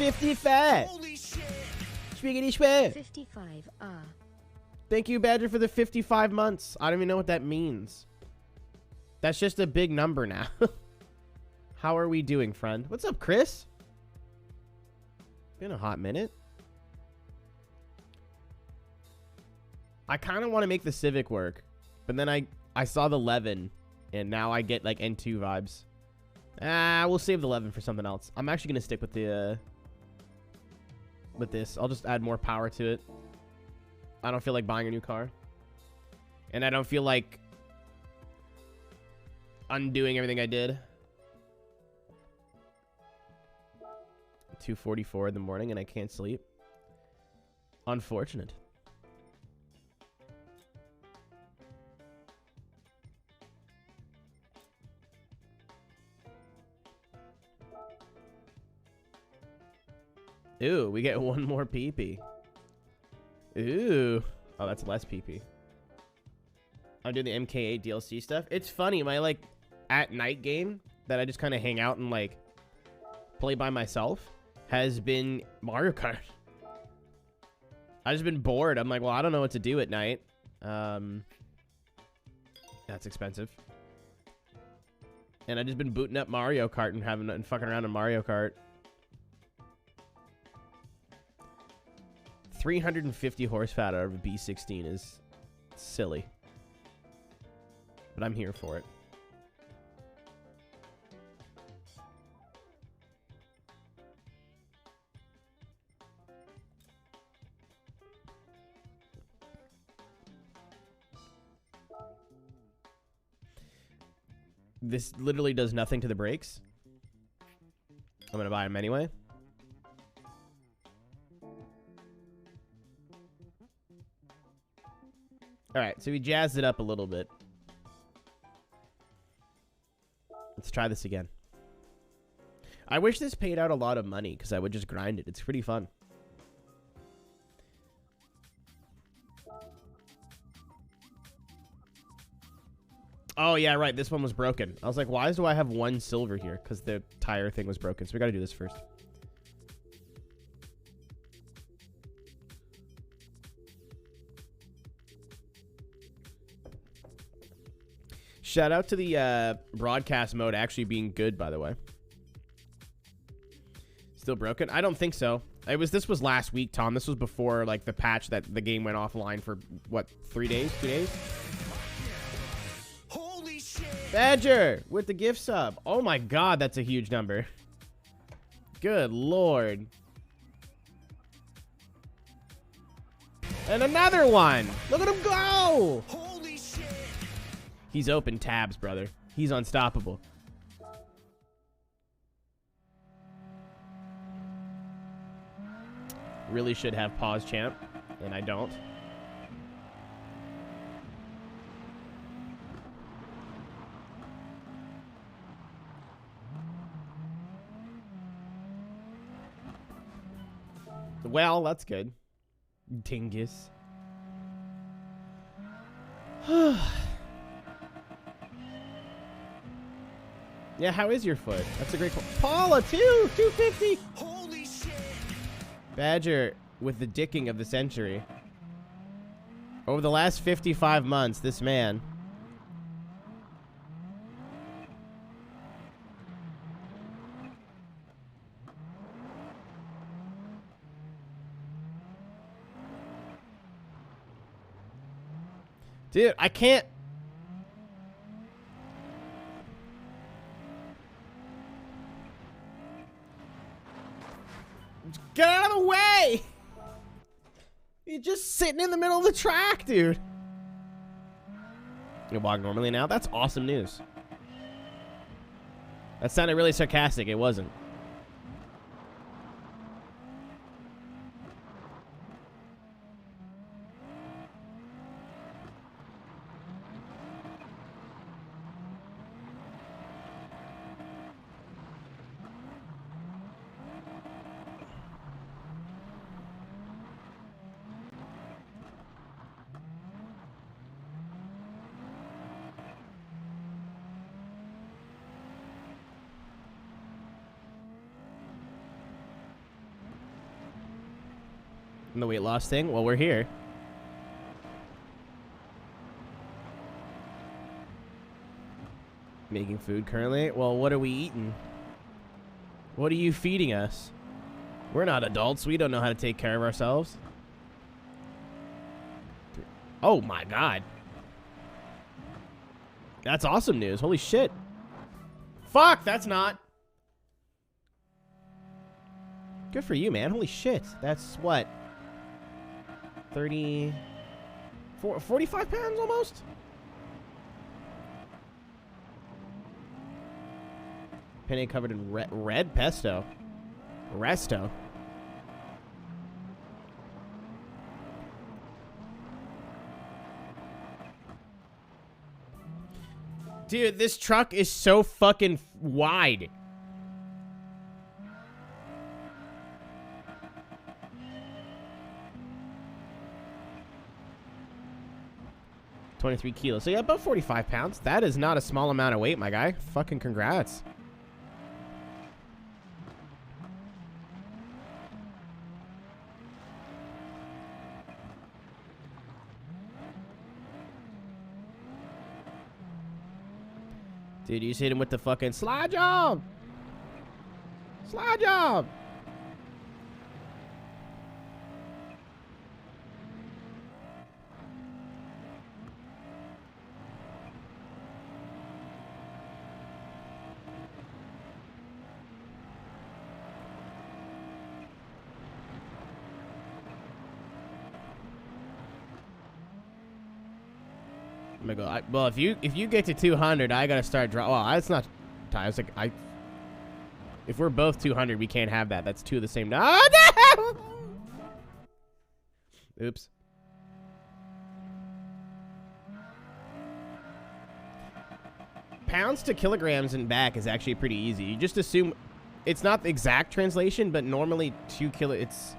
55. Holy shit. Spiggity spag. 55. Thank you, Badger, for the 55 months. I don't even know what that means. That's just a big number now. How are we doing, friend? What's up, Chris? Been a hot minute. I kind of want to make the Civic work, but then I saw the 11, and now I get like N2 vibes. We'll save the 11 for something else. I'm actually gonna stick with the with this. I'll just add more power to it. I don't feel like buying a new car, and I don't feel like undoing everything I did. 2:44 in the morning, and I can't sleep. Unfortunate. Ooh, we get one more PP. Ooh. Oh, that's less PP. I'm doing the MK8 DLC stuff. It's funny, my like at night game that I just kind of hang out and like play by myself has been Mario Kart. I've just been bored. I'm like, well, I don't know what to do at night. That's expensive. And I've just been booting up Mario Kart and having and fucking around in Mario Kart. 350 horsepower out of a B16 is silly. But I'm here for it. This literally does nothing to the brakes. I'm gonna buy them anyway. Alright, so we jazzed it up a little bit. Let's try this again. I wish this paid out a lot of money, because I would just grind it. It's pretty fun. Oh, yeah, right. This one was broken. I was like, why do I have one silver here? Because the tire thing was broken. So we got to do this first. Shout out to the broadcast mode actually being good, by the way. Still broken? I don't think so. This was last week, Tom. This was before like the patch that the game went offline for what, 3 days? 2 days? Holy shit. Badger with the gift sub. Oh my god, that's a huge number. Good lord. And another one. Look at him go. Holy shit. He's open tabs, brother. He's unstoppable. Really should have pause champ, and I don't. Well, that's good. Dingus. Yeah, how is your foot? That's a great call. Paula, too! 250! Holy shit! Badger with the dicking of the century. Over the last 55 months, this man... Dude, I can't... Get out of the way! You're just sitting in the middle of the track, dude. You walk normally now? That's awesome news. That sounded really sarcastic. It wasn't. in the weight loss thing? Well, we're here. Making food currently. Well, what are we eating? What are you feeding us? We're not adults. We don't know how to take care of ourselves. Oh my god. That's awesome news. Holy shit. Fuck, that's not. Good for you, man. Holy shit. That's what? 45 pounds almost? Penne covered in red pesto. Resto. Dude, this truck is so fucking wide. $23 kilos. So yeah, about 45 pounds. That is not a small amount of weight, my guy. Fucking congrats. Dude, you just hit him with the fucking slide job. Slide job. I'm gonna go. Well, if you get to 200, I gotta start draw. Well, it's not. I was like, if we're both 200, we can't have that. That's two of the same. Oh, no! Oops. Pounds to kilograms and back is actually pretty easy. You just assume it's not the exact translation, but normally 2 kilo. It's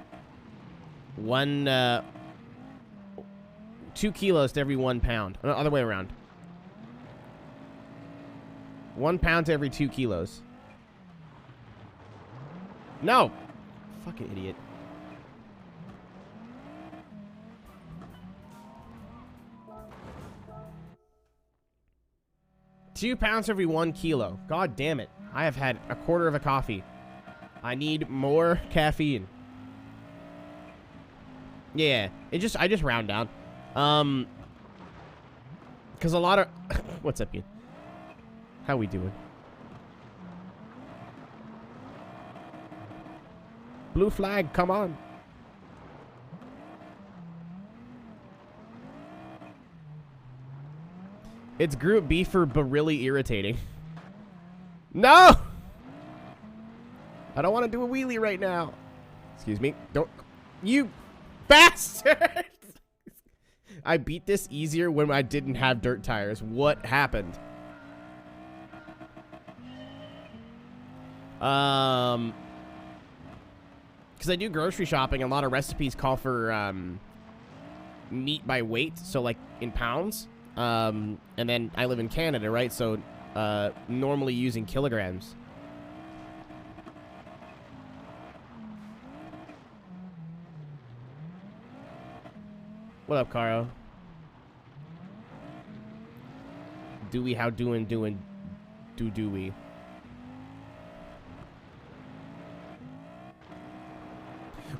2 kilos to every 1 pound. No, other way around. 1 pound to every 2 kilos. No! Fucking idiot. Two pounds every 1 kilo. God damn it. I have had a quarter of a coffee. I need more caffeine. Yeah, I just round down. Because a lot of... What's up, you? How we doing? Blue flag, come on. It's Group B for but really irritating. No! I don't want to do a wheelie right now. Excuse me. Don't... You bastard! I beat this easier when I didn't have dirt tires. What happened? Because I do grocery shopping, a lot of recipes call for meat by weight, so like in pounds. And then I live in Canada, right? So normally using kilograms. What up, Caro? Dewey, how doing, do we?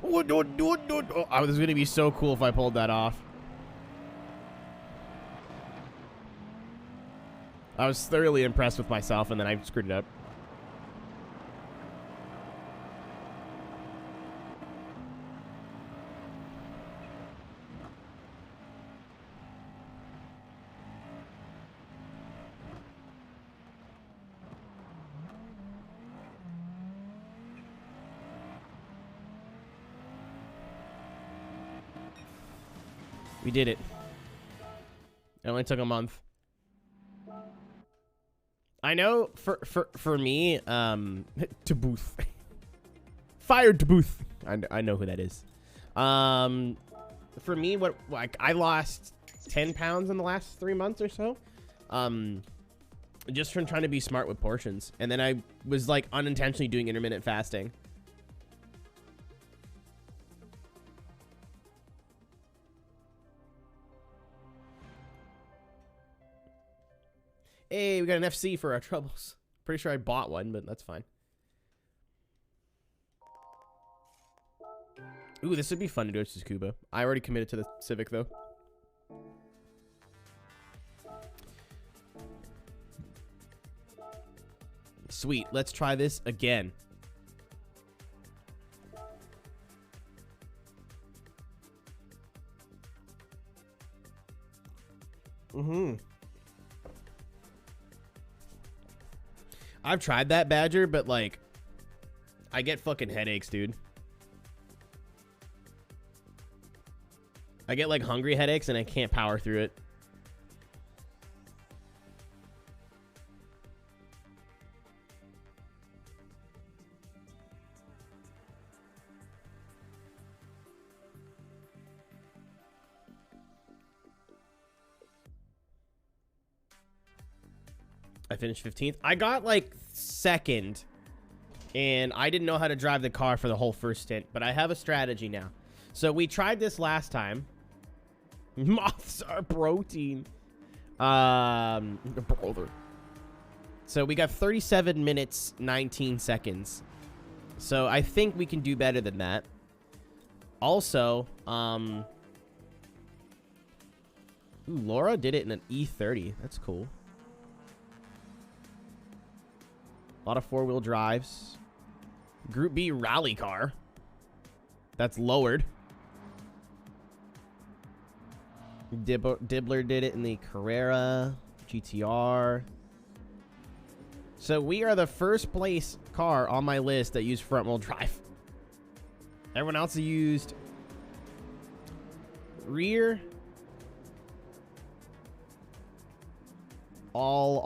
Oh, this is gonna be so cool if I pulled that off. I was thoroughly impressed with myself, and then I screwed it up. We did it. It only took a month. I know for me, to Booth. Fired to Booth. I know who that is. For me, I lost 10 pounds in the last 3 months or so. Just from trying to be smart with portions. And then I was like unintentionally doing intermittent fasting. Hey, we got an FC for our troubles. Pretty sure I bought one, but that's fine. Ooh, this would be fun to do at Tsukuba. I already committed to the Civic, though. Sweet. Let's try this again. I've tried that Badger, but, like, I get fucking headaches, dude. I get, like, hungry headaches, and I can't power through it. I finished 15th. I got, like, 2nd, and I didn't know how to drive the car for the whole first stint, but I have a strategy now. So we tried this last time. Moths are protein. Brother. So we got 37 minutes, 19 seconds. So I think we can do better than that. Also, ooh, Laura did it in an E30. That's cool. A lot of four-wheel drives. Group B rally car. That's lowered. Dibbler did it in the Carrera GTR. So we are the first place car on my list that used front-wheel drive. Everyone else used rear. All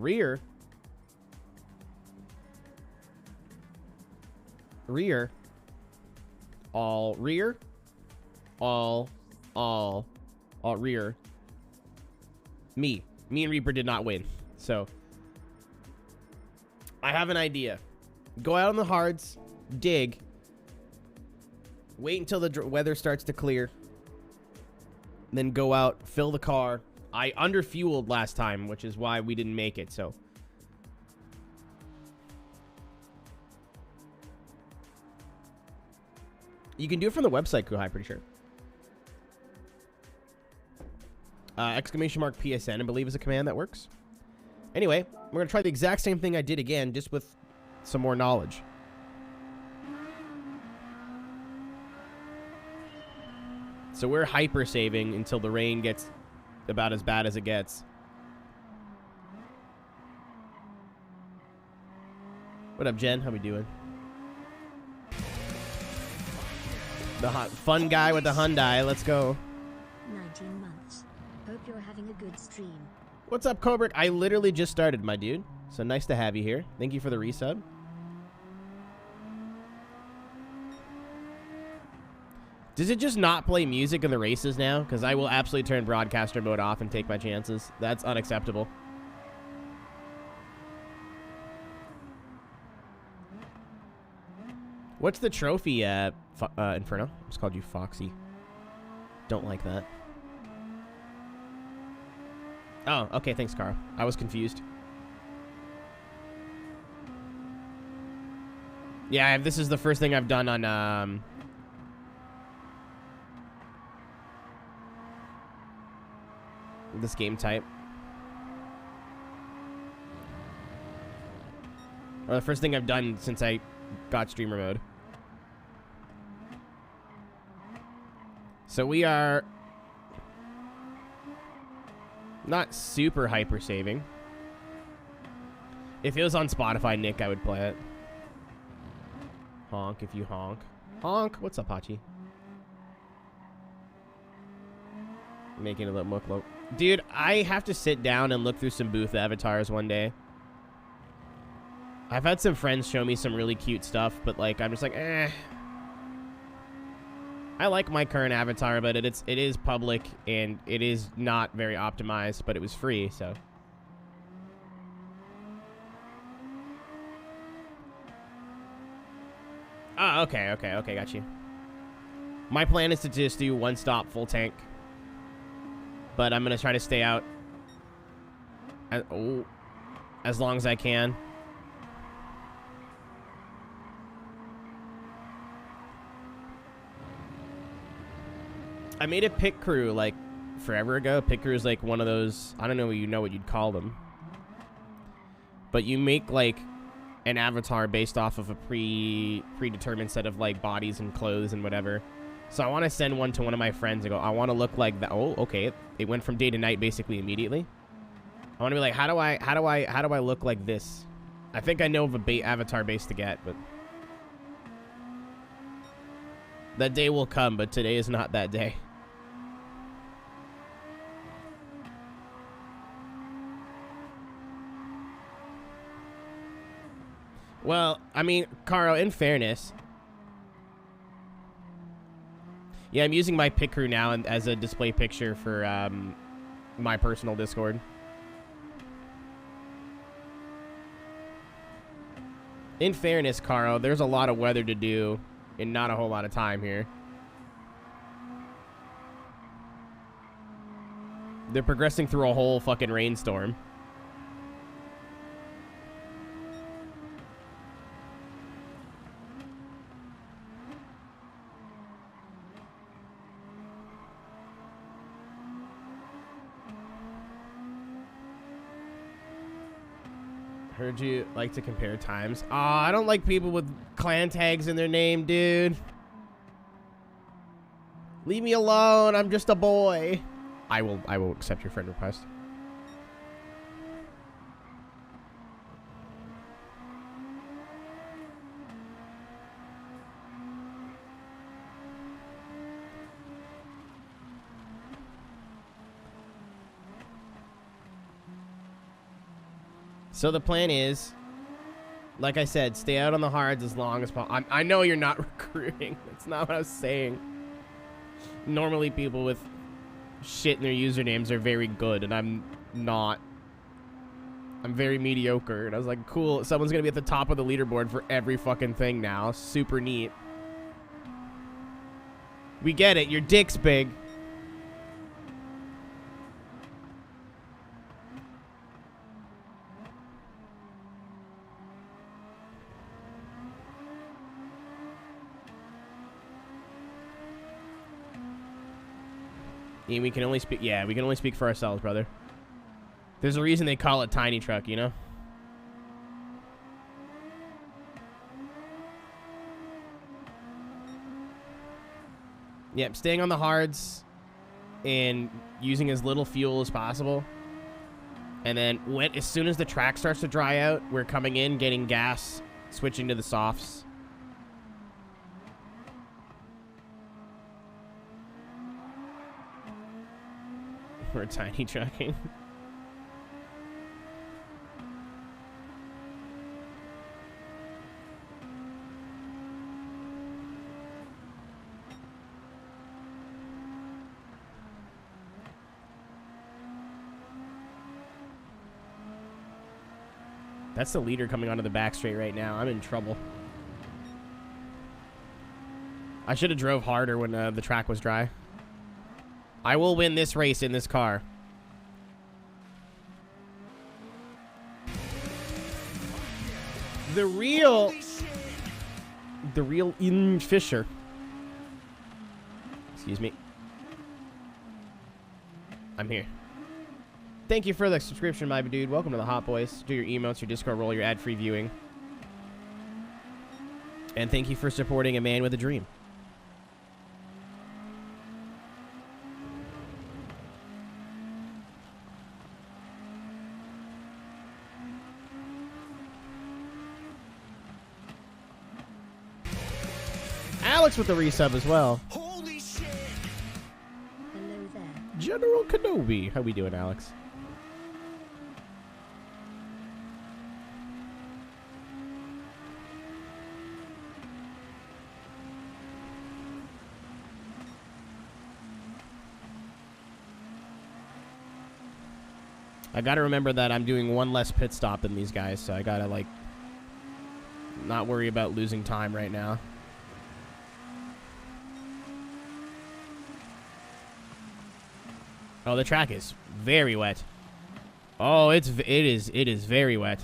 rear. Rear. All rear. All rear. Me and Reaper did not win. So I have an idea. Go out on the hards, dig, wait until the weather starts to clear, then go out, fill the car. I underfueled last time, which is why we didn't make it, so. You can do it from the website, Kuhai, pretty sure. Exclamation mark PSN, I believe, is a command that works. Anyway, we're going to try the exact same thing I did again, just with some more knowledge. So we're hyper saving until the rain gets about as bad as it gets. What up, Jen? How we doing? The hot fun guy with the Hyundai. Let's go. 19 months. Hope you're having a good stream. What's up, Cobra? I literally just started, my dude. So nice to have you here. Thank you for the resub. Does it just not play music in the races now? Because I will absolutely turn broadcaster mode off and take my chances. That's unacceptable. What's the trophy, Inferno? I just called you Foxy. Don't like that. Oh, okay, thanks, Carl. I was confused. Yeah, this is the first thing I've done on, this game type. Or the first thing I've done since I got streamer mode. So we are not super hyper saving. If it was on Spotify, Nick, I would play it. Honk if you honk. Honk! What's up, Hachi? Making it look low. Dude, I have to sit down and look through some booth avatars one day. I've had some friends show me some really cute stuff, but like I'm just like, eh. I like my current avatar, but it is public and it is not very optimized, but it was free, so. Oh, okay, got you. My plan is to just do one stop full tank. But I'm going to try to stay out as long as I can. I made a pit crew like forever ago. Pit crew is like one of those, I don't know what you'd call them. But you make like an avatar based off of a predetermined set of like bodies and clothes and whatever. So I want to send one to one of my friends and go, I want to look like that. Oh, okay. It went from day to night basically immediately. I want to be like, how do I look like this? I think I know of a avatar base to get, but that day will come, but today is not that day. Well, I mean, Carl, in fairness, yeah, I'm using my pit crew now as a display picture for my personal Discord. In fairness, Carl, there's a lot of weather to do and not a whole lot of time here. They're progressing through a whole fucking rainstorm. Heard you like to compare times. Aw, I don't like people with clan tags in their name, dude. Leave me alone. I'm just a boy. I will accept your friend request. So the plan is, like I said, stay out on the hards as long as possible. I know you're not recruiting. That's not what I was saying. Normally people with shit in their usernames are very good, and I'm not. I'm very mediocre. And I was like, cool, someone's going to be at the top of the leaderboard for every fucking thing now. Super neat. We get it. Your dick's big. And we can only speak, yeah, we can only speak for ourselves, brother. There's a reason they call it tiny truck, you know? Yep, staying on the hards and using as little fuel as possible. And then as soon as the track starts to dry out, we're coming in, getting gas, switching to the softs. We're tiny trucking. That's the leader coming onto the back straight right now. I'm in trouble. I should have drove harder when the track was dry. I will win this race in this car. The real In Fisher. Excuse me. I'm here. Thank you for the subscription, my dude. Welcome to the Hot Boys. Do your emotes, your Discord roll, your ad-free viewing. And thank you for supporting a man with a dream. Alex with the resub as well. Holy shit! Hello there. General Kenobi. How we doing, Alex? I gotta remember that I'm doing one less pit stop than these guys, so I gotta, like, not worry about losing time right now. Oh, the track is very wet. Oh, it is very wet.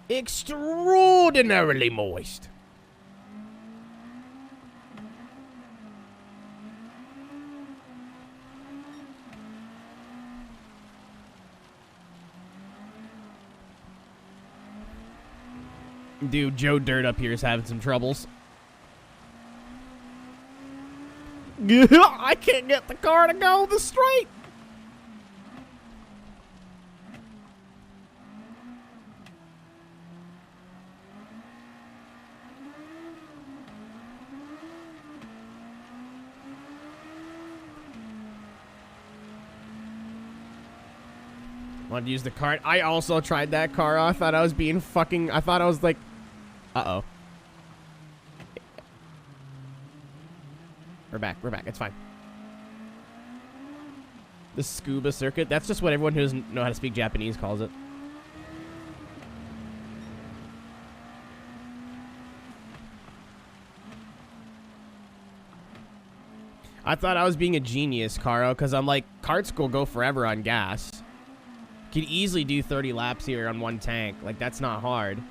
Extraordinarily moist. Dude, Joe Dirt up here is having some troubles. I can't get the car to go the straight. Wanted to use the cart. I also tried that car. I thought I was being fucking... I thought I was like... Uh-oh. We're back. We're back. It's fine. The scuba circuit. That's just what everyone who doesn't know how to speak Japanese calls it. I thought I was being a genius, Caro, because I'm like, carts will go forever on gas. Could easily do 30 laps here on one tank. Like, that's not hard.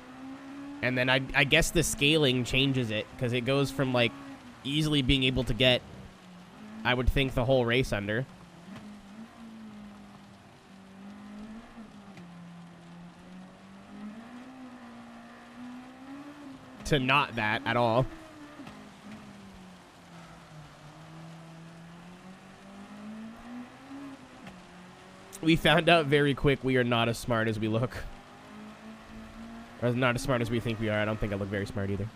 And then I guess the scaling changes it, because it goes from, like, easily being able to get, I would think, the whole race under. To not that at all. We found out very quick we are not as smart as we look. Or not as smart as we think we are. I don't think I look very smart either.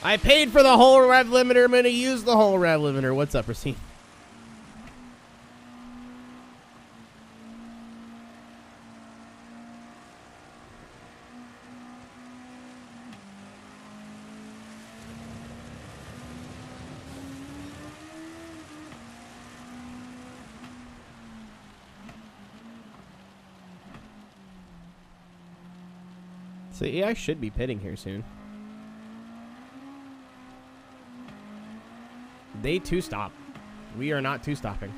I paid for the whole rev limiter. I'm going to use the whole rev limiter. What's up, Racine? So yeah, I should be pitting here soon. They two-stop. We are not two-stopping.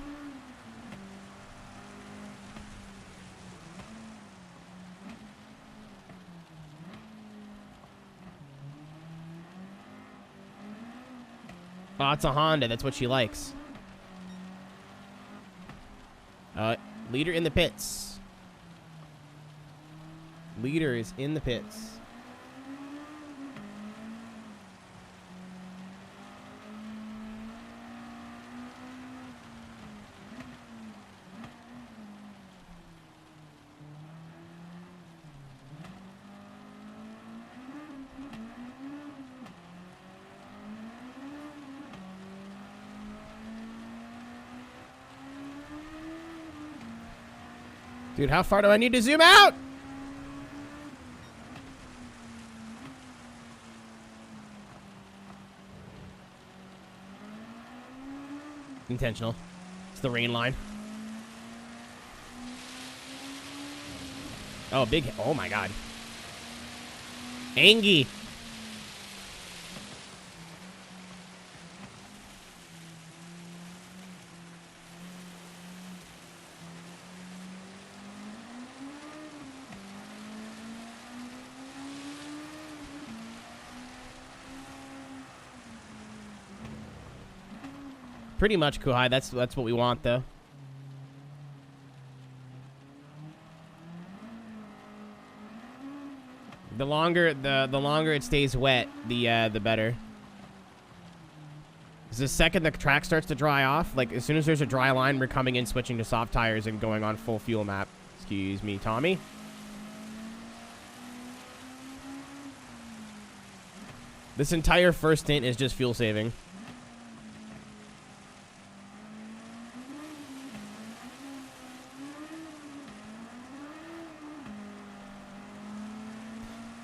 Oh, it's a Honda. That's what she likes. Leader in the pits. Leader is in the pits. Dude, how far do I need to zoom out? Intentional. It's the rain line. Oh, big. Oh, my God. Angie. Pretty much, Kuhai. That's what we want, though. The longer it stays wet, the better. Because the second the track starts to dry off, like as soon as there's a dry line, we're coming in, switching to soft tires, and going on full fuel map. Excuse me, Tommy. This entire first stint is just fuel saving.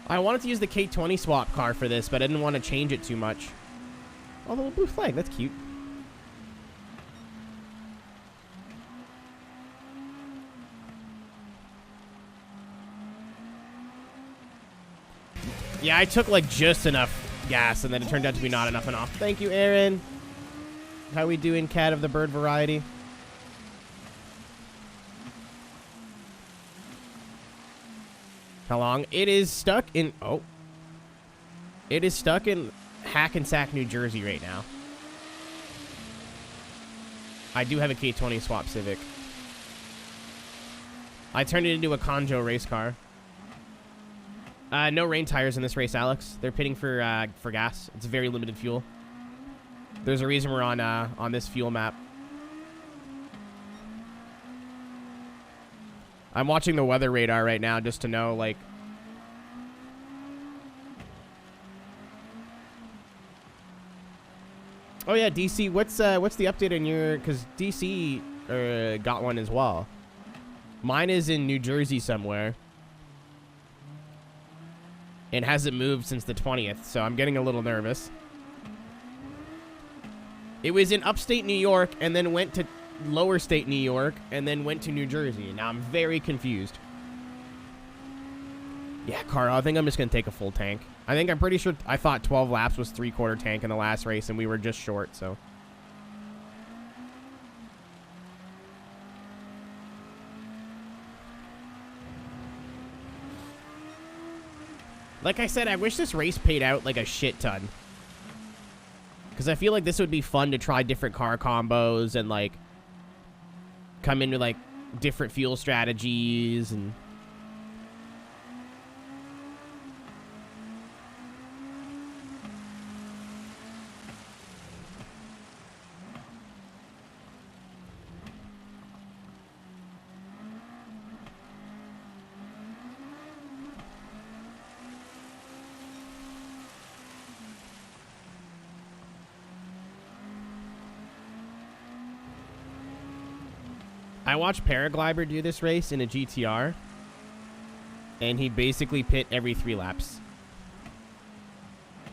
I wanted to use the K20 swap car for this, but I didn't want to change it too much. Oh, the little blue flag. That's cute. Yeah, I took like just enough gas, and then it turned out to be not enough. Thank you, Aaron. How we doing, cat of the bird variety? How long? It is stuck in... Oh. It is stuck in Hackensack, New Jersey right now. I do have a K20 swap Civic. I turned it into a Conjo race car. No rain tires in this race, Alex. They're pitting for gas. It's very limited fuel. There's a reason we're on this fuel map. I'm watching the weather radar right now just to know, like... Oh yeah, DC. What's the update on your? Because DC got one as well. Mine is in New Jersey somewhere. And hasn't moved since the 20th, so I'm getting a little nervous. It was in upstate New York, and then went to lower state New York, and then went to New Jersey. Now I'm very confused. Yeah, Carl, I think I'm just going to take a full tank. I'm pretty sure, I thought 12 laps was 3/4 tank in the last race, and we were just short, so. Like I said, I wish this race paid out like a shit ton. Because I feel like this would be fun to try different car combos and like come into like different fuel strategies and... I watched Paraglider do this race in a GTR, and he basically pit every 3 laps.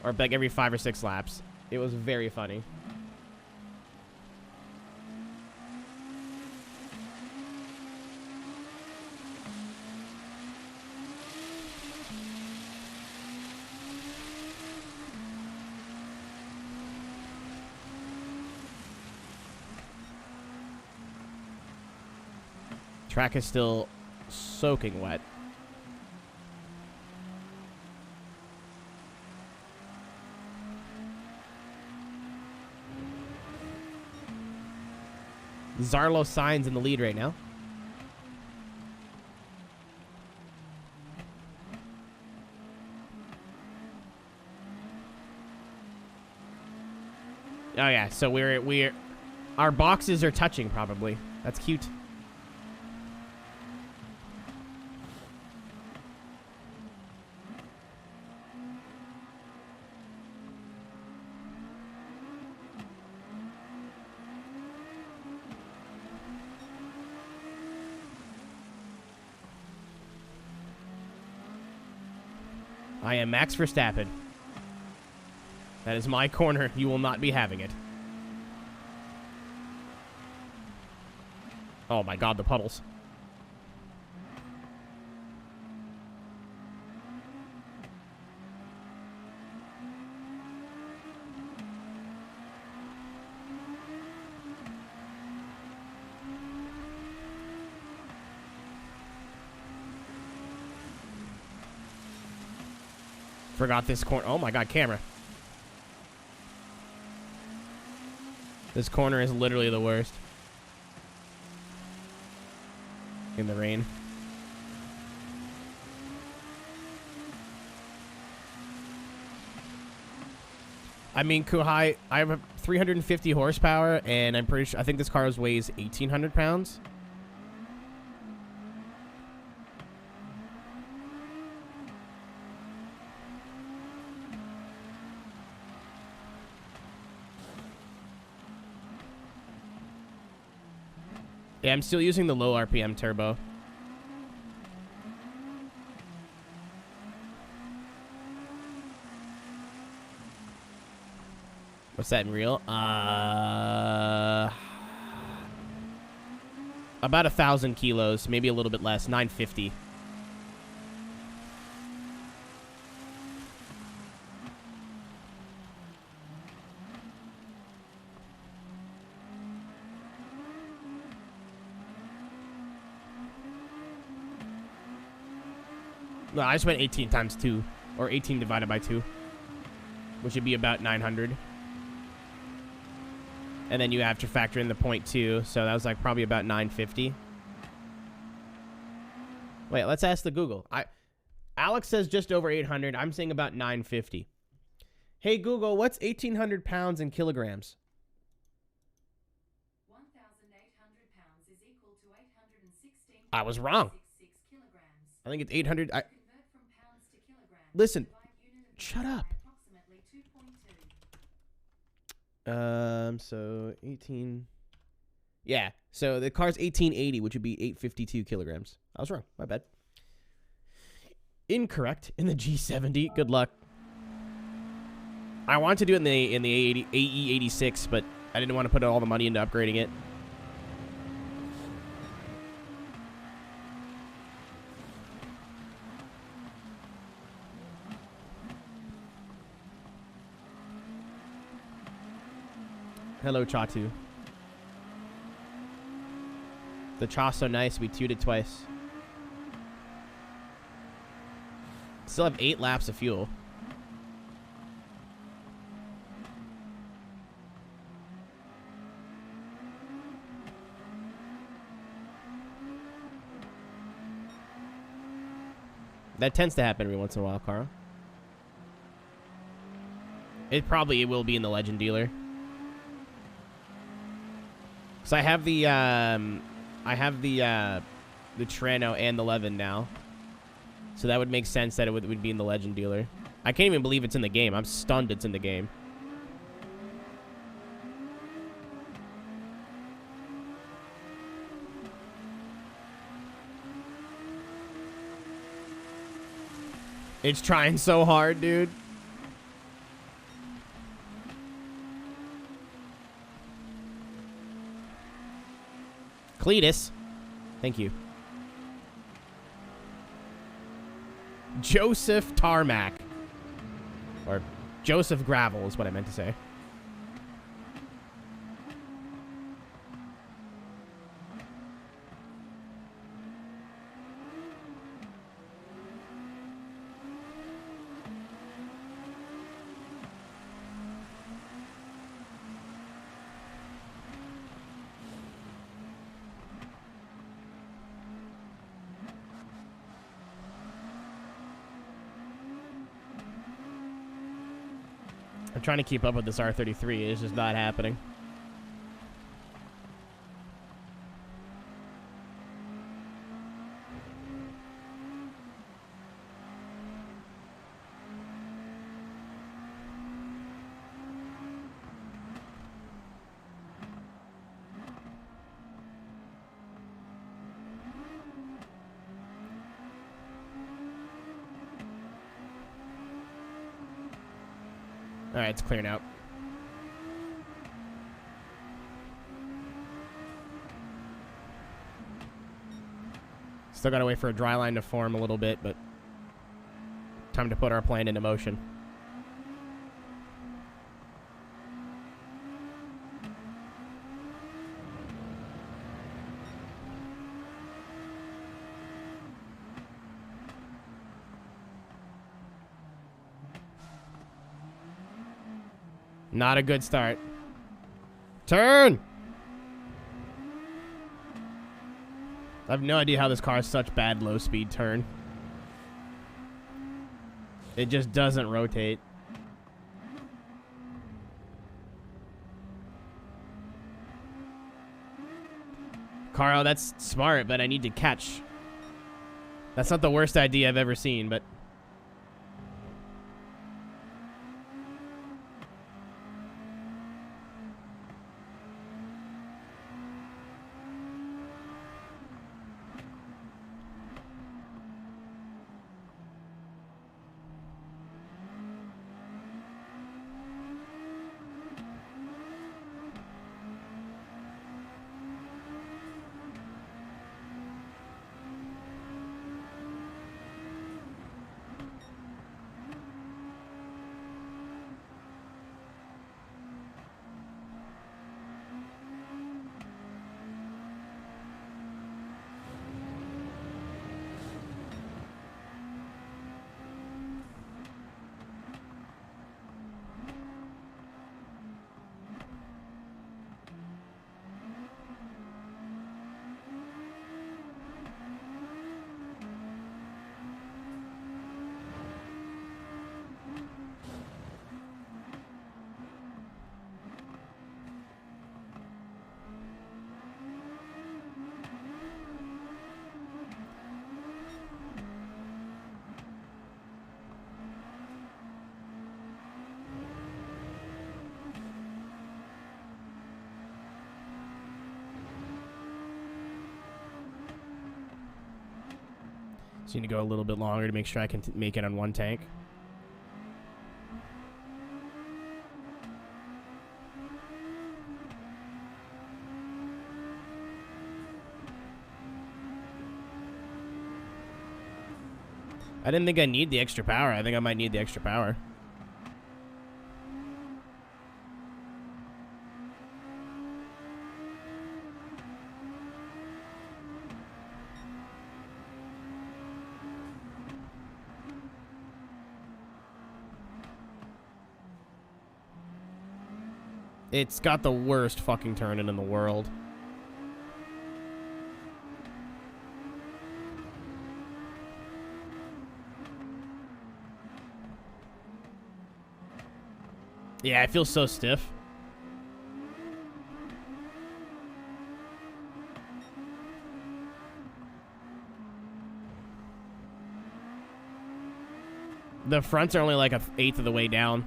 Or like every 5 or 6 laps. It was very funny. Track is still soaking wet. Zarlo Signs in the lead right now. Oh yeah, so we're our boxes are touching probably. That's cute. I am Max Verstappen. That is my corner. You will not be having it. Oh my god, the puddles. Forgot this corner. Oh my god, camera. This corner is literally the worst. In the rain. I mean, Kuhai, I have 350 horsepower, and I'm pretty sure, I think this car weighs 1,800 pounds. Yeah, I'm still using the low RPM turbo. What's that in real? About 1,000 kilos, maybe a little bit less. 950. No, I just went 18 times 2, or 18 divided by 2, which would be about 900. And then you have to factor in the 0.2, so that was like probably about 950. Wait, let's ask the Google. Alex says just over 800. I'm saying about 950. Hey, Google, what's 1,800 pounds in kilograms? 1,800 pounds is equal to 816. I was wrong. Kilograms. I think it's 800. Convert from pounds to kilograms. Listen, Unit of shut up. approximately 2.2. So 18. Yeah, so the car's 1880, which would be 852 kilograms. I was wrong. My bad. Incorrect in the G70. Good luck. I wanted to do it in the AE86, but I didn't want to put all the money into upgrading it. Hello, Chatu. The Cha's so nice, we tuned it twice. Still have 8 laps of fuel. That tends to happen every once in a while, Carl. It will be in the Legend dealer. So I have the Trano and the Levin now. So that would make sense that it would be in the Legend dealer. I can't even believe it's in the game. I'm stunned it's in the game. It's trying so hard, dude. Cletus. Thank you. Joseph Tarmac. Or Joseph Gravel is what I meant to say. I'm trying to keep up with this R33. It's just not happening. All right, it's clearing out. Still got to wait for a dry line to form a little bit, but time to put our plan into motion. Not a good start. Turn! I have no idea how this car is such bad low-speed turn. It just doesn't rotate. Carl, that's smart, but I need to catch. That's not the worst idea I've ever seen, but... Just need to go a little bit longer to make sure I can make it on one tank. I didn't think I need the extra power. I think I might need the extra power. It's got the worst fucking turn-in the world. Yeah, I feel so stiff. The fronts are only like 1/8 of the way down.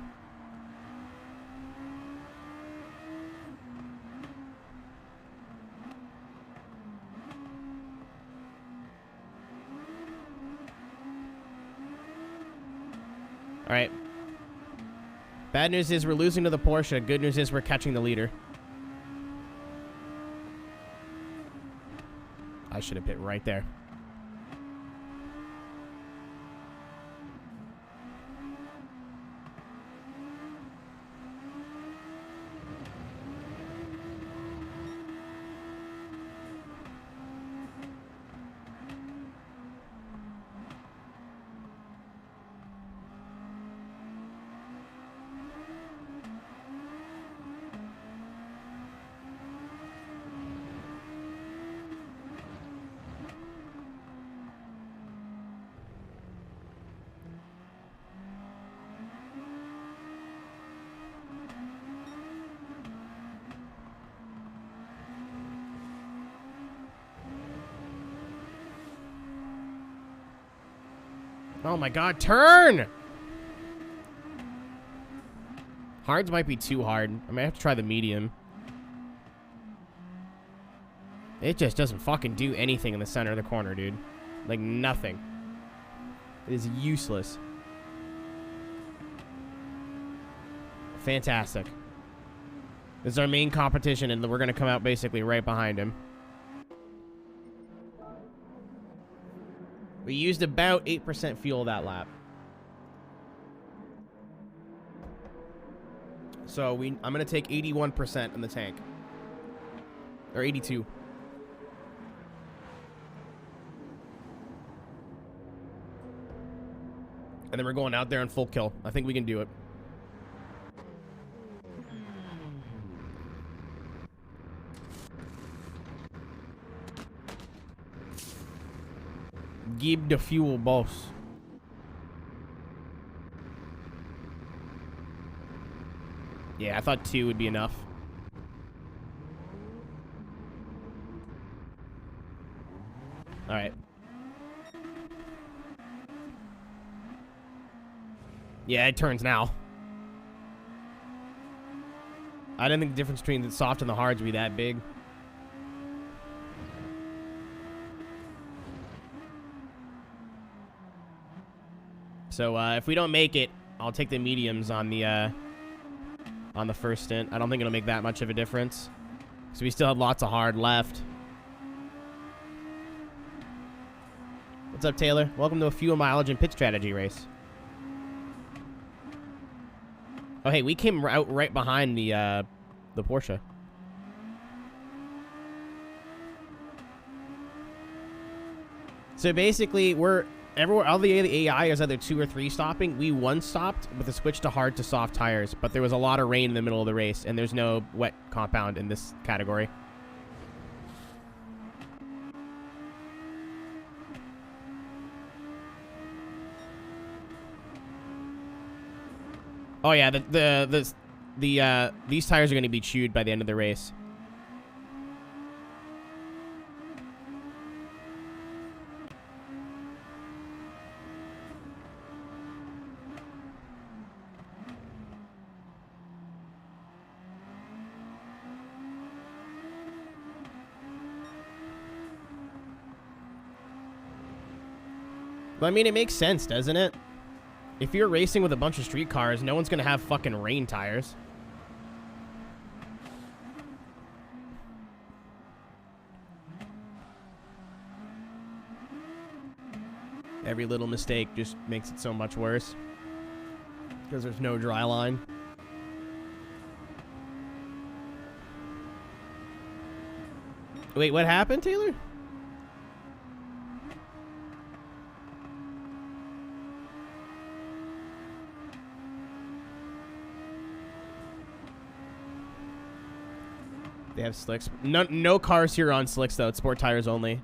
All right. Bad news is we're losing to the Porsche. Good news is we're catching the leader. I should have pit right there. Oh my god, turn! Hards might be too hard. I might have to try the medium. It just doesn't fucking do anything in the center of the corner, dude. Like, nothing. It is useless. Fantastic. This is our main competition, and we're gonna come out basically right behind him. We used about 8% fuel that lap. So I'm going to take 81% in the tank. Or 82. And then we're going out there in full kill. I think we can do it. Give the fuel, boss. Yeah, I thought 2 would be enough. All right. Yeah, it turns now. I didn't think the difference between the soft and the hards would be that big. So if we don't make it, I'll take the mediums on the first stint. I don't think it'll make that much of a difference. So we still have lots of hard left. What's up, Taylor? Welcome to a fuel mileage and pit strategy race. Oh, hey, we came out right behind the Porsche. So basically, all the AI is either 2 or 3 stopping. We 1 stopped with a switch to hard to soft tires, but there was a lot of rain in the middle of the race, and there's no wet compound in this category. Oh yeah, these tires are going to be chewed by the end of the race. Well, I mean, it makes sense, doesn't it? If you're racing with a bunch of street cars, no one's going to have fucking rain tires. Every little mistake just makes it so much worse. Because there's no dry line. Wait, what happened, Taylor? They have slicks. No cars here on slicks, though. It's sport tires only.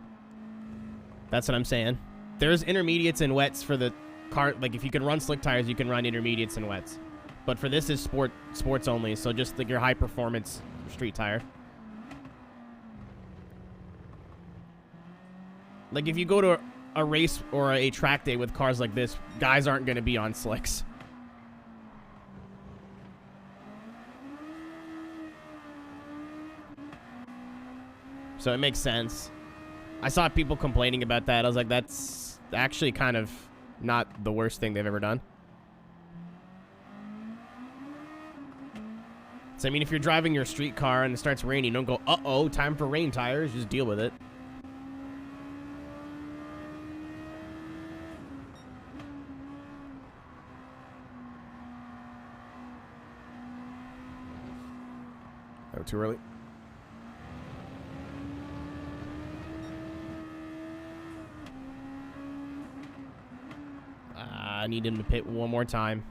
That's what I'm saying. There's intermediates and wets for the car. Like, if you can run slick tires, you can run intermediates and wets. But for this is sports only, so just like your high-performance street tire. Like, if you go to a race or a track day with cars like this, guys aren't going to be on slicks. So it makes sense. I saw people complaining about that. I was like, that's actually kind of not the worst thing they've ever done. So, I mean, if you're driving your street car and it starts raining, don't go, uh-oh, time for rain tires. Just deal with it. Oh, too early. I need him to pit one more time.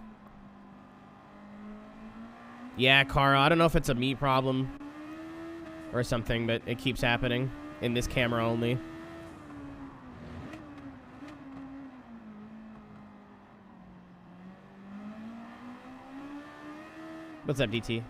Yeah, Cara, I don't know if it's a me problem or something, but it keeps happening in this camera only. What's up, DT?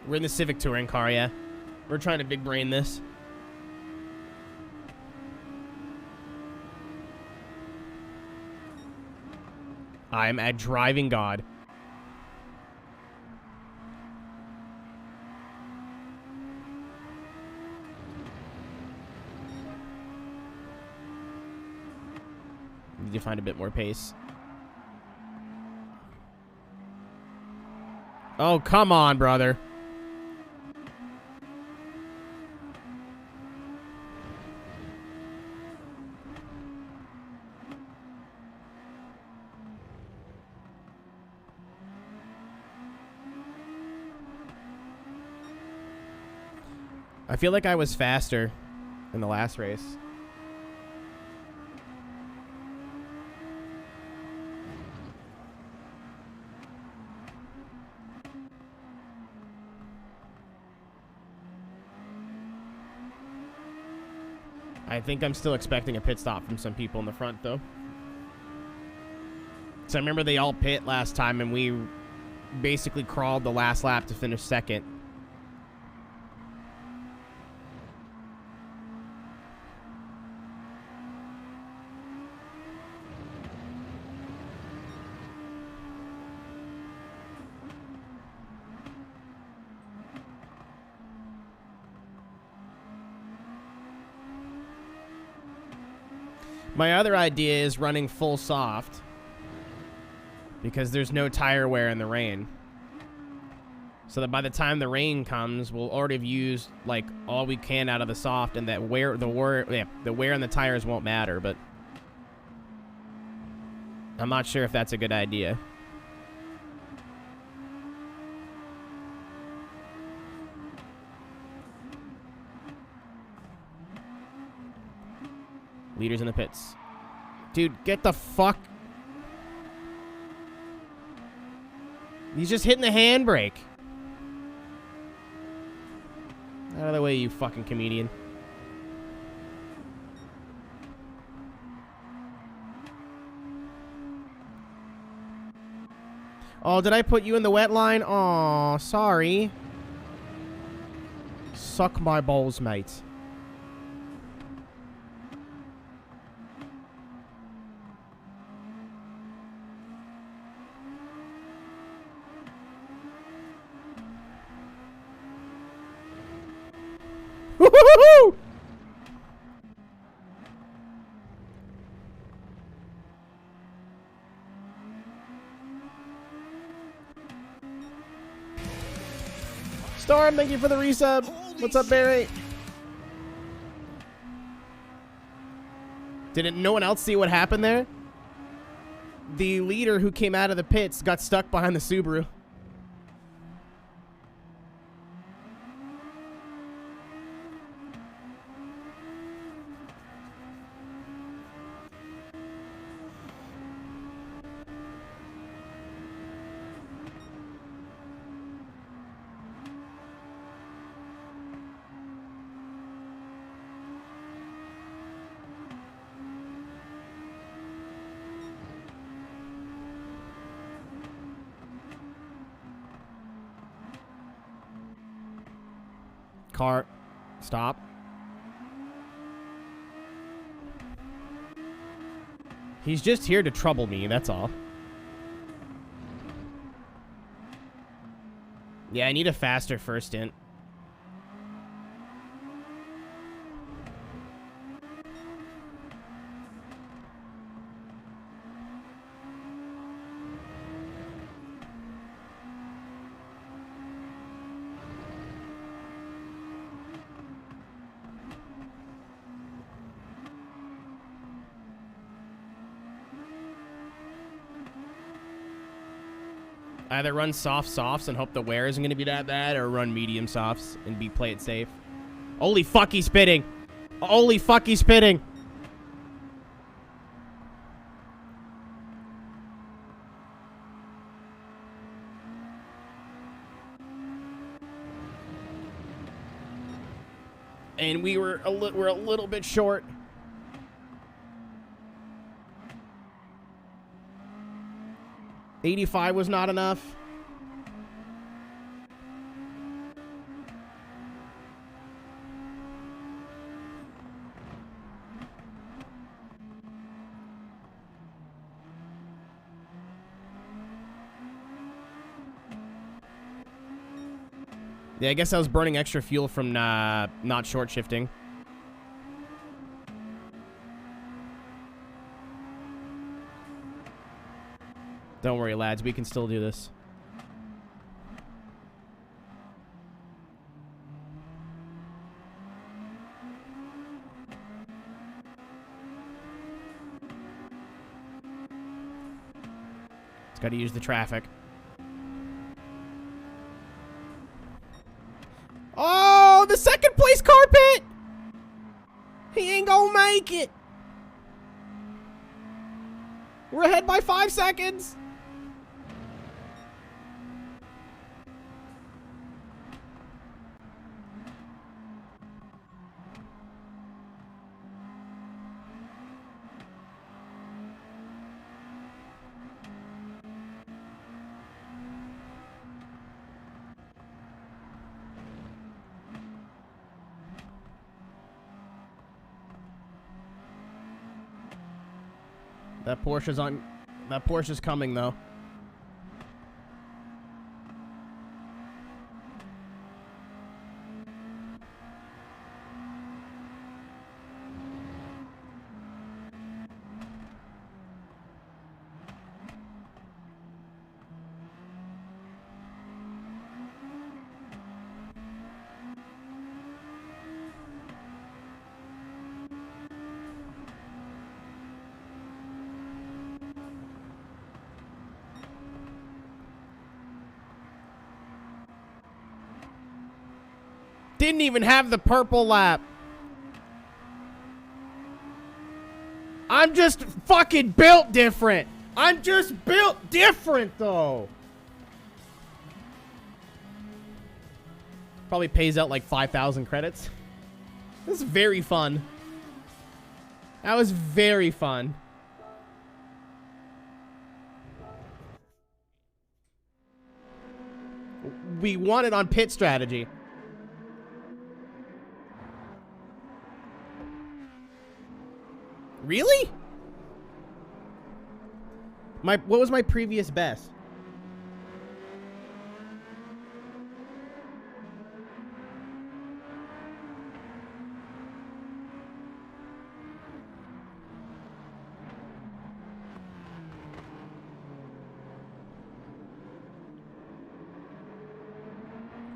We're in the Civic touring car, yeah. We're trying to big brain this. I'm a driving god. Need to find a bit more pace. Oh, come on, brother. I feel like I was faster in the last race. I think I'm still expecting a pit stop from some people in the front, though. So I remember they all pit last time, and we basically crawled the last lap to finish second. My other idea is running full soft because there's no tire wear in the rain. So that by the time the rain comes, we'll already have used like all we can out of the soft, and that the wear on the tires won't matter, but I'm not sure if that's a good idea. Leaders in the pits. Dude, get the fuck... He's just hitting the handbrake. Out of the way, you fucking comedian. Oh, did I put you in the wet line? Aw, sorry. Suck my balls, mate. Woo-hoo-hoo-hoo! Storm, thank you for the resub. What's up, Barry? Didn't no one else see what happened there? The leader who came out of the pits got stuck behind the Subaru. Car, stop. He's just here to trouble me, that's all. Yeah, I need a faster first stint. Either run soft softs and hope the wear isn't going to be that bad, or run medium softs and play it safe. Holy fuck, he's spitting. Holy fuck, he's spitting. And we're a little bit short. $85 was not enough. Yeah, I guess I was burning extra fuel from not short shifting. Don't worry, lads. We can still do this. It's got to use the traffic. Oh, the second place carpet! He ain't gonna make it. We're ahead by 5 seconds. That Porsche's coming though. Didn't even have the purple lap. I'm just fucking built different. I'm just built different, though. Probably pays out like 5,000 credits. This is very fun. That was very fun. We won it on pit strategy. Really? What was my previous best?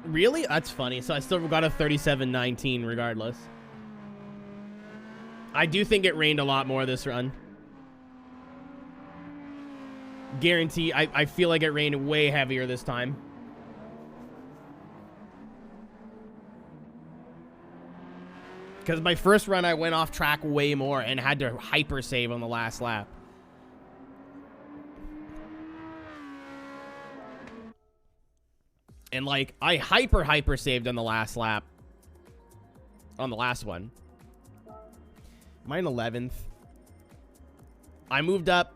Really? That's funny. So I still got a 37.19 regardless. I do think it rained a lot more this run. Guarantee. I feel like it rained way heavier this time. Because my first run, I went off track way more and had to hyper save on the last lap. And like, I hyper saved on the last lap. On the last one. Mine 11th. I moved up.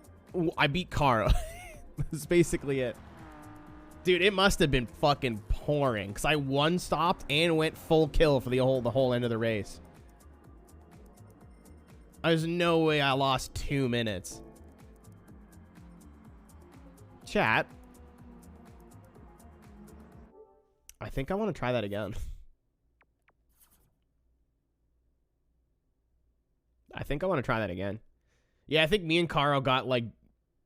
I beat Kara. That's basically it. Dude, it must have been fucking pouring. Because I one-stopped and went full kill for the whole end of the race. There's no way I lost 2 minutes. Chat. I think I want to try that again. I think I want to try that again. Yeah, I think me and Caro got, like,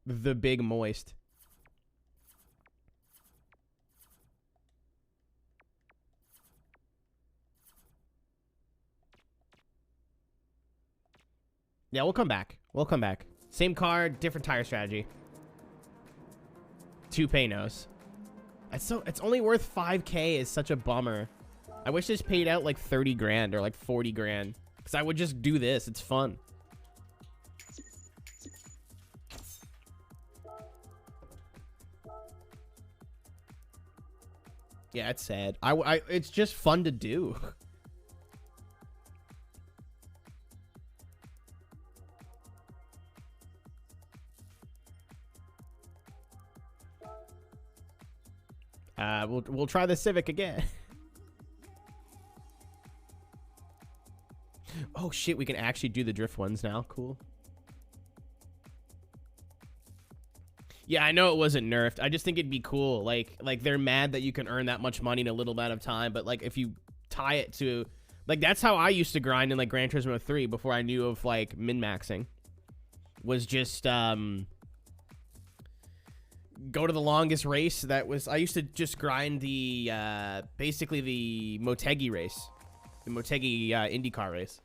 the big moist. Yeah, we'll come back. We'll come back. Same car, different tire strategy. 2 Paynos. It's only worth 5K is such a bummer. I wish this paid out like 30 grand or like 40 grand. Because I would just do this. It's fun. Yeah, it's sad. It's just fun to do. We'll try the Civic again. Oh shit, we can actually do the drift ones now. Cool. Yeah, I know it wasn't nerfed. I just think it'd be cool. Like they're mad that you can earn that much money in a little amount of time, but like if you tie it to, like, that's how I used to grind in like Gran Turismo 3 before I knew of like min-maxing. Was just go to the longest race. That was, I used to just grind the basically the Motegi race, the Motegi IndyCar race.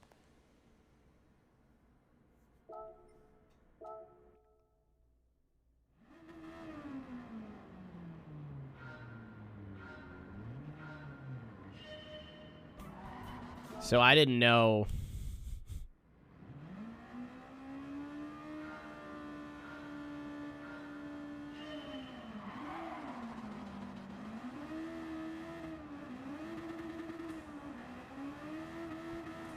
So I didn't know.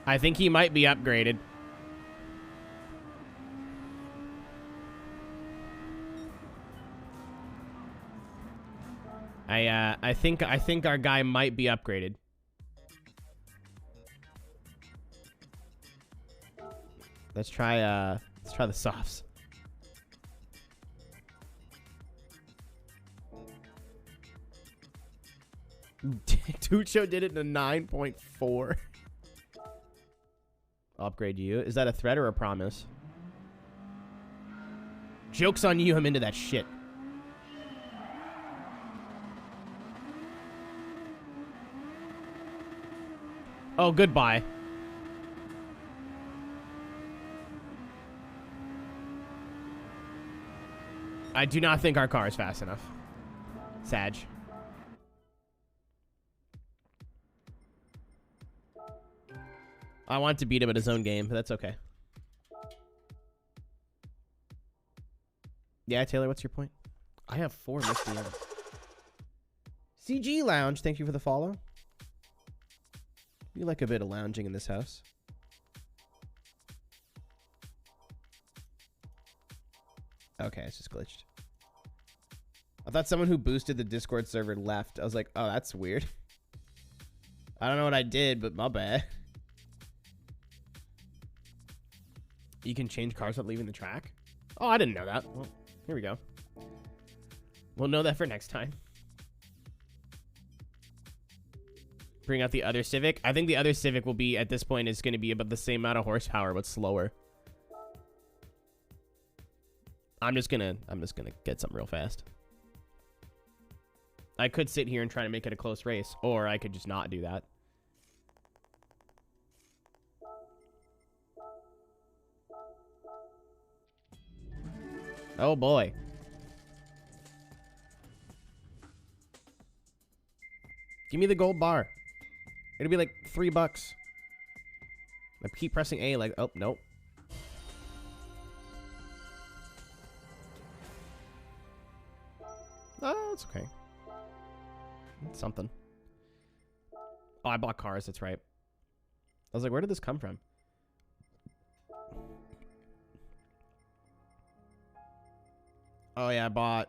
I think he might be upgraded. I think our guy might be upgraded. Let's try the softs. Tucho did it in a 9.4. Upgrade you. Is that a threat or a promise? Joke's on you, I'm into that shit. Oh, goodbye. I do not think our car is fast enough. Sag. I want to beat him at his own game, but that's okay. Yeah, Taylor, what's your point? I have 4 missed the end. CG Lounge, thank you for the follow. We like a bit of lounging in this house. Okay, it's just glitched. I thought someone who boosted the Discord server left. I was like, oh, that's weird. I don't know what I did, but my bad. You can change cars without leaving the track? Oh, I didn't know that. Well, here we go. We'll know that for next time. Bring out the other Civic. I think the other Civic will be, at this point, is going to be about the same amount of horsepower, but slower. I'm just gonna get something real fast. I could sit here and try to make it a close race, or I could just not do that. Oh boy. Give me the gold bar. It'll be like $3. I keep pressing A like, oh, nope. Oh, it's okay. It's something. Oh, I bought cars, that's right. I was like, where did this come from? Oh, yeah, I bought...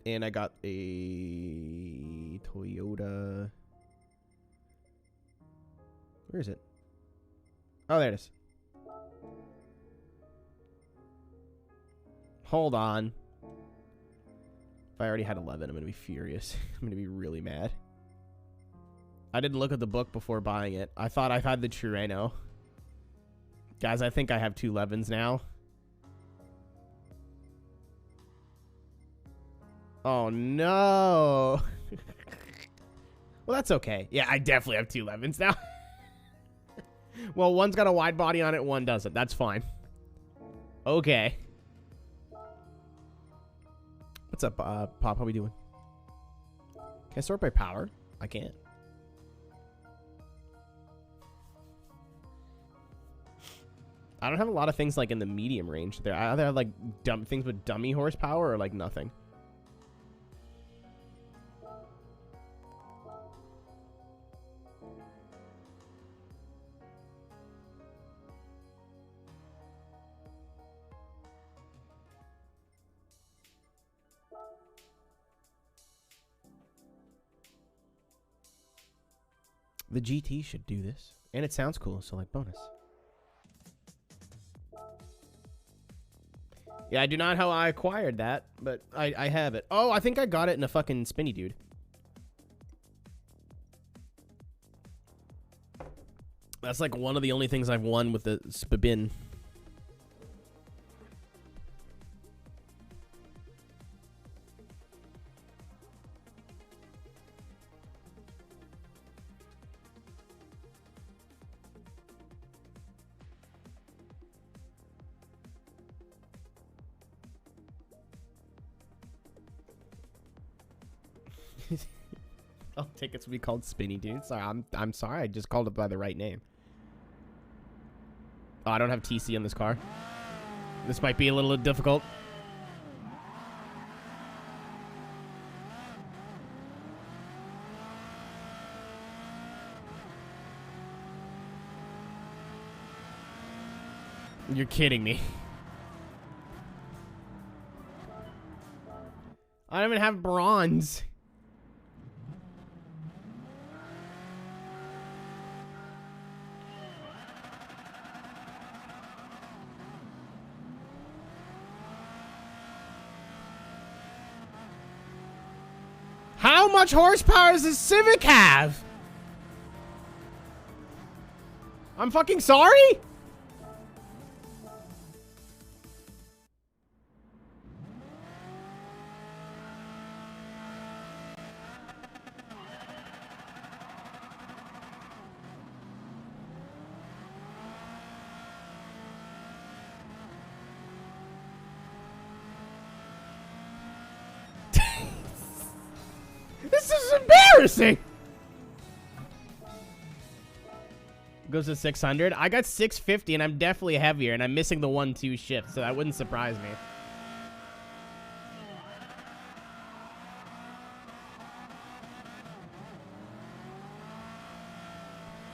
And I got a Toyota... Where is it? Oh, there it is. Hold on. If I already had 11, I'm going to be furious. I'm going to be really mad. I didn't look at the book before buying it. I thought I had the Chireno. Guys, I think I have 2 11s now. Oh, no. Well, that's okay. Yeah, I definitely have 2 11s now. Well, one's got a wide body on it, one doesn't. That's fine. Okay. What's up, Pop? How we doing? Can I sort by power? I can't. I don't have a lot of things like in the medium range there. I either have like dumb things with dummy horsepower or like nothing. The GT should do this. And it sounds cool, so like bonus. Yeah, I do not know how I acquired that, but I have it. Oh, I think I got it in a fucking spinny dude. That's like one of the only things I've won with the spin. Oh, tickets will be called spinny dude. Sorry, I'm sorry. I just called it by the right name. Oh, I don't have TC on this car. This might be a little difficult. You're kidding me. I don't even have bronze. How much horsepower does this Civic have? I'm fucking sorry? This is embarrassing. Goes to 600. I got 650 and I'm definitely heavier and I'm missing the 1-2 shift, so that wouldn't surprise me.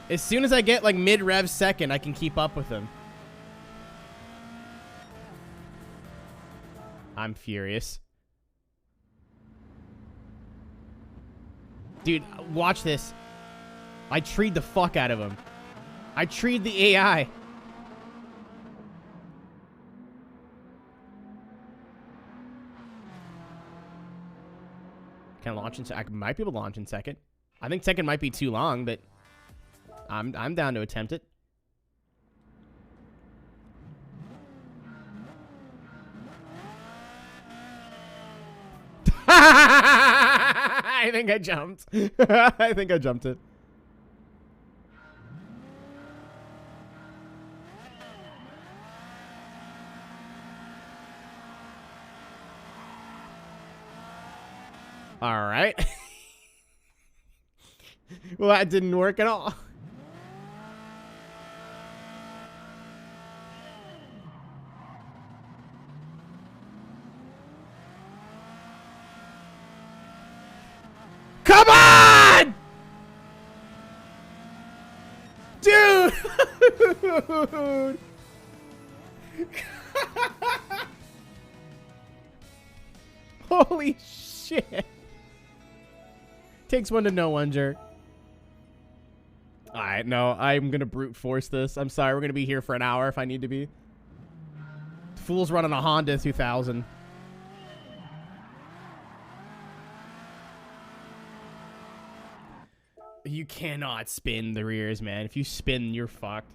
As soon as I get like mid-rev second, I can keep up with him. I'm furious. Dude, watch this. I treed the fuck out of him. I treed the AI. Can I launch in second? I might be able to launch in second. I think second might be too long, but I'm down to attempt it. I think I jumped. I think I jumped it. All right. Well, that didn't work at all. Come on! Dude! Holy shit. Takes one to know one, jerk. Alright, no, I'm gonna brute force this. I'm sorry, we're gonna be here for an hour if I need to be. Fool's running a Honda 2000. You cannot spin the rears, man. If you spin, you're fucked.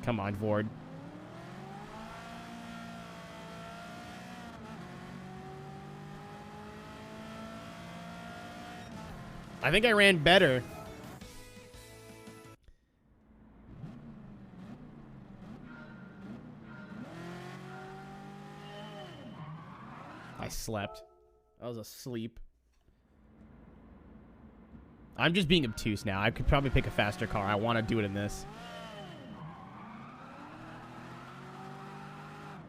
Come on, Vord. I think I ran better. I slept. I was asleep. I'm just being obtuse now. I could probably pick a faster car. I want to do it in this.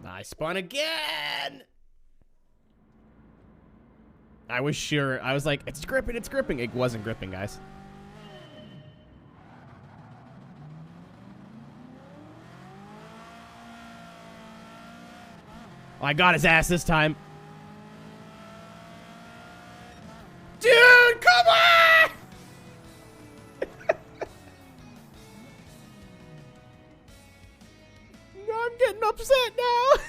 I spun again. I was sure. I was like, it's gripping, it's gripping. It wasn't gripping, guys. Oh, I got his ass this time. Dude, come on! No, I'm getting upset now.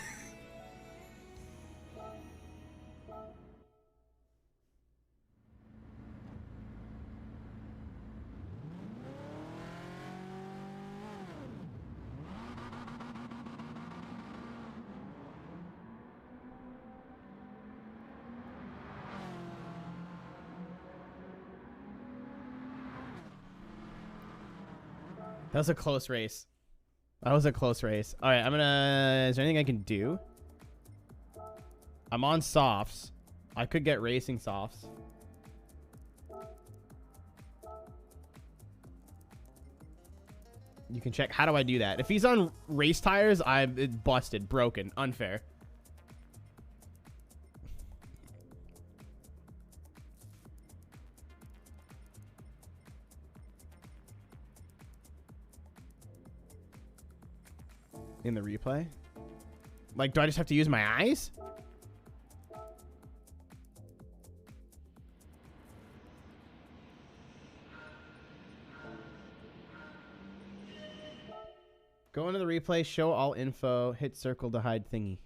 That was a close race. That was a close race. All right, I'm gonna... Is there anything I can do? I'm on softs. I could get racing softs. You can check. How do I do that? If he's on race tires, I'm busted, broken, unfair. In the replay? Like, do I just have to use my eyes? Go into the replay, show all info, hit circle to hide thingy.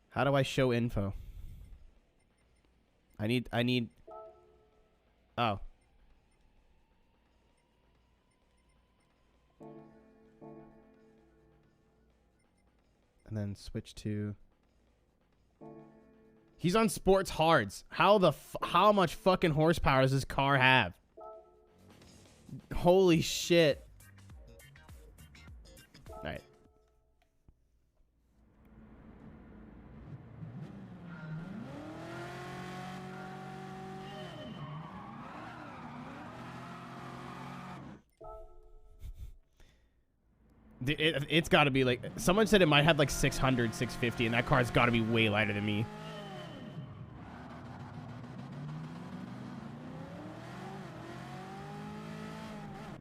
How do I show info? I need... Oh. And then switch to... He's on sports hards. How much fucking horsepower does this car have? Holy shit. Alright. It's got to be like... Someone said it might have like 600, 650, and that car's got to be way lighter than me.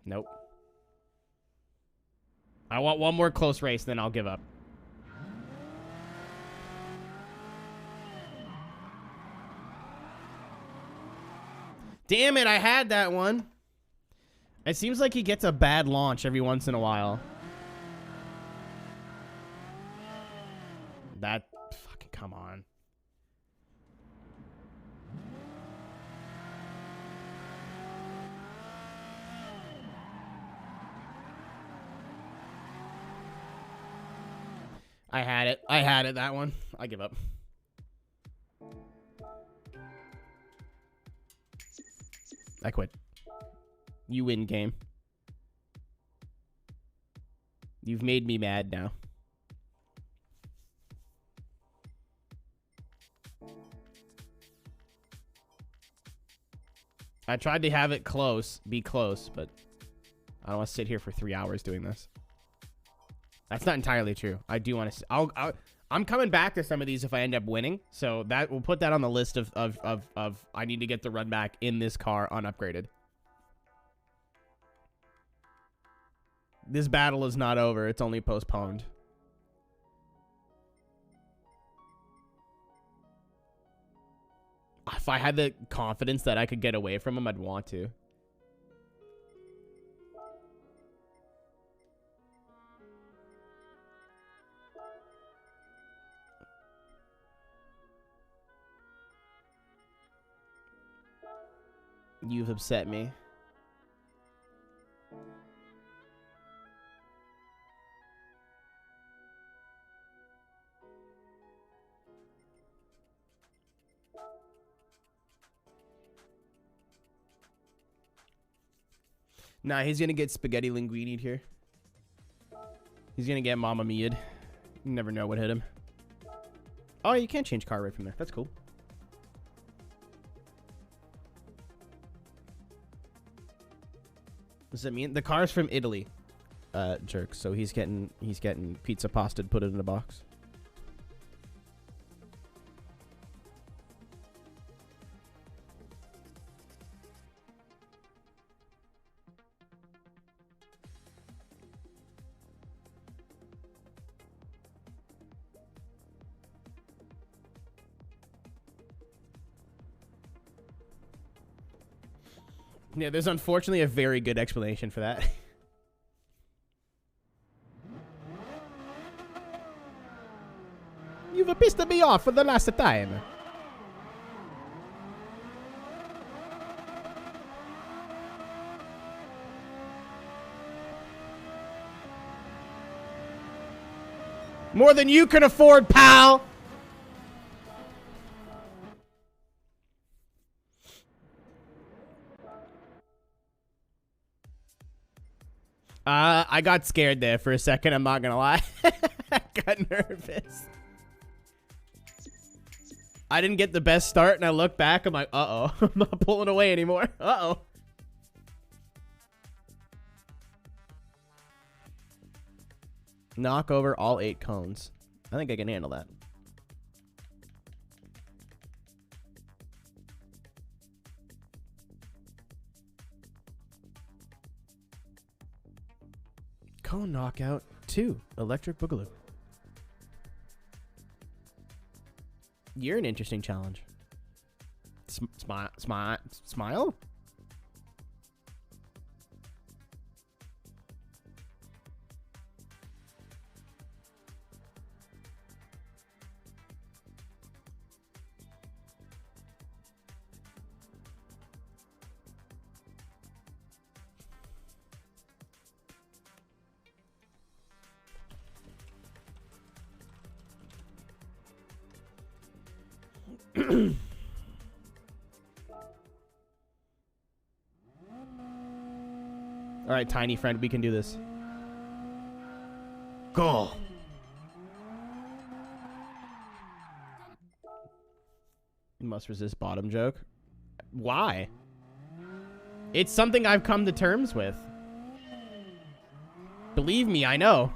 Nope. I want one more close race, then I'll give up. Damn it, I had that one. It seems like he gets a bad launch every once in a while. That fucking come on. I had it. I had it, that one. I give up. I quit. You win, game. You've made me mad now. I tried to have it close, be close, but I don't want to sit here for 3 hours doing this. That's not entirely true. I do want to. I'm coming back to some of these if I end up winning. So that we'll put that on the list of I need to get the run back in this car unupgraded. This battle is not over. It's only postponed. If I had the confidence that I could get away from him, I'd want to. You've upset me. Nah, he's gonna get spaghetti linguini'd here. He's gonna get Mamma Mia'd. You never know what hit him. Oh, you can't change car right from there. That's cool. What does that mean? The car's from Italy, jerk. So he's getting pizza pasta, put it in a box. Yeah, there's unfortunately a very good explanation for that. You've pissed me off for the last time. More than you can afford, pal. I got scared there for a second. I'm not gonna lie. I got nervous. I didn't get the best start, and I look back. I'm like, uh-oh. I'm not pulling away anymore. Uh-oh. Knock over all 8 cones. I think I can handle that. Cone knockout 2. Electric Boogaloo. You're an interesting challenge. Smile? All right, tiny friend, we can do this. Go. You must resist bottom joke. Why? It's something I've come to terms with. Believe me, I know.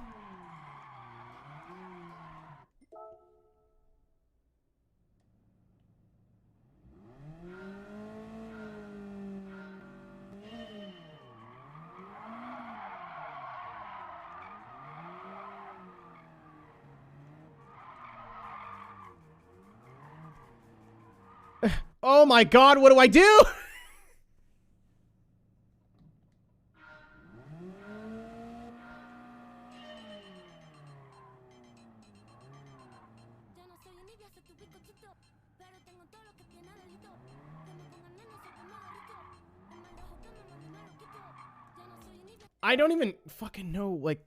Oh my god, what do I do? I don't even fucking know, like...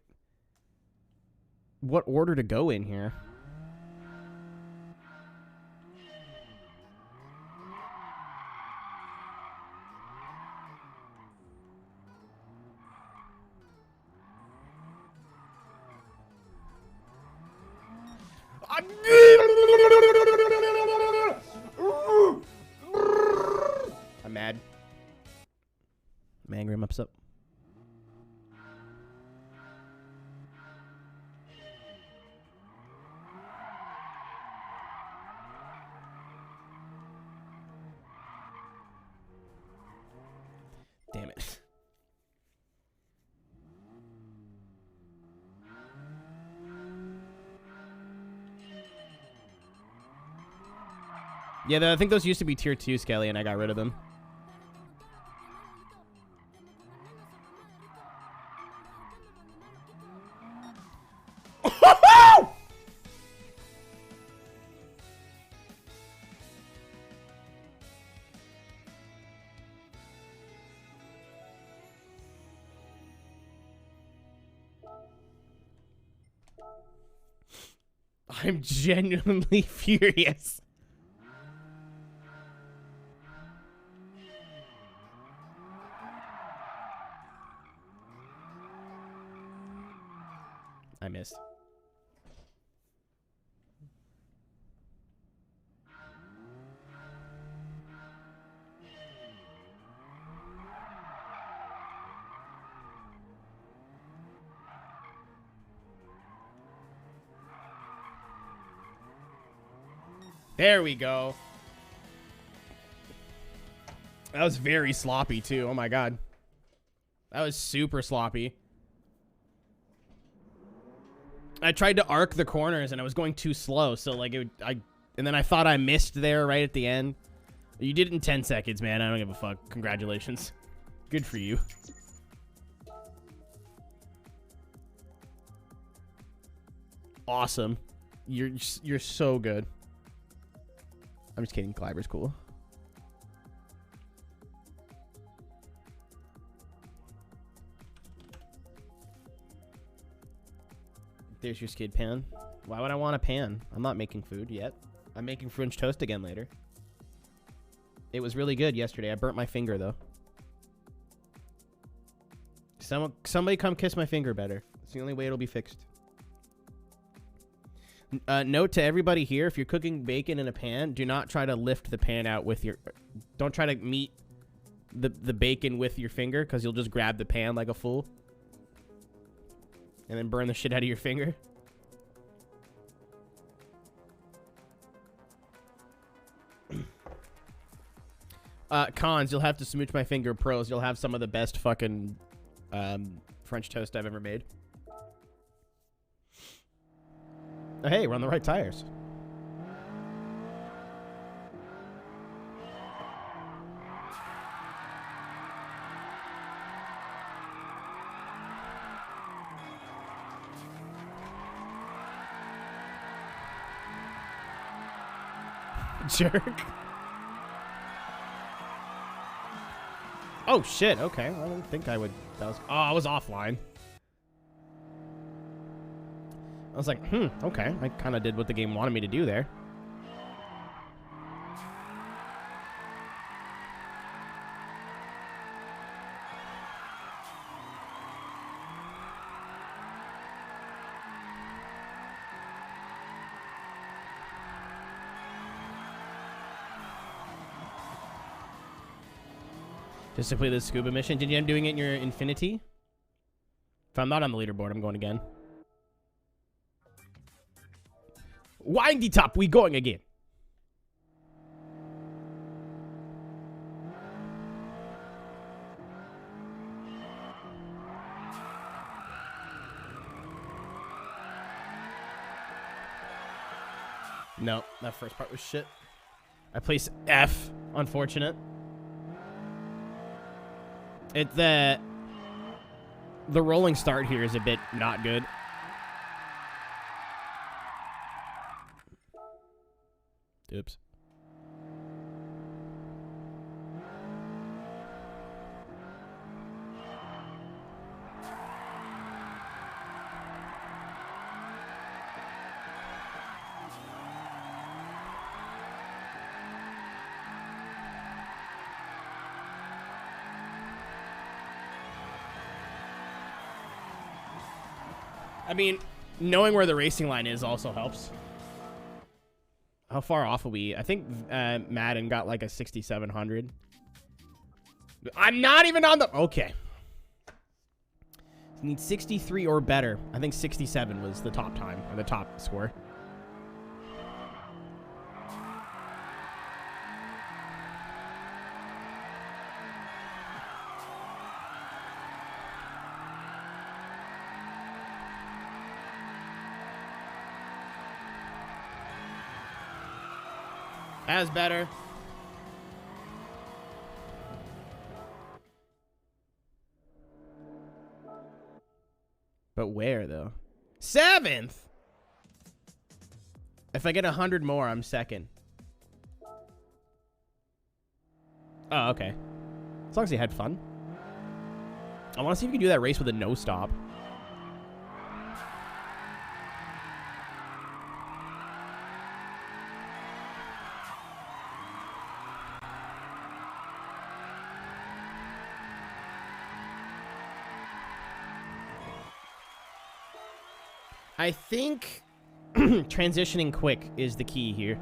what order to go in here. I'm mad. I'm angry. I'm upset. Damn it. Yeah, I think those used to be tier 2, Skelly, and I got rid of them. I'm genuinely furious. I missed. There we go. That was very sloppy, too. Oh, my God. That was super sloppy. I tried to arc the corners, and I was going too slow. So, like, and then I thought I missed there right at the end. You did it in 10 seconds, man. I don't give a fuck. Congratulations. Good for you. Awesome. You're so good. I'm just kidding. Glyber's cool. There's your skid pan. Why would I want a pan? I'm not making food yet. I'm making French toast again later. It was really good yesterday. I burnt my finger, though. Somebody come kiss my finger better. It's the only way it'll be fixed. Note to everybody here, if you're cooking bacon in a pan, do not try to lift the pan out with your... Don't try to meet the bacon with your finger, because you'll just grab the pan like a fool. And then burn the shit out of your finger. Cons, you'll have to smooch my finger. Pros, you'll have some of the best fucking French toast I've ever made. Oh, hey, we're on the right tires. Jerk. Oh, shit. Okay. I didn't think I would. Oh, I was offline. I was like, okay. I kind of did what the game wanted me to do there. Just to play the scuba mission. Did you end up doing it in your Infinity? If I'm not on the leaderboard, I'm going again. Windy top, we going again. No, that first part was shit. I placed F. Unfortunate. The rolling start here is a bit not good. Oops. I mean, knowing where the racing line is also helps. How far off are we? I think Madden got like a 6,700. I'm not even on the... Okay. You need 63 or better. I think 67 was the top time, or the top score. That's better. But where, though? 7th! If I get 100 more, I'm second. Oh, okay. As long as you had fun. I want to see if you can do that race with a no-stop. I think transitioning quick is the key here.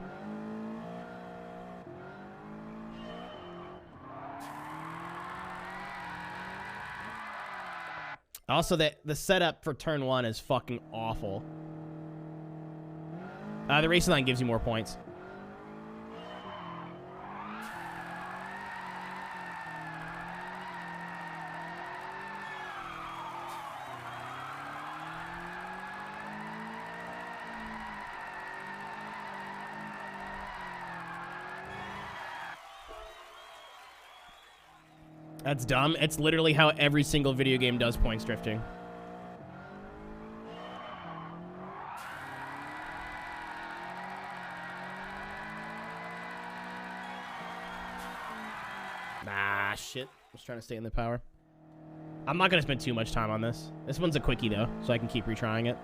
Also, the setup for turn 1 is fucking awful. The racing line gives you more points. That's dumb. It's literally how every single video game does points drifting. Ah, shit. I was trying to stay in the power. I'm not going to spend too much time on this. This one's a quickie, though, so I can keep retrying it.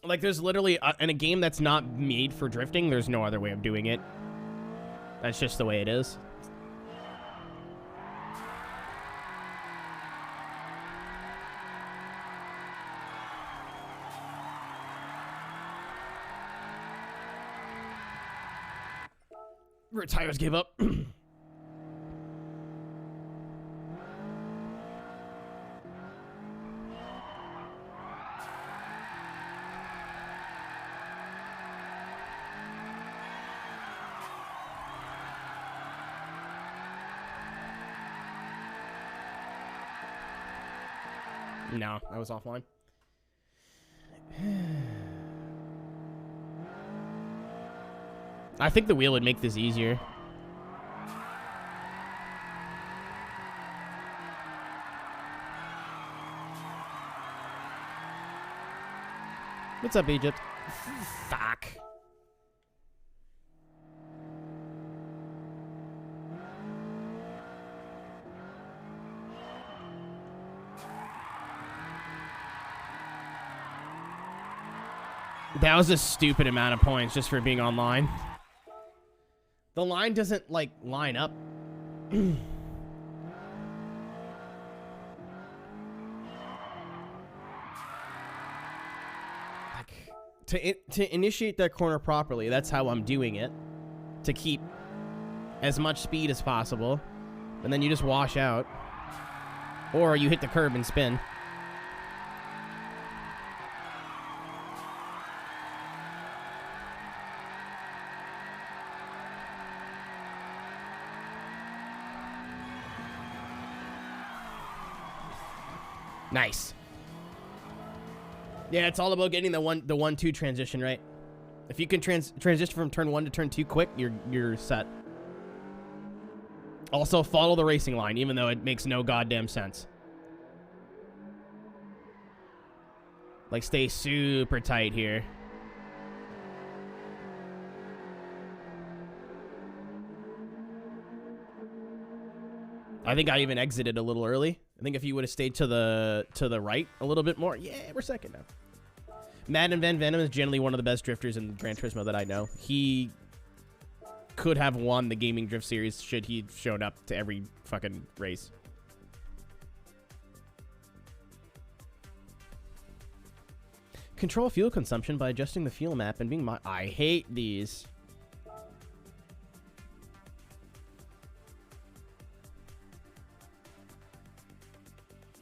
Like, there's literally, in a game that's not made for drifting, there's no other way of doing it. That's just the way it is. Tires gave up. No, I was offline. I think the wheel would make this easier. What's up, Egypt? Fuck. That was a stupid amount of points just for being online. The line doesn't, like, line up. To initiate that corner properly, that's how I'm doing it. To keep as much speed as possible. And then you just wash out. Or you hit the curb and spin. Nice. Yeah, it's all about getting the 1-2 transition right. If you can transition from turn 1 to turn 2 quick, you're set. Also, follow the racing line, even though it makes no goddamn sense. Like, stay super tight here. I think I even exited a little early. I think if you would have stayed to the right a little bit more. Yeah, we're second now. Madden Van Venom is generally one of the best drifters in Gran Turismo that I know. He could have won the Gaming Drift Series should he shown up to every fucking race. Control fuel consumption by adjusting the fuel map and being I hate these.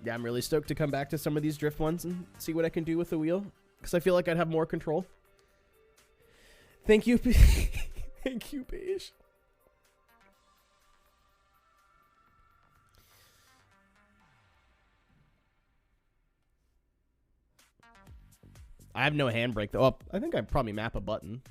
Yeah, I'm really stoked to come back to some of these drift ones and see what I can do with the wheel. Because I feel like I'd have more control. Thank you. Thank you, Beige. I have no handbrake, though. Oh, I think I'd probably map a button.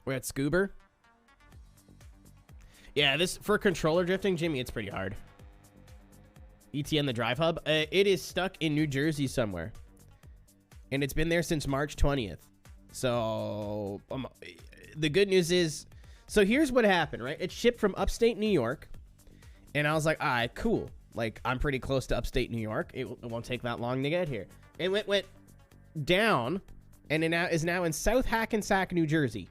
We're at Scuba. Yeah, this for controller drifting, Jimmy, it's pretty hard. ETN the Drive Hub. It is stuck in New Jersey somewhere. And it's been there since March 20th. So, the good news is... So, here's what happened, right? It shipped from upstate New York. And I was like, all right, cool. Like, I'm pretty close to upstate New York. It won't take that long to get here. It went down. And it is now in South Hackensack, New Jersey.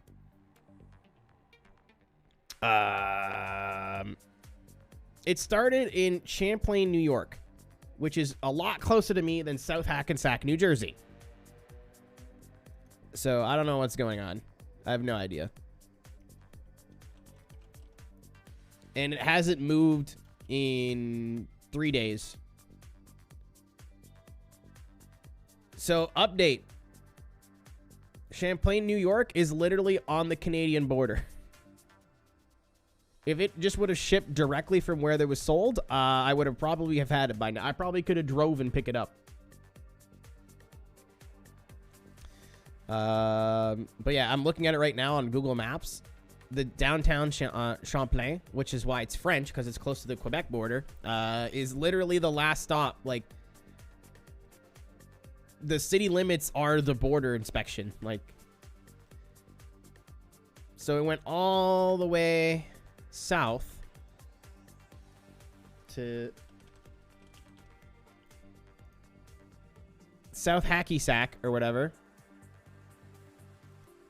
It started in Champlain, New York, which is a lot closer to me than South Hackensack, New Jersey. So I don't know what's going on. I have no idea. And it hasn't moved in 3 days. So update. Champlain, New York is literally on the Canadian border. If it just would have shipped directly from where they was sold, I would have probably have had it by now. I probably could have drove and pick it up. But yeah, I'm looking at it right now on Google Maps. The downtown Champlain, which is why it's French, because it's close to the Quebec border, is literally the last stop. Like, the city limits are the border inspection. Like, so it went all the way south to South Hacky Sack or whatever,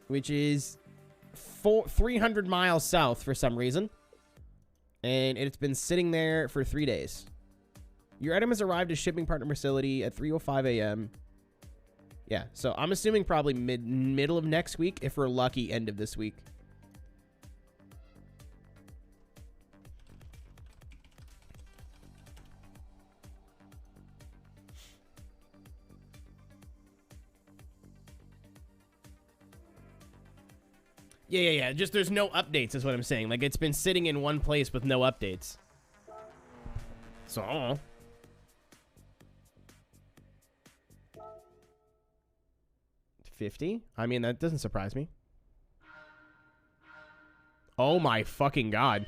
which is 300 miles south for some reason, and it's been sitting there for 3 days. Your item has arrived at shipping partner facility at 3:05 a.m. Yeah, so I'm assuming probably middle of next week, if we're lucky, end of this week. Yeah. Just there's no updates is what I'm saying. Like, it's been sitting in one place with no updates. So, I don't know. $50? I mean, that doesn't surprise me. Oh my fucking god.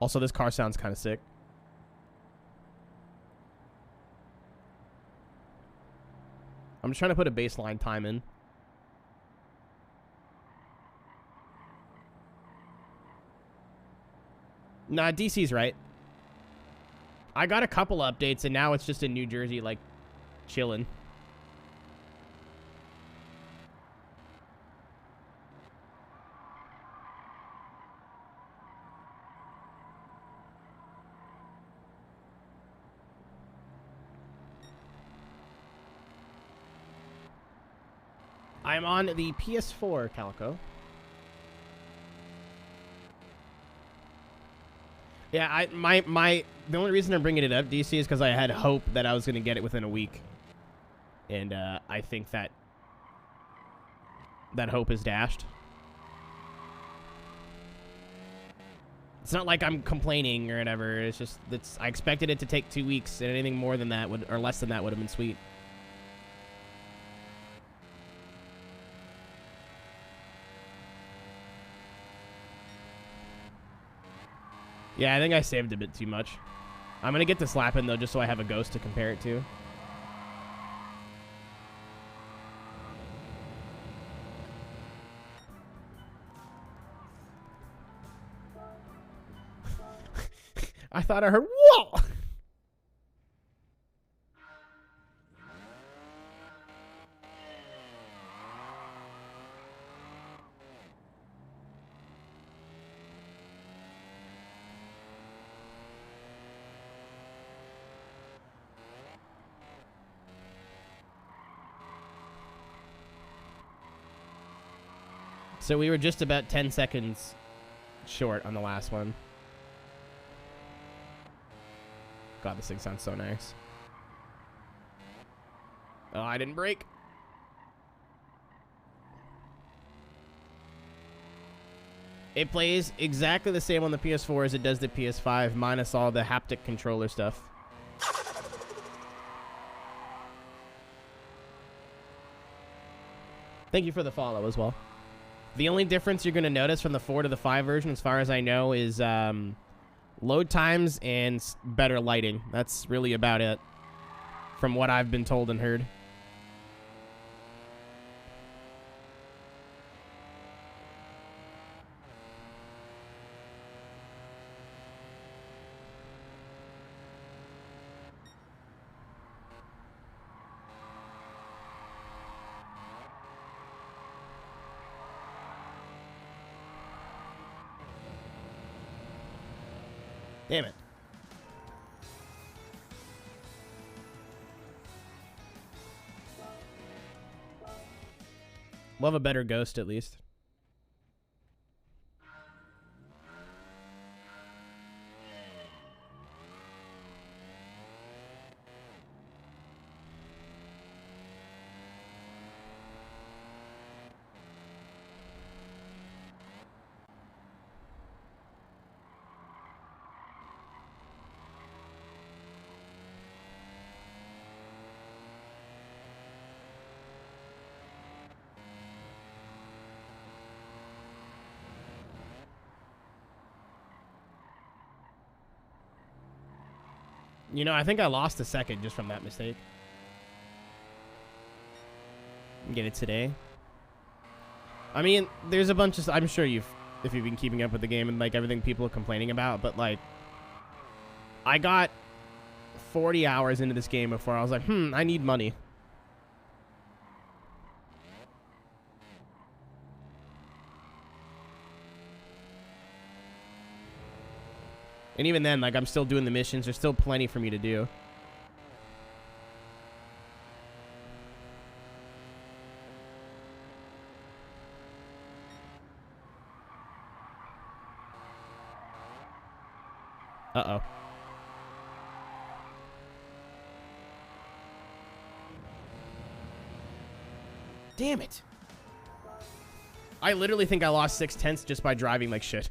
Also, this car sounds kind of sick. I'm just trying to put a baseline time in. Nah, DC's right. I got a couple updates, and now it's just in New Jersey, like, chilling. I'm on the PS4, Calico. Yeah, the only reason I'm bringing it up, DC, is because I had hope that I was going to get it within a week. And I think that hope is dashed. It's not like I'm complaining or whatever. It's just, I expected it to take 2 weeks, and anything more than that or less than that would have been sweet. Yeah, I think I saved a bit too much. I'm going to get this lap in, though, just so I have a ghost to compare it to. I thought I heard, whoa! So we were just about 10 seconds short on the last one. God, this thing sounds so nice. Oh, I didn't brake. It plays exactly the same on the PS4 as it does the PS5, minus all the haptic controller stuff. Thank you for the follow as well. The only difference you're going to notice from the 4 to the 5 version, as far as I know, is load times and better lighting. That's really about it, from what I've been told and heard. Damn it. We'll have a better ghost at least. You know, I think I lost a second just from that mistake. Get it today. I mean, there's a bunch of... I'm sure if you've been keeping up with the game and, like, everything people are complaining about, but, like, I got 40 hours into this game before I was like, I need money. And even then, like, I'm still doing the missions. There's still plenty for me to do. Uh-oh. Damn it. I literally think I lost 6/10 just by driving like shit.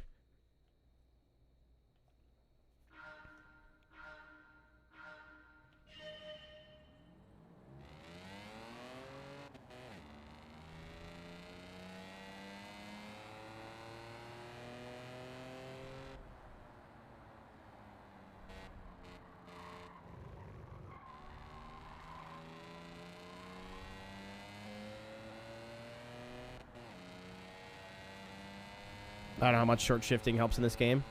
I don't know how much short shifting helps in this game.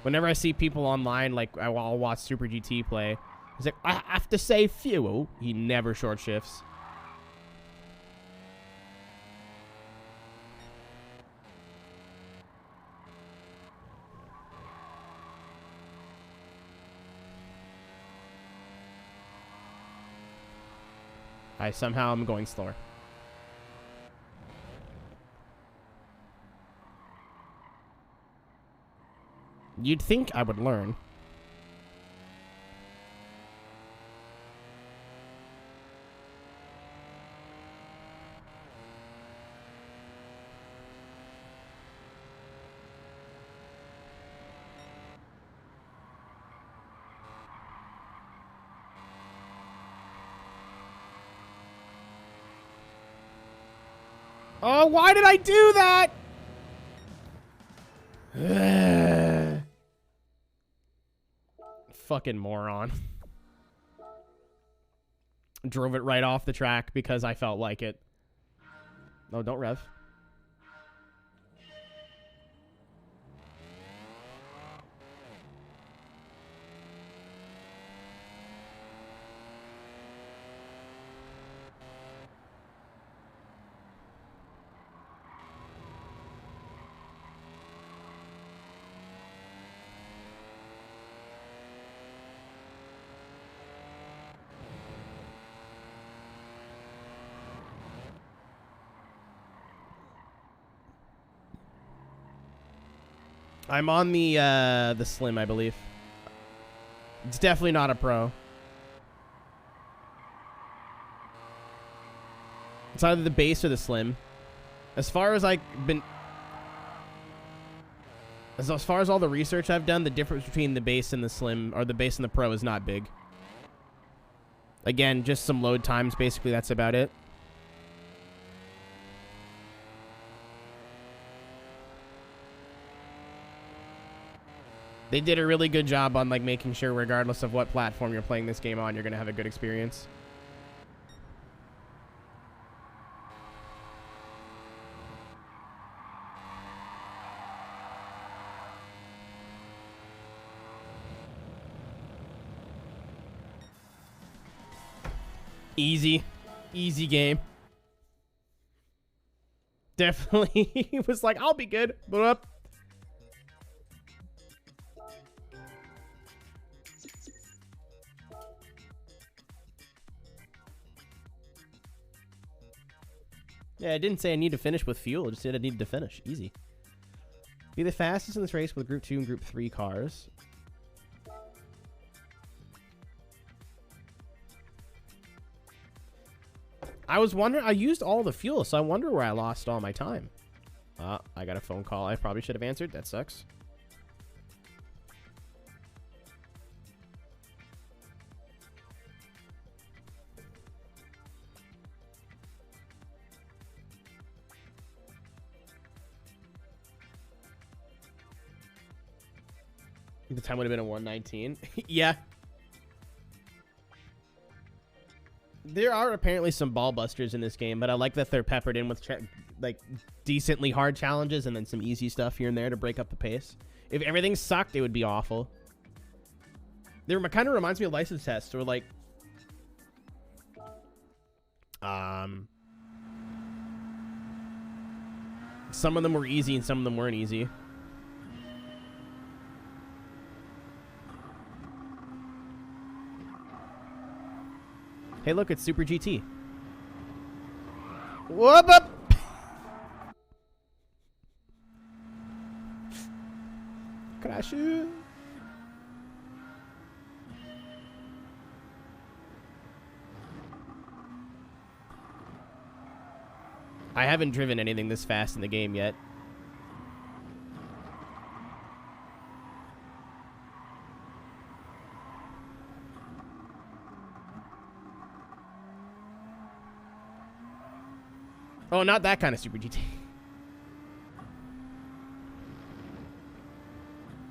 Whenever I see people online, like, I'll watch Super GT play, he's like, I have to save fuel. He never short shifts. Somehow I'm going slower. You'd think I would learn. Oh, why did I do that? Fucking moron. Drove it right off the track because I felt like it. No, don't rev. I'm on the Slim, I believe. It's definitely not a Pro. It's either the base or the Slim. As far as I've been... As far as all the research I've done, the difference between the base and the Slim, or the base and the Pro, is not big. Again, just some load times, basically, that's about it. They did a really good job on, like, making sure, regardless of what platform you're playing this game on, you're going to have a good experience. Easy. Easy game. Definitely. He was like, I'll be good. But yeah, I didn't say I need to finish with fuel. I just said I needed to finish. Easy. Be the fastest in this race with Group 2 and Group 3 cars. I was wondering, I used all the fuel, so I wonder where I lost all my time. I got a phone call I probably should have answered. That sucks. The time would have been a 119. Yeah. There are apparently some ball busters in this game, but I like that they're peppered in with like decently hard challenges and then some easy stuff here and there to break up the pace. If everything sucked, it would be awful. There kind of reminds me of license tests, or like some of them were easy and some of them weren't easy. Hey, look, it's Super GT. Whoop up! Crash you. I haven't driven anything this fast in the game yet. Oh, not that kind of Super GT.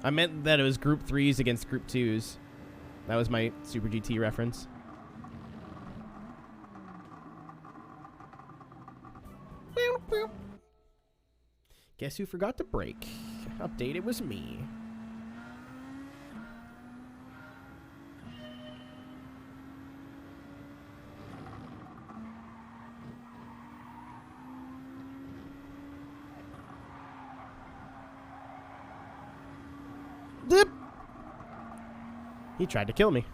I meant that it was Group 3s against Group 2s. That was my Super GT reference. Guess who forgot to brake? Update, it was me. Dip. He tried to kill me.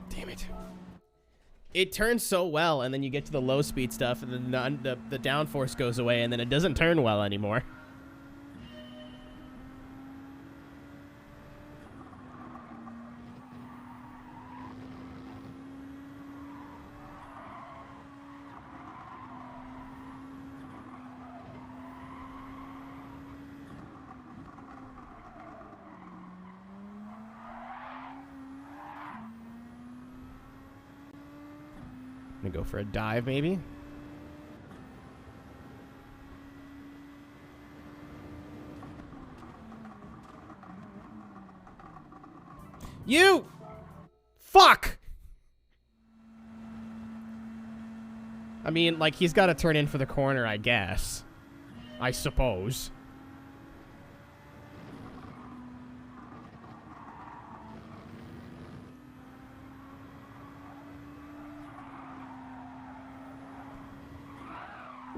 Damn it. It turns so well, and then you get to the low speed stuff, and then the downforce goes away, and then it doesn't turn well anymore. I'm gonna go for a dive, maybe. You! Fuck! I mean, like, he's got to turn in for the corner, I guess. I suppose.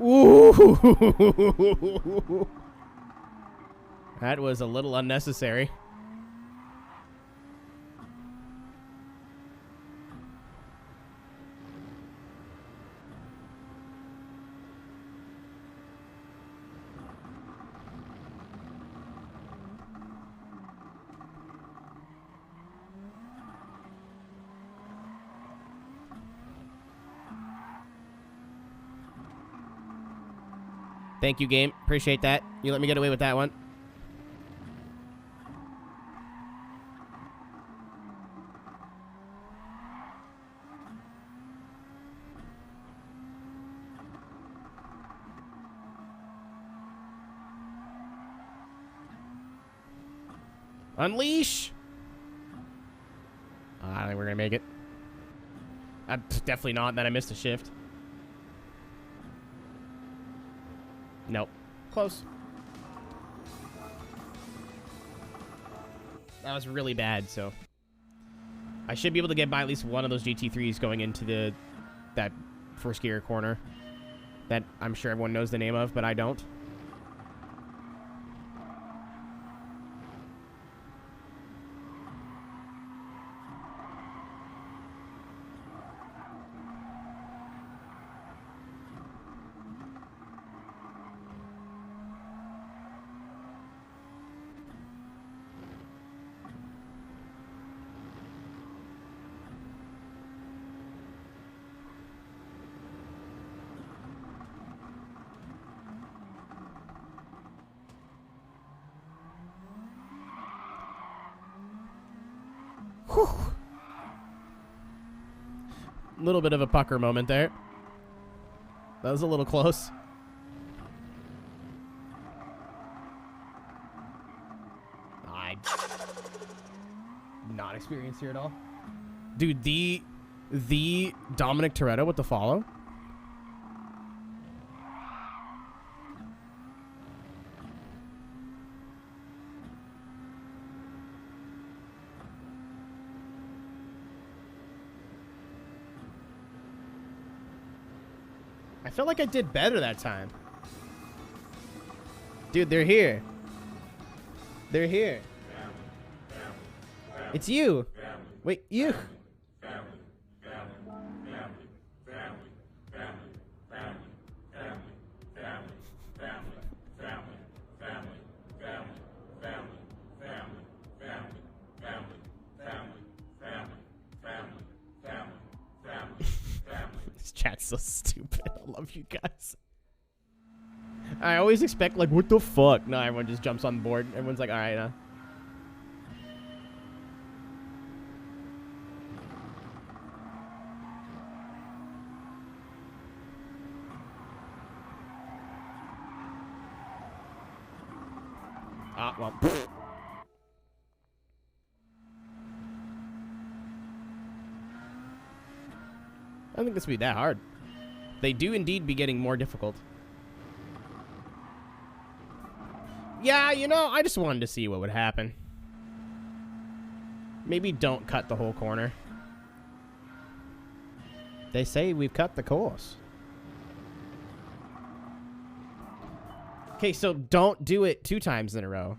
Ooh. That was a little unnecessary. Thank you, game. Appreciate that. You let me get away with that one. Unleash! I don't think we're gonna make it. Definitely not. Then I missed a shift. Nope. Close. That was really bad, so I should be able to get by at least one of those GT3s going into that first gear corner that I'm sure everyone knows the name of, but I don't. Whew. Little bit of a pucker moment there. That was a little close. Not experienced here at all. Dude, the Dominic Toretto with the follow. I feel like I did better that time. Dude, they're here. They're here. It's you. Wait, you. This chat's so stupid. I love you guys. I always expect, like, what the fuck? No, everyone just jumps on board. Everyone's like, all right, well. I don't think this would be that hard. They do indeed be getting more difficult. Yeah, you know, I just wanted to see what would happen. Maybe don't cut the whole corner. They say we've cut the course. Okay, so don't do it 2 times in a row.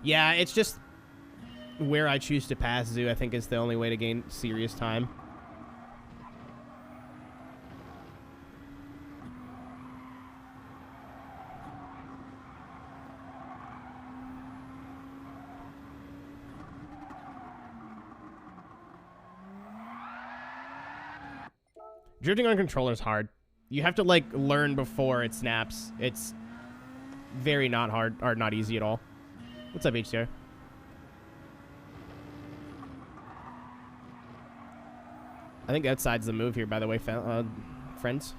Yeah, it's just where I choose to pass Zoo, I think, is the only way to gain serious time. Drifting on controller is hard. You have to, like, learn before it snaps. It's very not hard, or not easy at all. What's up, HCR? I think outside's the move here, by the way, friends.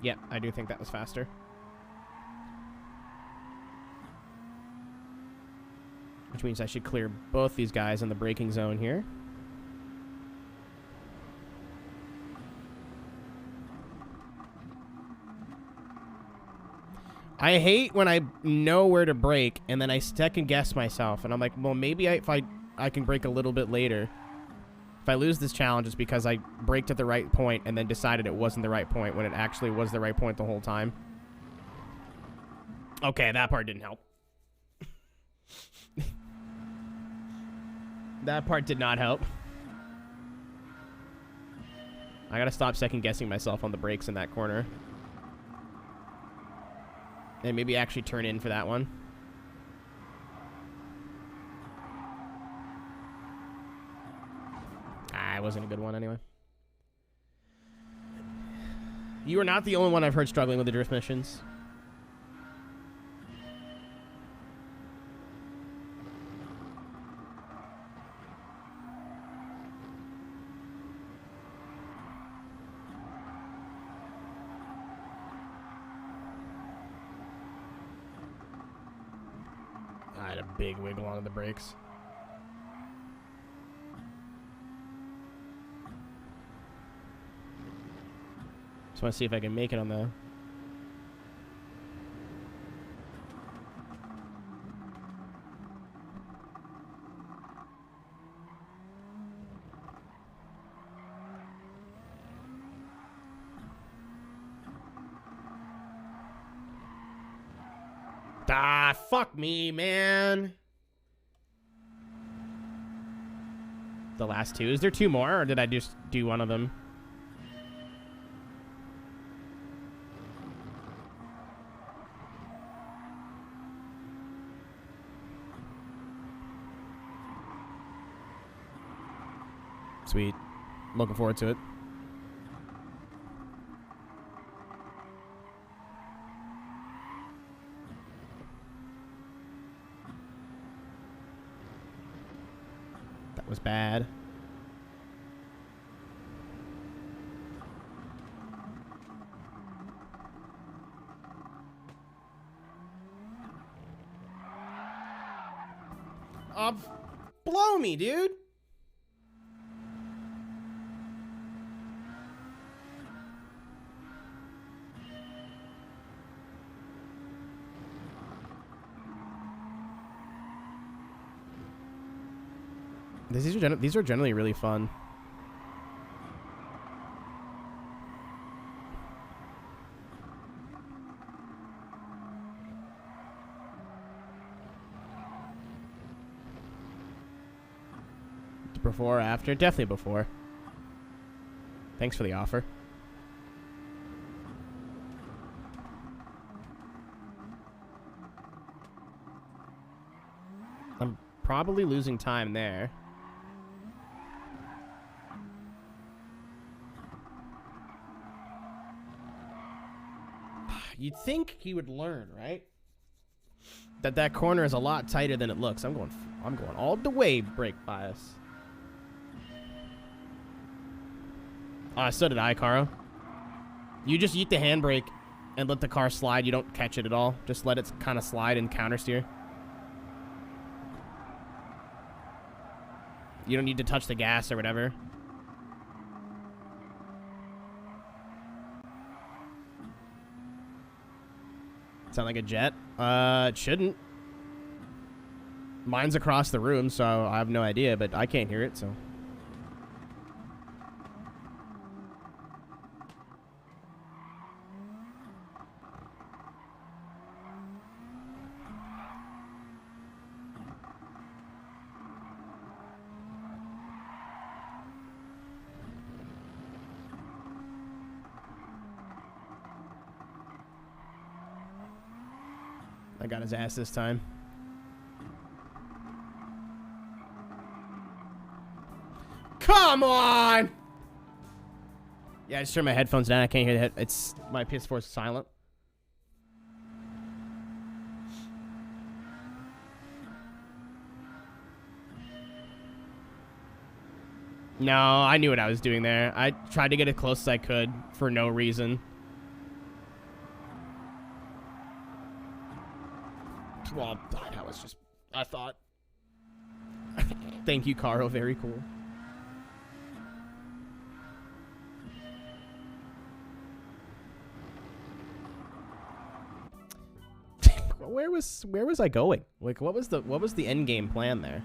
Yeah, I do think that was faster. Which means I should clear both these guys in the braking zone here. I hate when I know where to brake and then I second guess myself. And I'm like, well, maybe if I can brake a little bit later. If I lose this challenge, it's because I braked at the right point and then decided it wasn't the right point when it actually was the right point the whole time. Okay, that part didn't help. That part did not help. I gotta stop second guessing myself on the brakes in that corner. And maybe actually turn in for that one. It wasn't a good one anyway. You are not the only one I've heard struggling with the drift missions. I had a big wiggle on the brakes. Just want to see if I can make it on the... Ah, fuck me, man. The last two. Is there two more, or did I just do one of them? Sweet. I'm looking forward to it. That was bad. Blow me, dude. These are generally really fun. Before or after? Definitely before. Thanks for the offer. I'm probably losing time there. You'd think he would learn, right? That corner is a lot tighter than it looks. I'm going all the way brake bias. So did I, Caro. You just yeet the handbrake and let the car slide. You don't catch it at all. Just let it kind of slide and countersteer. You don't need to touch the gas or whatever. Sound like a jet? It shouldn't. Mine's across the room, so I have no idea, but I can't hear it, so... I got his ass this time. Come on! Yeah, I just turned my headphones down. I can't hear the head. It's my PS4 is silent. No, I knew what I was doing there. I tried to get as close as I could for no reason. Well, that was just... I thought... Thank you, Caro. Very cool. where was I going? Like, what was the end game plan there?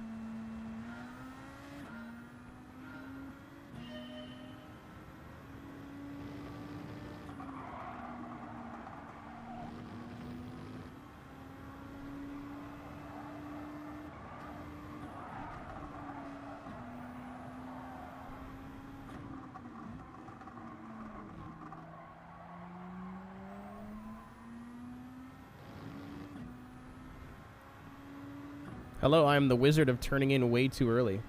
Hello, I'm the wizard of turning in way too early.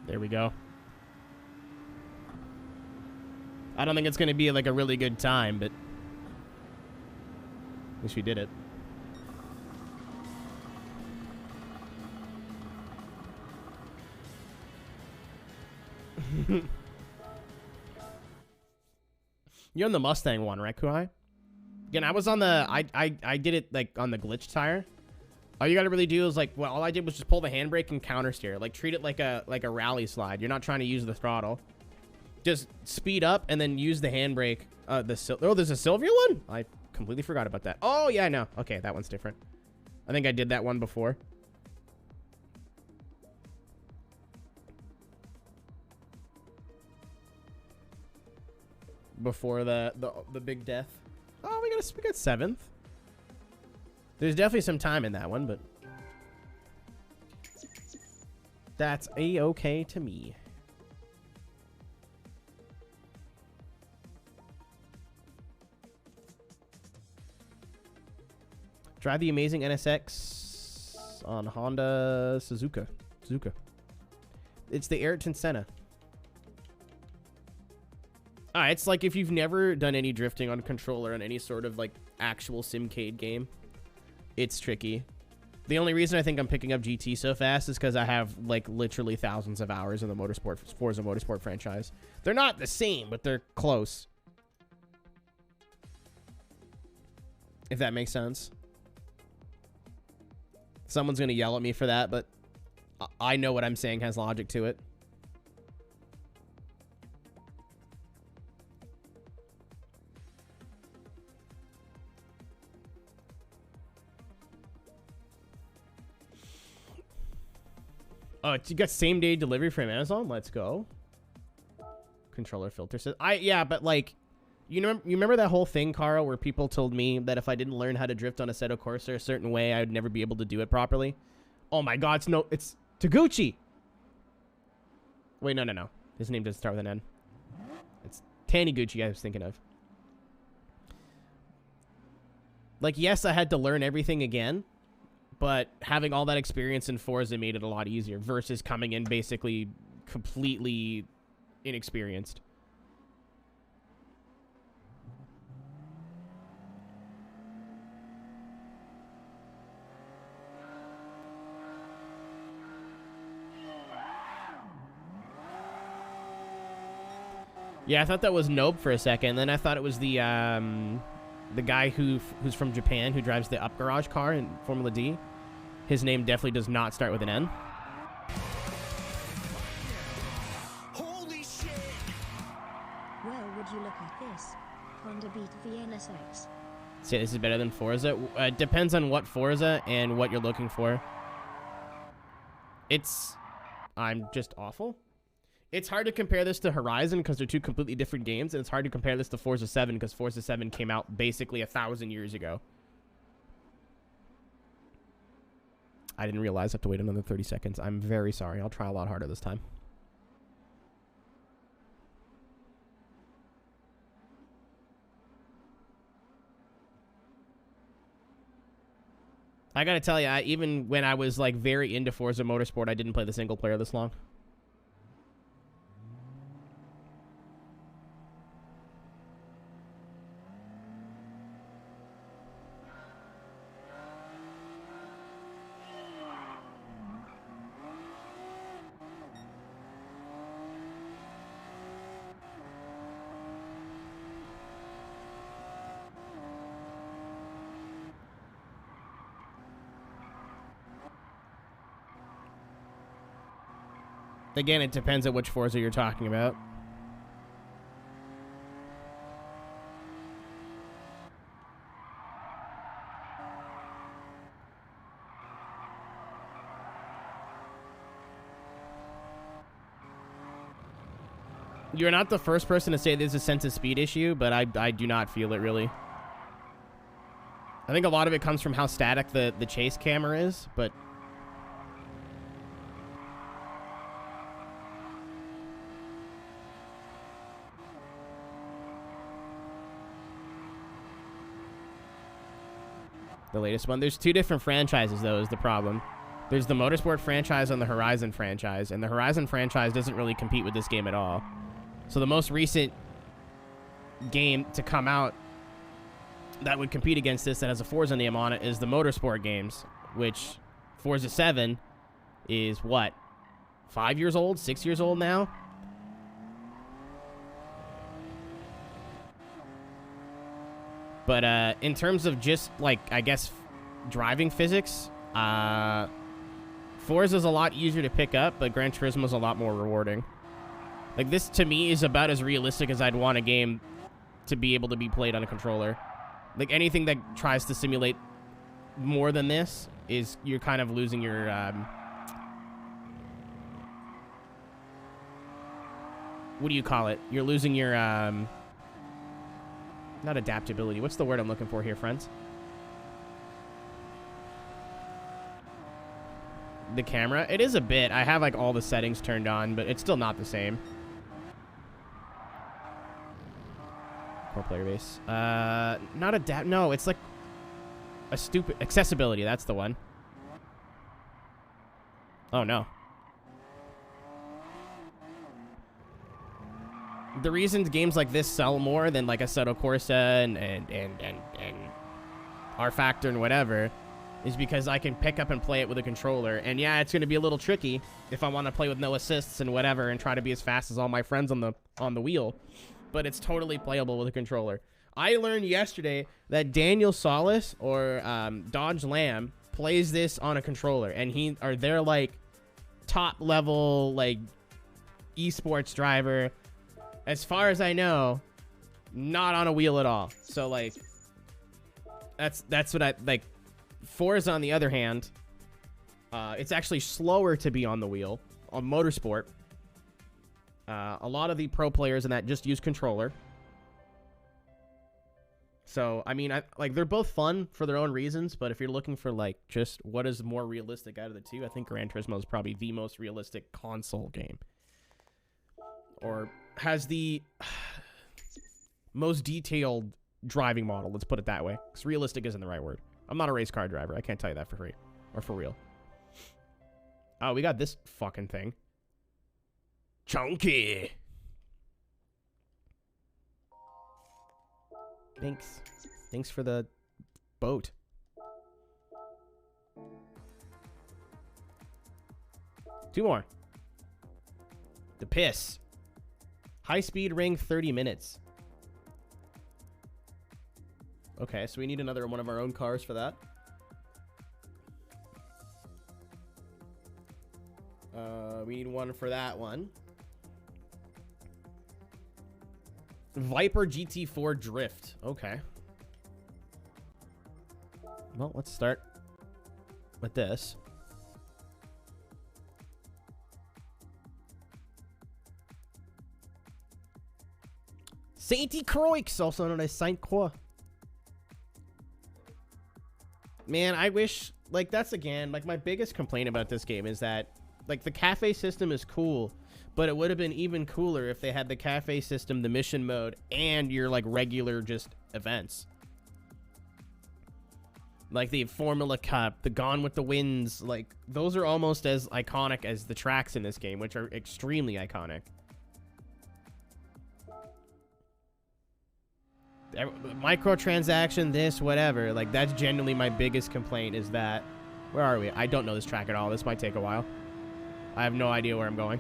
There we go. I don't think it's going to be like a really good time, but at least we did it. You're on the Mustang one, right, Kuhai? Again, I was on the... I did it, like, on the glitch tire. All you gotta really do is, like, well, all I did was just pull the handbrake and counter steer. Like, treat it like a rally slide. You're not trying to use the throttle. Just speed up and then use the handbrake. Oh, there's a Sylvia one? I completely forgot about that. Oh, yeah, I know. Okay, that one's different. I think I did that one before. Before the big death. Oh, we got 7th. There's definitely some time in that one, but that's a-okay to me. Drive the amazing NSX on Honda Suzuka. It's the Ayrton Senna. It's like if you've never done any drifting on a controller on any sort of like actual simcade game. It's tricky. The only reason I think I'm picking up GT so fast is because I have like literally thousands of hours in the Forza Motorsport franchise. They're not the same, but they're close. If that makes sense. Someone's gonna yell at me for that, but I know what I'm saying has logic to it. Oh, you got same day delivery from Amazon? Let's go. Controller filter says, yeah, but like, you remember that whole thing, Carl, where people told me that if I didn't learn how to drift on Assetto Corsa a certain way, I would never be able to do it properly? Oh my God, it's Taguchi. Wait, no. His name doesn't start with an N. It's Taniguchi I was thinking of. Like, yes, I had to learn everything again, but having all that experience in Forza made it a lot easier versus coming in basically completely inexperienced. Yeah, I thought that was Nope for a second. Then I thought it was the guy who's from Japan who drives the Up Garage car in Formula D. His name definitely does not start with an N. Holy shit! Well, would you look at this? Honda beat the NSX. See, this is better than Forza. It depends on what Forza and what you're looking for. I'm just awful. It's hard to compare this to Horizon because they're two completely different games, and it's hard to compare this to Forza 7 because Forza 7 came out basically 1,000 years ago. I didn't realize I have to wait another 30 seconds. I'm very sorry. I'll try a lot harder this time. I gotta tell you, even when I was like very into Forza Motorsport, I didn't play the single player this long. Again, it depends on which Forza you're talking about. You're not the first person to say there's a sense of speed issue, but I do not feel it, really. I think a lot of it comes from how static the chase camera is, but... The latest one. There's two different franchises, though, is the problem. There's the Motorsport franchise and the Horizon franchise, and the Horizon franchise doesn't really compete with this game at all. So the most recent game to come out that would compete against this that has a Forza name on it is the Motorsport games, which Forza 7 is, what, 5 years old, 6 years old now? But in terms of just, like, I guess, driving physics, Forza's a lot easier to pick up, but Gran Turismo's a lot more rewarding. Like, this, to me, is about as realistic as I'd want a game to be able to be played on a controller. Like, anything that tries to simulate more than this is you're kind of losing your... what do you call it? You're losing your... not adaptability. What's the word I'm looking for here, friends? The camera. It is a bit. I have, like, all the settings turned on, but it's still not the same. Core player base. Not adapt. No, it's like a stupid... Accessibility, that's the one. Oh, no. The reason games like this sell more than, like, Assetto Corsa and R Factor and whatever is because I can pick up and play it with a controller. And yeah, it's going to be a little tricky if I want to play with no assists and whatever and try to be as fast as all my friends on the wheel. But it's totally playable with a controller. I learned yesterday that Daniel Solis or Dodge Lamb plays this on a controller, and they're like top level like esports driver. As far as I know, not on a wheel at all. So like, that's what I like. Forza, on the other hand, it's actually slower to be on the wheel on Motorsport. A lot of the pro players in that just use controller. So, I mean, they're both fun for their own reasons, but if you're looking for, like, just what is more realistic out of the two, I think Gran Turismo is probably the most realistic console game. Or has the most detailed driving model, let's put it that way. Because realistic isn't the right word. I'm not a race car driver. I can't tell you that for free. Or for real. Oh, we got this fucking thing. Chunky. Thanks. Thanks for the boat. Two more. The piss. High-speed ring, 30 minutes. Okay, so we need another one of our own cars for that. We need one for that one. Viper GT4 Drift. Okay. Well, let's start with this. Saint-Croix, also known as Saint-Croix. Man, I wish, like, that's again, like, my biggest complaint about this game is that, like, the cafe system is cool, but it would have been even cooler if they had the cafe system, the mission mode, and your, like, regular just events. Like the Formula Cup, the Gone with the Winds, like, those are almost as iconic as the tracks in this game, which are extremely iconic. Microtransaction, this, whatever. Like, that's genuinely my biggest complaint is that... Where are we? I don't know this track at all. This might take a while. I have no idea where I'm going.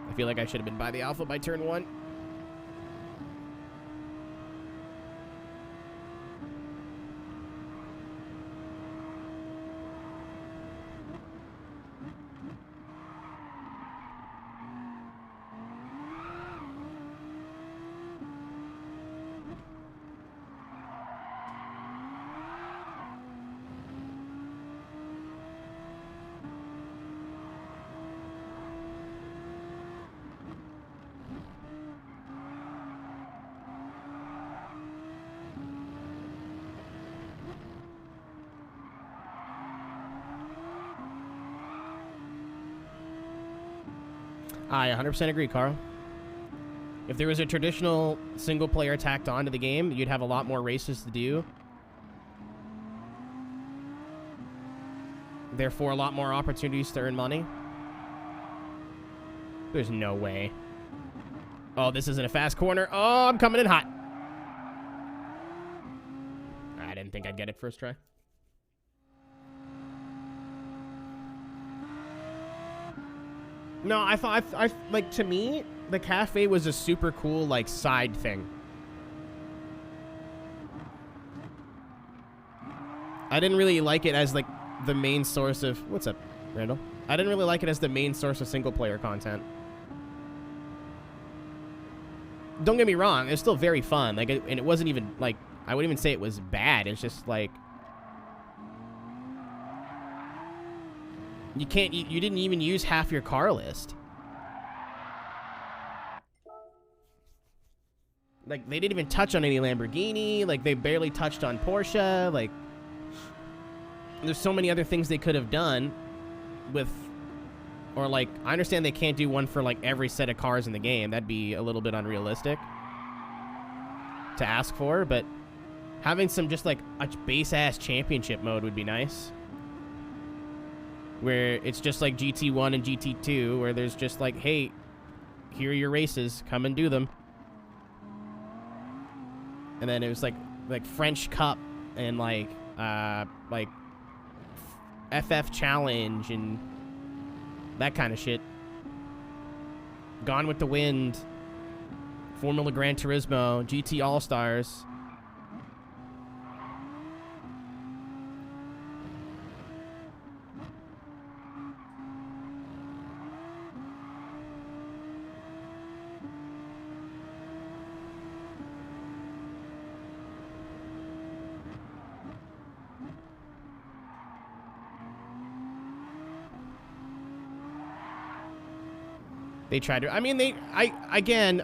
I feel like I should have been by the Alpha by turn 1. I 100% agree, Carl. If there was a traditional single player tacked onto the game, you'd have a lot more races to do. Therefore, a lot more opportunities to earn money. There's no way. Oh, this isn't a fast corner. Oh, I'm coming in hot. I didn't think I'd get it first try. No, I thought, like, to me, the cafe was a super cool, like, side thing. I didn't really like it as, like, the main source of... What's up, Randall? I didn't really like it as the main source of single-player content. Don't get me wrong, it's still very fun. Like, and it wasn't even, like... I wouldn't even say it was bad. It's just, like... You can't... You didn't even use half your car list. Like, they didn't even touch on any Lamborghini. Like, they barely touched on Porsche. Like, there's so many other things they could have done with... Or, like, I understand they can't do one for, like, every set of cars in the game. That'd be a little bit unrealistic to ask for. But having some just, like, a base-ass championship mode would be nice. Where it's just like GT1 and GT2, where there's just like, hey, here are your races, come and do them. And then it was like French Cup and like FF Challenge and that kind of shit. Gone with the Wind, Formula Gran Turismo, GT All Stars. They tried to. I mean, I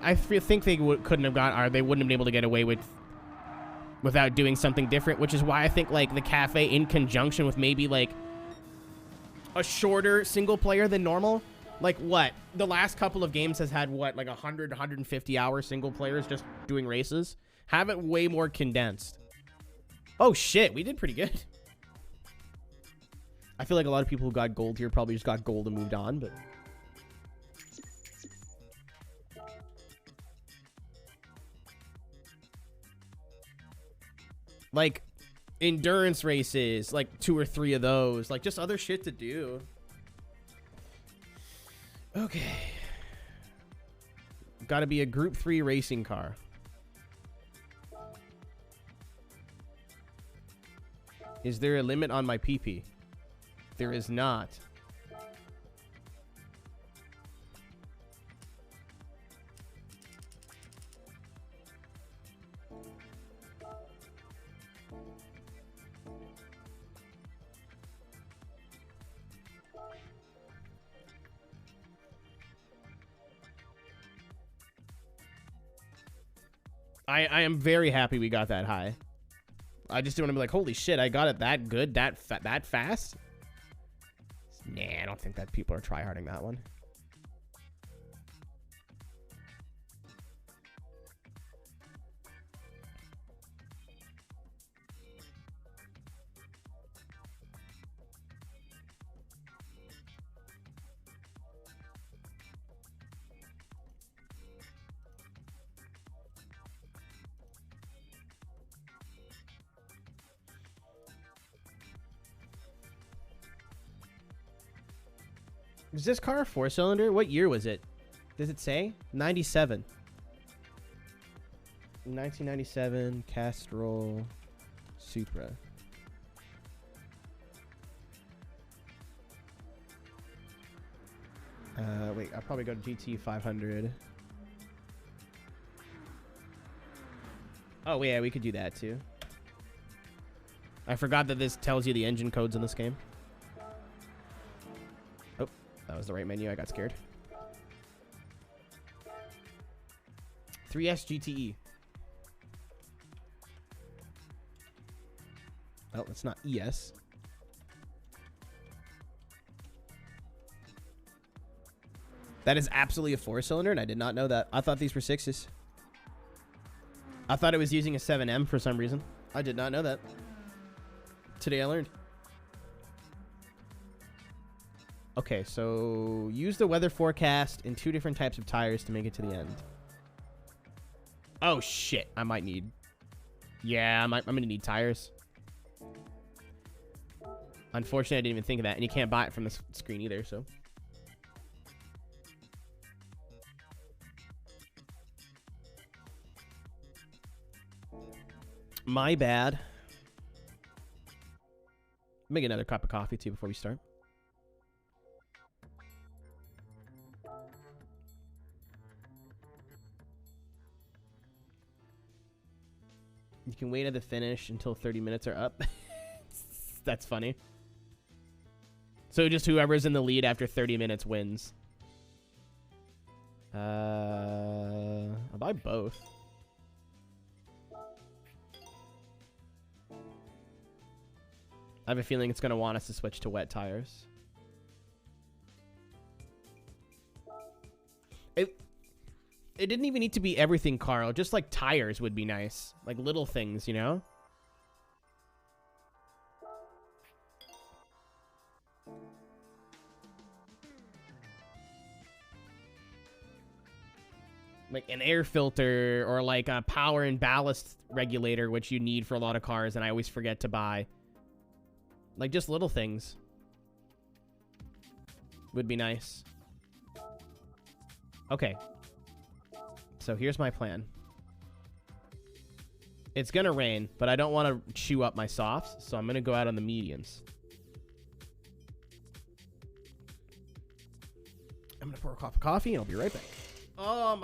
think they couldn't have got, or they wouldn't have been able to get away without doing something different, which is why I think like the cafe in conjunction with maybe like a shorter single player than normal. Like what? The last couple of games has had what, like 100, 150 hour single players just doing races. Have it way more condensed. Oh shit, we did pretty good. I feel like a lot of people who got gold here probably just got gold and moved on, but. Like, endurance races, like 2 or 3 of those. Like, just other shit to do. Okay. Gotta be a Group 3 racing car. Is there a limit on my PP? There is not. I am very happy we got that high. I just didn't want to be like, holy shit, I got it that good, that fast? Nah, I don't think that people are tryharding that one. Is this car a 4-cylinder? What year was it? Does it say? 97. 1997 Castrol Supra. Wait, I'll probably go to GT 500. Oh, yeah, we could do that too. I forgot that this tells you the engine codes in this game. That was the right menu. I got scared. 3S GTE. Oh, it's not ES. That is absolutely a 4-cylinder, and I did not know that. I thought these were 6s. I thought it was using a 7M for some reason. I did not know that. Today I learned. Okay, so use the weather forecast in 2 different types of tires to make it to the end. Oh, shit. I might need... Yeah, I'm going to need tires. Unfortunately, I didn't even think of that. And you can't buy it from the screen either, so... My bad. Make another cup of coffee, too, before we start. You can wait at the finish until 30 minutes are up. That's funny. So just whoever's in the lead after 30 minutes wins. I'll buy both. I have a feeling it's going to want us to switch to wet tires. It didn't even need to be everything, Carl. Just like tires would be nice. Like little things, you know? Like an air filter or like a power and ballast regulator, which you need for a lot of cars, and I always forget to buy. Like just little things would be nice. Okay. So here's my plan. It's going to rain, but I don't want to chew up my softs, so I'm going to go out on the mediums. I'm going to pour a cup of coffee, and I'll be right back. Oh,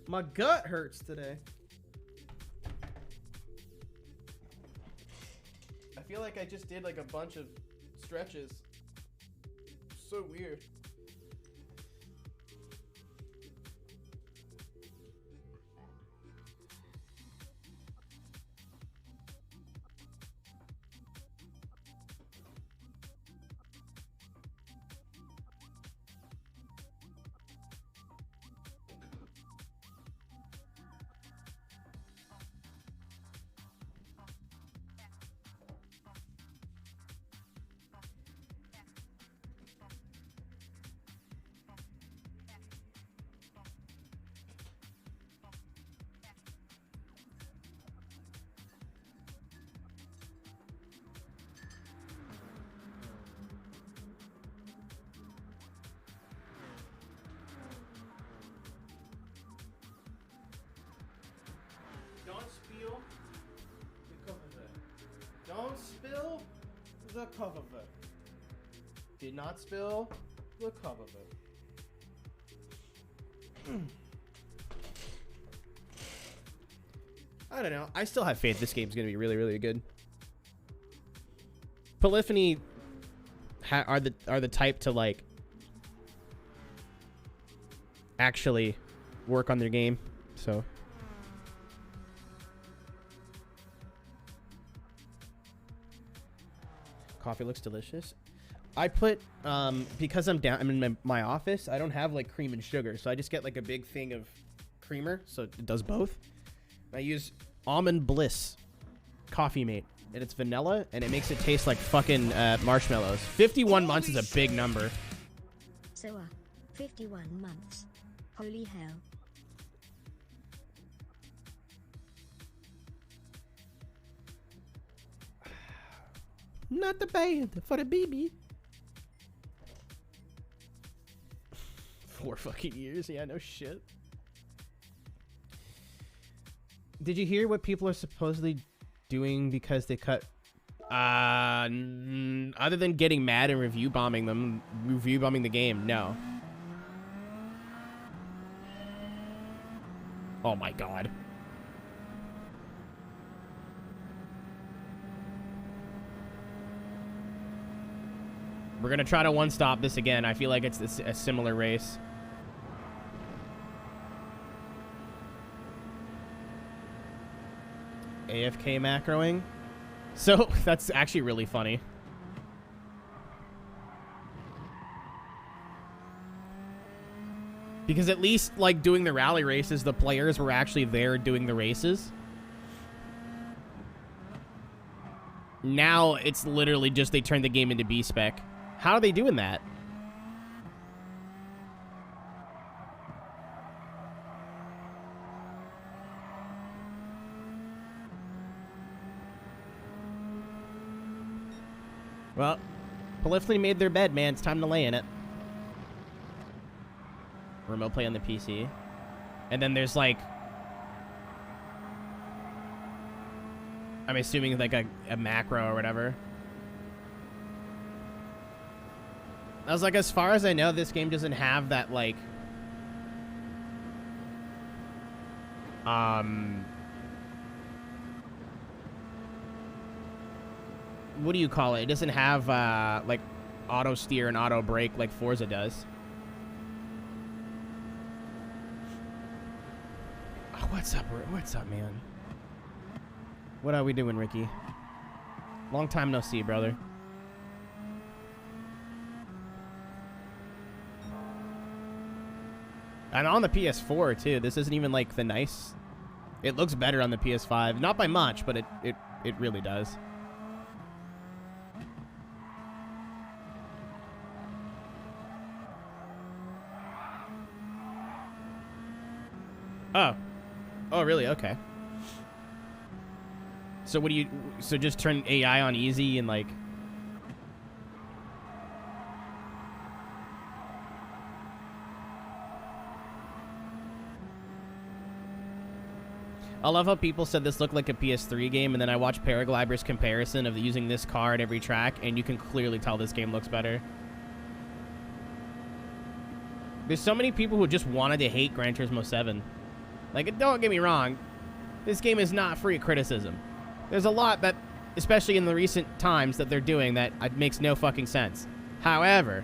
my gut hurts today. I feel like I just did like a bunch of stretches. So weird. Don't spill the cup of it. Did not spill the cup of it. I don't know. I still have faith this game's going to be really, really good. Polyphony are the type to like actually work on their game. So coffee looks delicious. I put because I'm in my office, I don't have like cream and sugar, so I just get like a big thing of creamer, so it does both. I use Almond Bliss Coffee Mate, and it's vanilla, and it makes it taste like fucking marshmallows. 51 months is a big number. So 51 months. Holy hell. Not the bad for the baby. 4 fucking years, yeah, no shit. Did you hear what people are supposedly doing because they cut? Other than getting mad and review bombing the game, no. Oh my god. We're gonna try to one-stop this again. I feel like it's a similar race. AFK macroing. So, that's actually really funny. Because at least, like, doing the rally races, the players were actually there doing the races. Now, it's literally just they turned the game into B-Spec. How are they doing that? Well, Polyphony made their bed, man. It's time to lay in it. Remote play on the PC. And then there's, like... I'm assuming, like, a macro or whatever. I was like, as far as I know, this game doesn't have that, like... What do you call it? It doesn't have, like, auto steer and auto brake like Forza does. Oh, what's up? What's up, man? What are we doing, Ricky? Long time no see, brother. And on the PS4, too. This isn't even, like, the nice... It looks better on the PS5. Not by much, but it really does. Oh, really? Okay. So what do you... So just turn AI on easy and, like... I love how people said this looked like a PS3 game, and then I watched Paraglider's comparison of using this car at every track, and you can clearly tell this game looks better. There's so many people who just wanted to hate Gran Turismo 7. Like, don't get me wrong, this game is not free of criticism. There's a lot that, especially in the recent times, that they're doing that makes no fucking sense. However,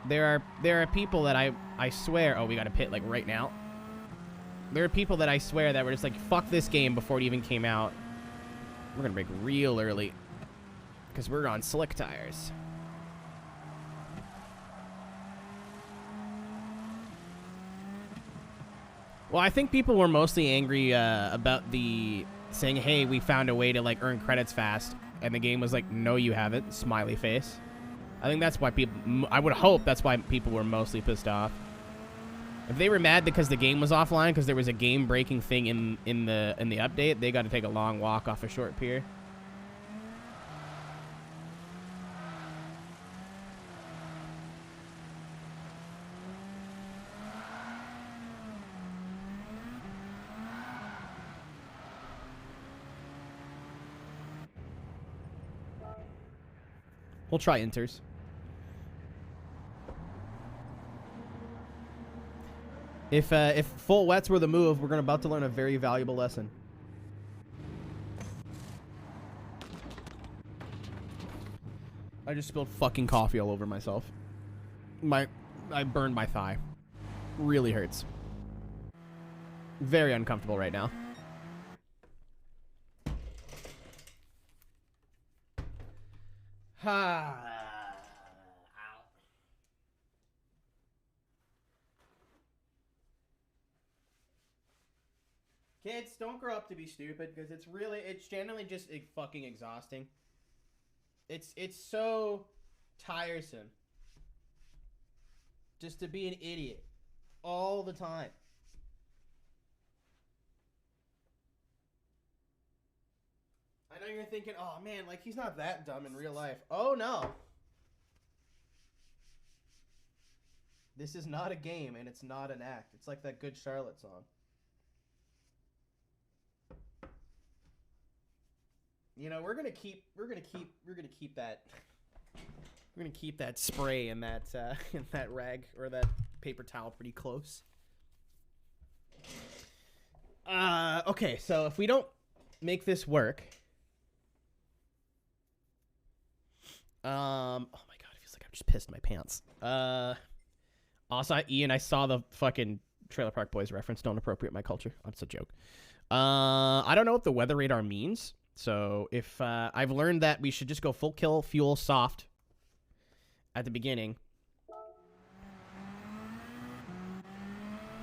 there are people that I swear... Oh, we got a pit, like, right now. There are people that I swear that were just like, fuck this game before it even came out. We're gonna break real early, because we're on slick tires. Well, I think people were mostly angry about the saying, hey, we found a way to, like, earn credits fast. And the game was like, no, you haven't. Smiley face. I think that's why people... I would hope that's why people were mostly pissed off. If they were mad because the game was offline, because there was a game-breaking thing in the update, they got to take a long walk off a short pier. We'll try inters. If full wets were the move, we're about to learn a very valuable lesson. I just spilled fucking coffee all over myself. I burned my thigh. Really hurts. Very uncomfortable right now. Ow. Kids, don't grow up to be stupid, because it's generally just fucking exhausting. It's so tiresome just to be an idiot all the time. I know you're thinking, oh man, like, he's not that dumb in real life. Oh no. This is not a game, and it's not an act. It's like that Good Charlotte song. You know, we're gonna keep that spray and that rag or that paper towel pretty close. Okay, so if we don't make this work, oh my god, it feels like I've just pissed my pants. Also, Ian, I saw the fucking Trailer Park Boys reference. Don't appropriate my culture. That's a joke. I don't know what the weather radar means. So if I've learned that we should just go full kill, fuel, soft at the beginning,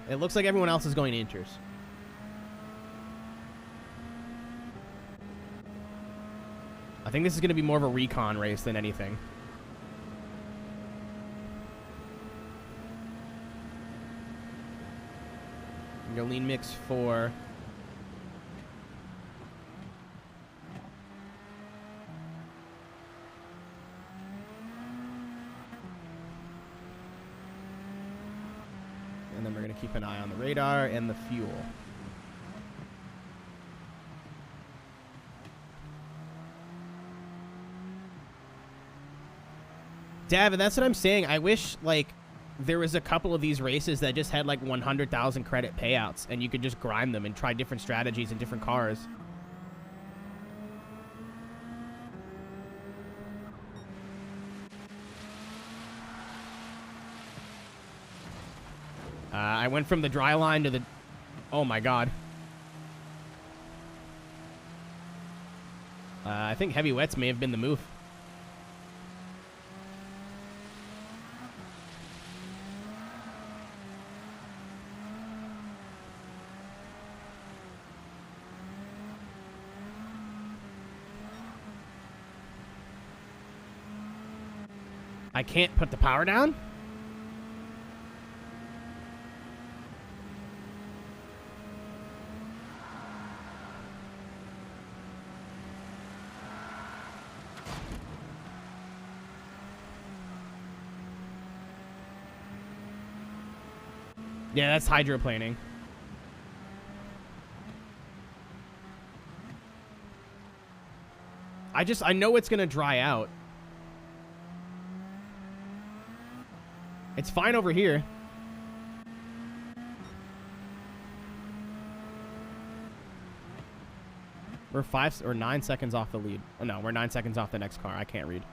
It looks like everyone else is going to inters. I think this is going to be more of a recon race than anything. Go lean mix 4. And then we're going to keep an eye on the radar and the fuel. Davin, that's what I'm saying. I wish, like, there was a couple of these races that just had, like, 100,000 credit payouts, and you could just grind them and try different strategies in different cars. I went from the dry line to the... Oh, my God. I think heavy wets may have been the move. I can't put the power down? Yeah, that's hydroplaning. I know it's gonna dry out. It's fine over here. We're 5 or 9 seconds off the lead. Oh no, we're 9 seconds off the next car. I can't read.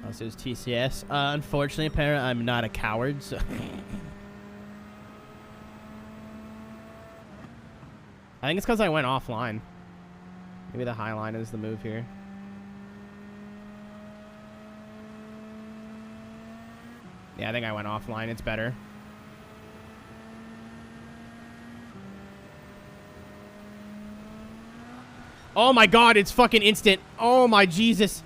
This is TCS. Unfortunately, apparently, I'm not a coward, so... I think it's because I went offline. Maybe the high line is the move here. Yeah, I think I went offline. It's better. Oh my God, it's fucking instant. Oh my Jesus.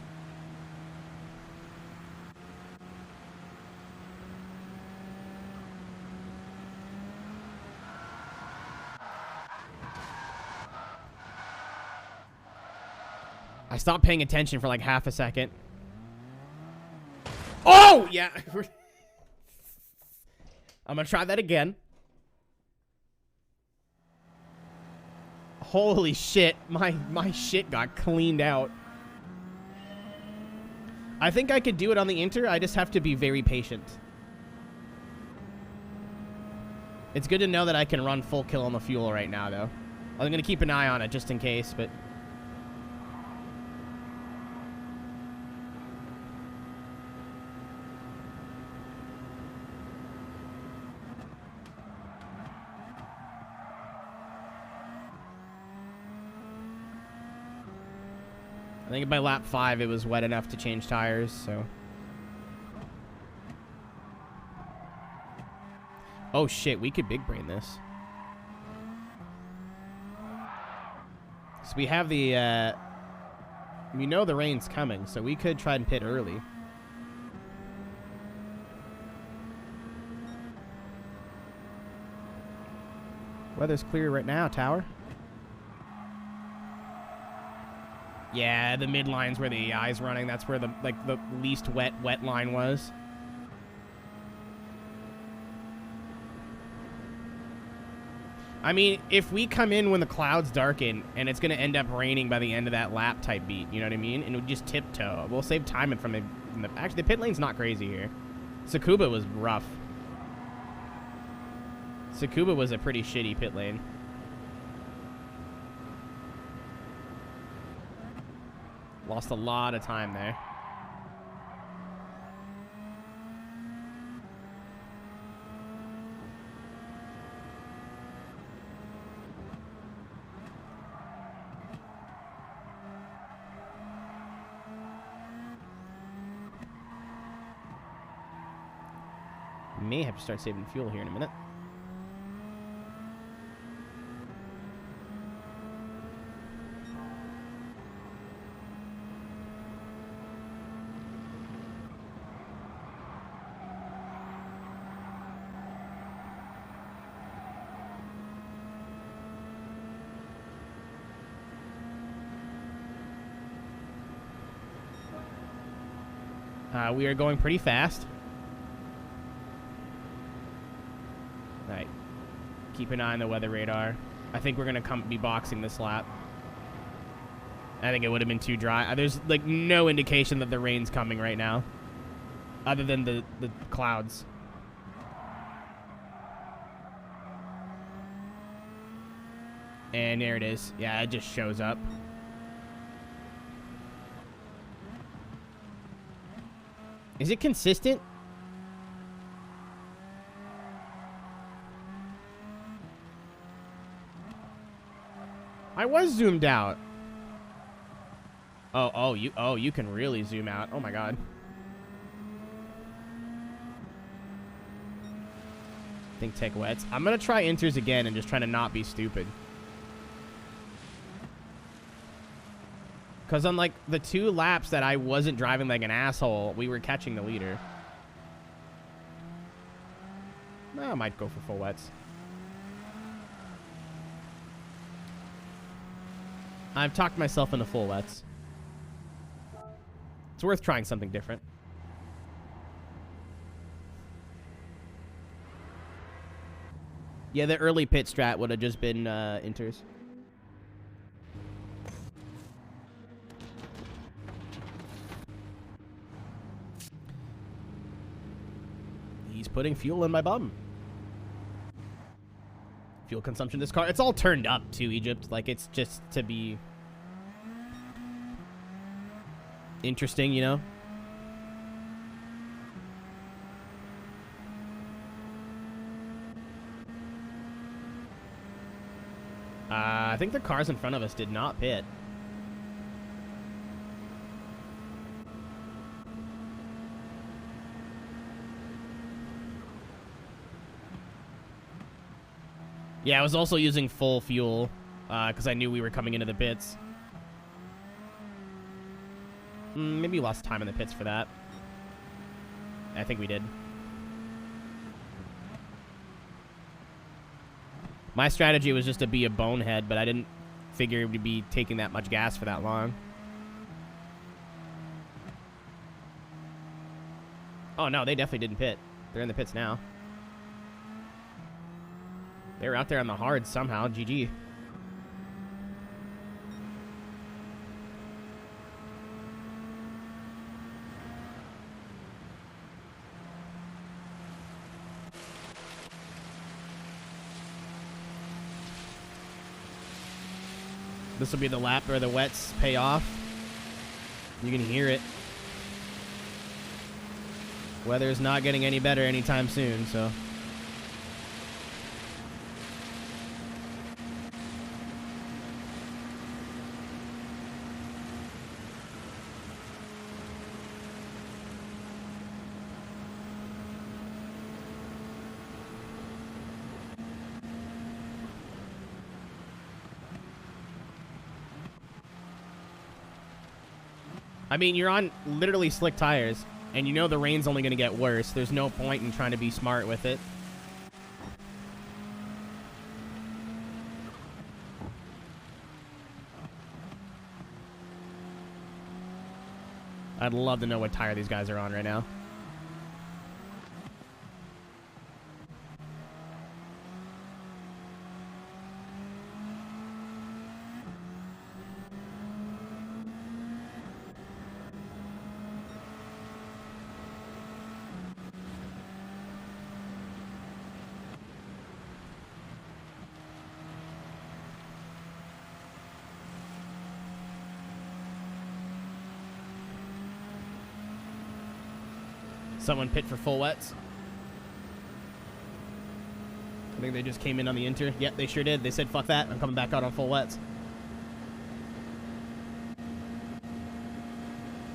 I stopped paying attention for like half a second. Oh, yeah. I'm going to try that again. Holy shit. My shit got cleaned out. I think I could do it on the Inter. I just have to be very patient. It's good to know that I can run full kill on the fuel right now, though. I'm going to keep an eye on it just in case, but... I think by lap 5 it was wet enough to change tires, so... Oh shit, we could big brain this. So we have the, we know the rain's coming, so we could try and pit early. Weather's clear right now, Tower. Yeah, the mid line's where the AI's running. That's where the least wet line was. I mean, if we come in when the clouds darken and it's going to end up raining by the end of that lap type beat, you know what I mean? And we just tiptoe. We'll save time from the actually, the pit lane's not crazy here. Tsukuba was rough. Tsukuba was a pretty shitty pit lane. Lost a lot of time there. may have to start saving fuel here in a minute. We are going pretty fast. All right. Keep an eye on the weather radar. I think we're going to be boxing this lap. I think it would have been too dry. There's, like, no indication that the rain's coming right now. Other than the clouds. And there it is. Yeah, it just shows up. Is it consistent? I was zoomed out. Oh, you can really zoom out. Oh my god. Think take wets. I'm gonna try inters again and just try to not be stupid. Because on, like, the 2 laps that I wasn't driving like an asshole, we were catching the leader. I might go for full wets. I've talked myself into full wets. It's worth trying something different. Yeah, the early pit strat would have just been inters. He's putting fuel in my bum. Fuel consumption this car. It's all turned up to Egypt. Like, it's just to be interesting, you know? I think the cars in front of us did not pit. Yeah, I was also using full fuel because I knew we were coming into the pits. Maybe we lost time in the pits for that. I think we did. My strategy was just to be a bonehead, but I didn't figure we'd be taking that much gas for that long. Oh, no, they definitely didn't pit. They're in the pits now. They were out there on the hard somehow. GG. This will be the lap where the wets pay off. You can hear it. Weather's not getting any better anytime soon, so... I mean, you're on literally slick tires, and you know the rain's only going to get worse. There's no point in trying to be smart with it. I'd love to know what tire these guys are on right now. Someone pit for full wets. I think they just came in on the inter. Yep, they sure did. They said, fuck that. I'm coming back out on full wets.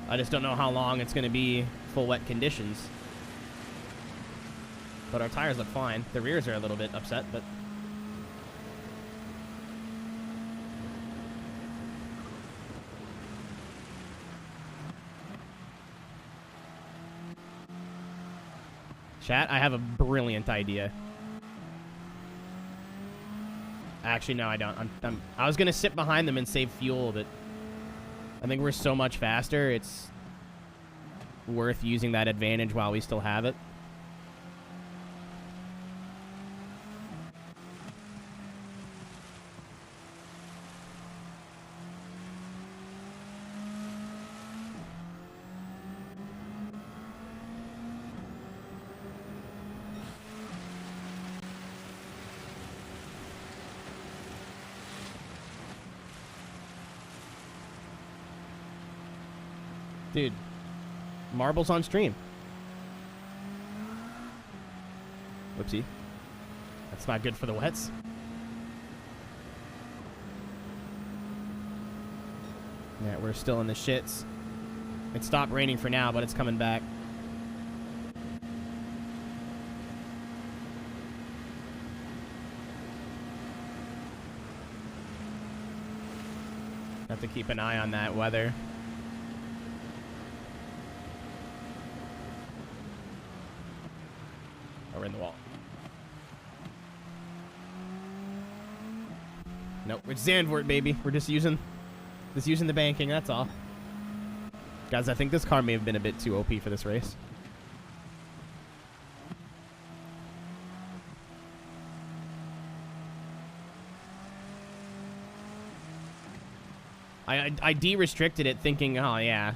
I just don't know how long it's going to be full wet conditions. But our tires look fine. The rears are a little bit upset, but... Chat, I have a brilliant idea. Actually, no, I don't. I was going to sit behind them and save fuel, but... I think we're so much faster, it's... worth using that advantage while we still have it. Dude, marbles on stream. Whoopsie. That's not good for the wets. Yeah, we're still in the shits. It stopped raining for now, but it's coming back. Have to keep an eye on that weather. We're in the wall. Nope, it's Zandvoort, baby. We're just using the banking, that's all. Guys, I think this car may have been a bit too OP for this race. I de-restricted it thinking, oh yeah.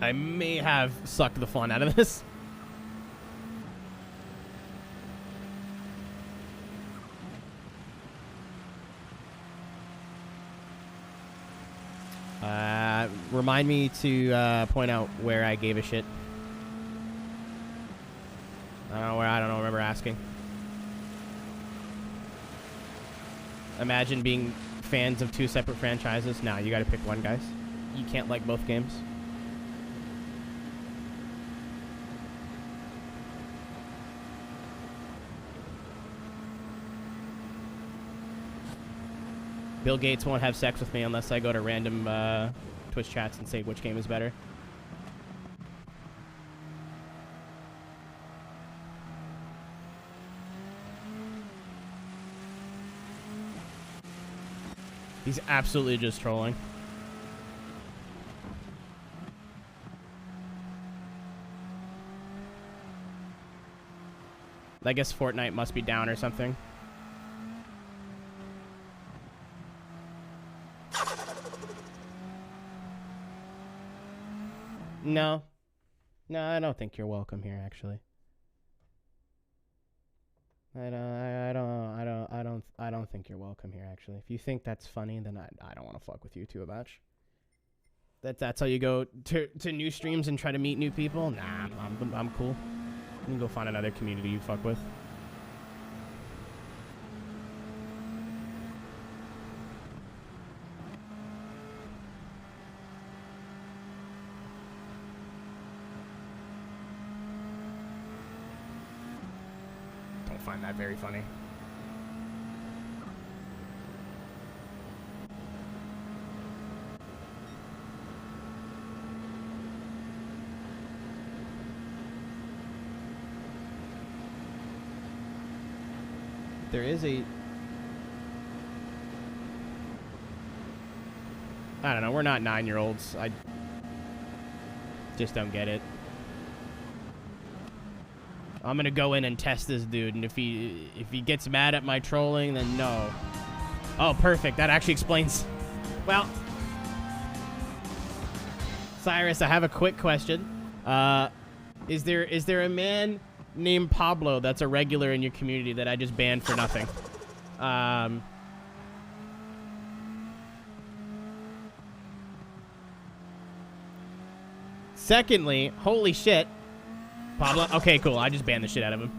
I may have sucked the fun out of this. Remind me to point out where I gave a shit. I don't know where. I don't know. Remember asking. Imagine being fans of two separate franchises. Nah, you got to pick one, guys. You can't like both games. Bill Gates won't have sex with me unless I go to random Twitch chats and say which game is better. He's absolutely just trolling. I guess Fortnite must be down or something. No. No, I don't think you're welcome here, actually. I don't think you're welcome here, actually. If you think that's funny, then I don't want to fuck with you too much. That's how you go to new streams and try to meet new people? Nah, I'm cool. You can go find another community you fuck with. Find that very funny. There is a... I don't know, we're not 9-year-olds. I just don't get it. I'm gonna go in and test this dude, and if he gets mad at my trolling, then no. Oh, perfect. That actually explains. Well, Cyrus, I have a quick question. Is there a man named Pablo that's a regular in your community that I just banned for nothing? Secondly, holy shit. Pablo? Okay, cool. I just banned the shit out of him.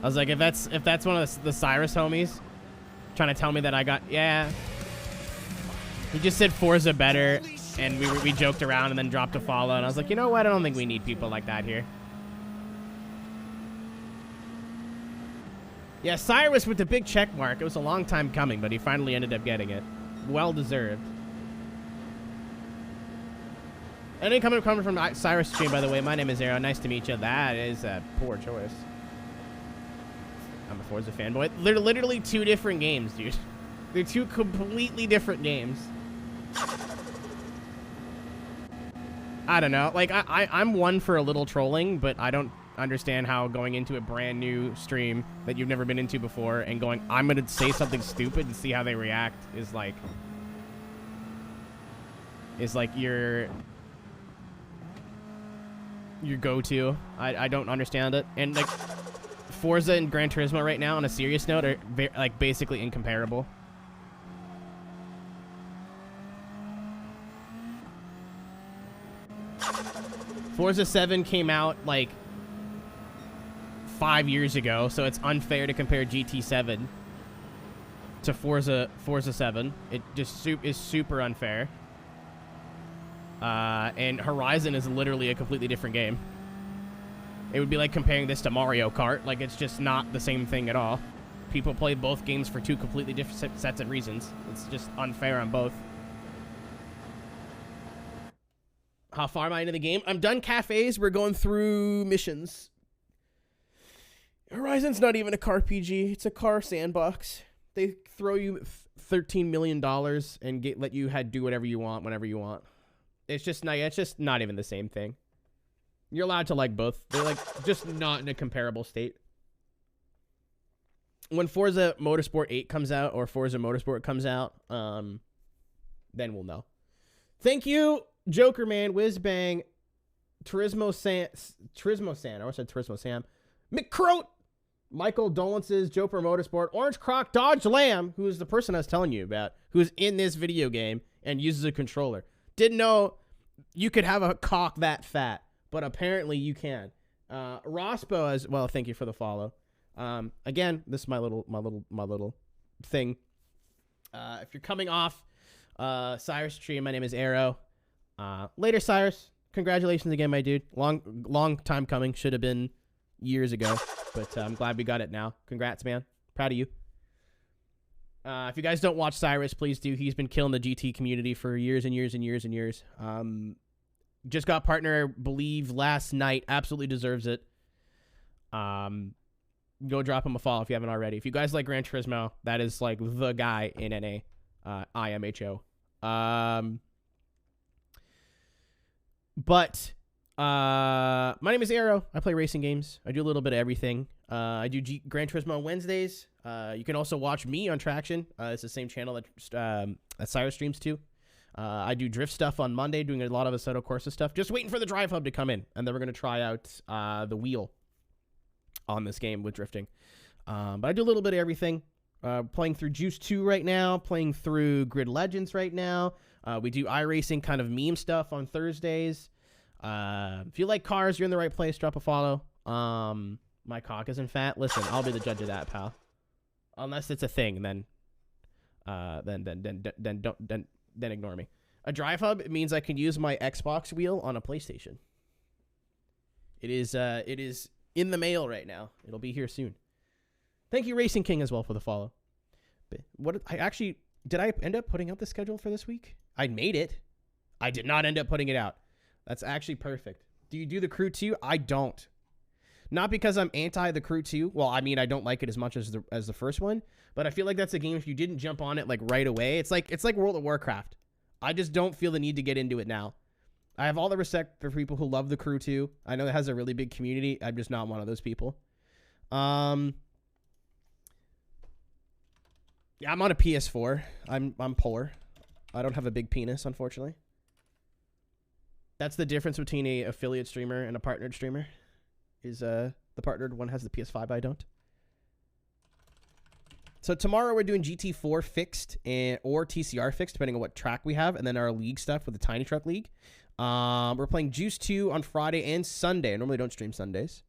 I was like, if that's one of the Cyrus homies, Trying to tell me that I got... Yeah. He just said Forza better, and we joked around and then dropped a follow, and I was like, you know what? I don't think we need people like that here. Yeah, Cyrus with the big check mark. It was a long time coming, but he finally ended up getting it. Well deserved. Any coming from Cyrus stream, by the way. My name is Aero. Nice to meet you. That is a poor choice. I'm a Forza fanboy. They're literally two different games, dude. They're two completely different games. I don't know. Like, I'm one for a little trolling, but I don't understand how going into a brand new stream that you've never been into before and going, I'm going to say something stupid and see how they react is like your go-to. I don't understand it. And like Forza and Gran Turismo right now, on a serious note, are like basically incomparable. Forza 7 came out like 5 years ago, so it's unfair to compare GT7 to Forza 7. It just is super unfair. And Horizon is literally a completely different game. It would be like comparing this to Mario Kart. Like, it's just not the same thing at all. People play both games for two completely different sets of reasons. It's just unfair on both. How far am I into the game? I'm done cafes. We're going through missions. Horizon's not even a car PG. It's a car sandbox. They throw you $13 million and let you do whatever you want whenever you want. It's just not even the same thing. You're allowed to like both. They're like just not in a comparable state. When Forza Motorsport 8 comes out or Forza Motorsport comes out, then we'll know. Thank you, Joker Man, Whizbang, Turismo Sam. I always said Turismo Sam. McCroat, Michael Dolences, Joper Motorsport, Orange Croc, Dodge Lamb, who is the person I was telling you about, who is in this video game and uses a controller. Didn't know you could have a cock that fat, but apparently you can. Rospo as well. Thank you for the follow. Again, this is my little thing. If you're coming off Cyrus stream, my name is Aero. Later, Cyrus. Congratulations again, my dude. Long time coming. Should have been years ago, but I'm glad we got it now. Congrats, man. Proud of you. If you guys don't watch Cyrus, please do. He's been killing the GT community for years and years and years and years. Just got partner, I believe, last night. Absolutely deserves it. Go drop him a follow if you haven't already. If you guys like Gran Turismo, that is like the guy in NA. IMHO. But my name is Aero. I play racing games. I do a little bit of everything. I do Gran Turismo on Wednesdays. You can also watch me on Traction. It's the same channel that Cyrus streams to. I do drift stuff on Monday, doing a lot of Assetto Corsa stuff. Just waiting for the Drive Hub to come in, and then we're going to try out the wheel on this game with drifting. But I do a little bit of everything. Playing through Juice 2 right now, playing through Grid Legends right now. We do iRacing kind of meme stuff on Thursdays. If you like cars, you're in the right place. Drop a follow. My cock isn't fat. Listen, I'll be the judge of that, pal. Unless it's a thing, then ignore me. A Drive Hub means I can use my Xbox wheel on a PlayStation. It is in the mail right now. It'll be here soon. Thank you, Racing King, as well, for the follow. Did I end up putting out the schedule for this week? I made it. I did not end up putting it out. That's actually perfect. Do you do the Crew 2? I don't. Not because I'm anti the Crew 2. Well, I mean, I don't like it as much as the first one, but I feel like that's a game if you didn't jump on it like right away. It's like World of Warcraft. I just don't feel the need to get into it now. I have all the respect for people who love the Crew 2. I know it has a really big community. I'm just not one of those people. Yeah, I'm on a PS4. I'm poor. I don't have a big penis, unfortunately. That's the difference between a affiliate streamer and a partnered streamer. Is the partnered one has the PS5, I don't. So tomorrow we're doing GT4 fixed or TCR fixed, depending on what track we have, and then our league stuff with the Tiny Truck League. We're playing Juice 2 on Friday and Sunday. I normally don't stream Sundays.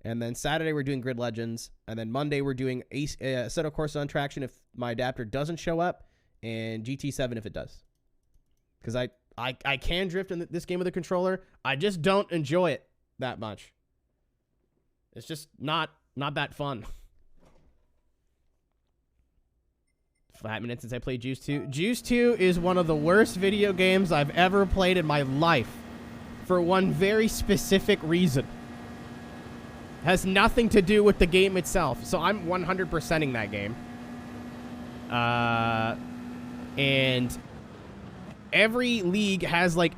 And then Saturday we're doing Grid Legends, and then Monday we're doing Assetto Corsa on traction if my adapter doesn't show up, and GT7 if it does. Because I can drift in this game with a controller. I just don't enjoy it that much. It's just not that fun. 5 minutes since I played Juice 2. Juice 2 is one of the worst video games I've ever played in my life. For one very specific reason. Has nothing to do with the game itself. So I'm 100%ing that game. And every league has like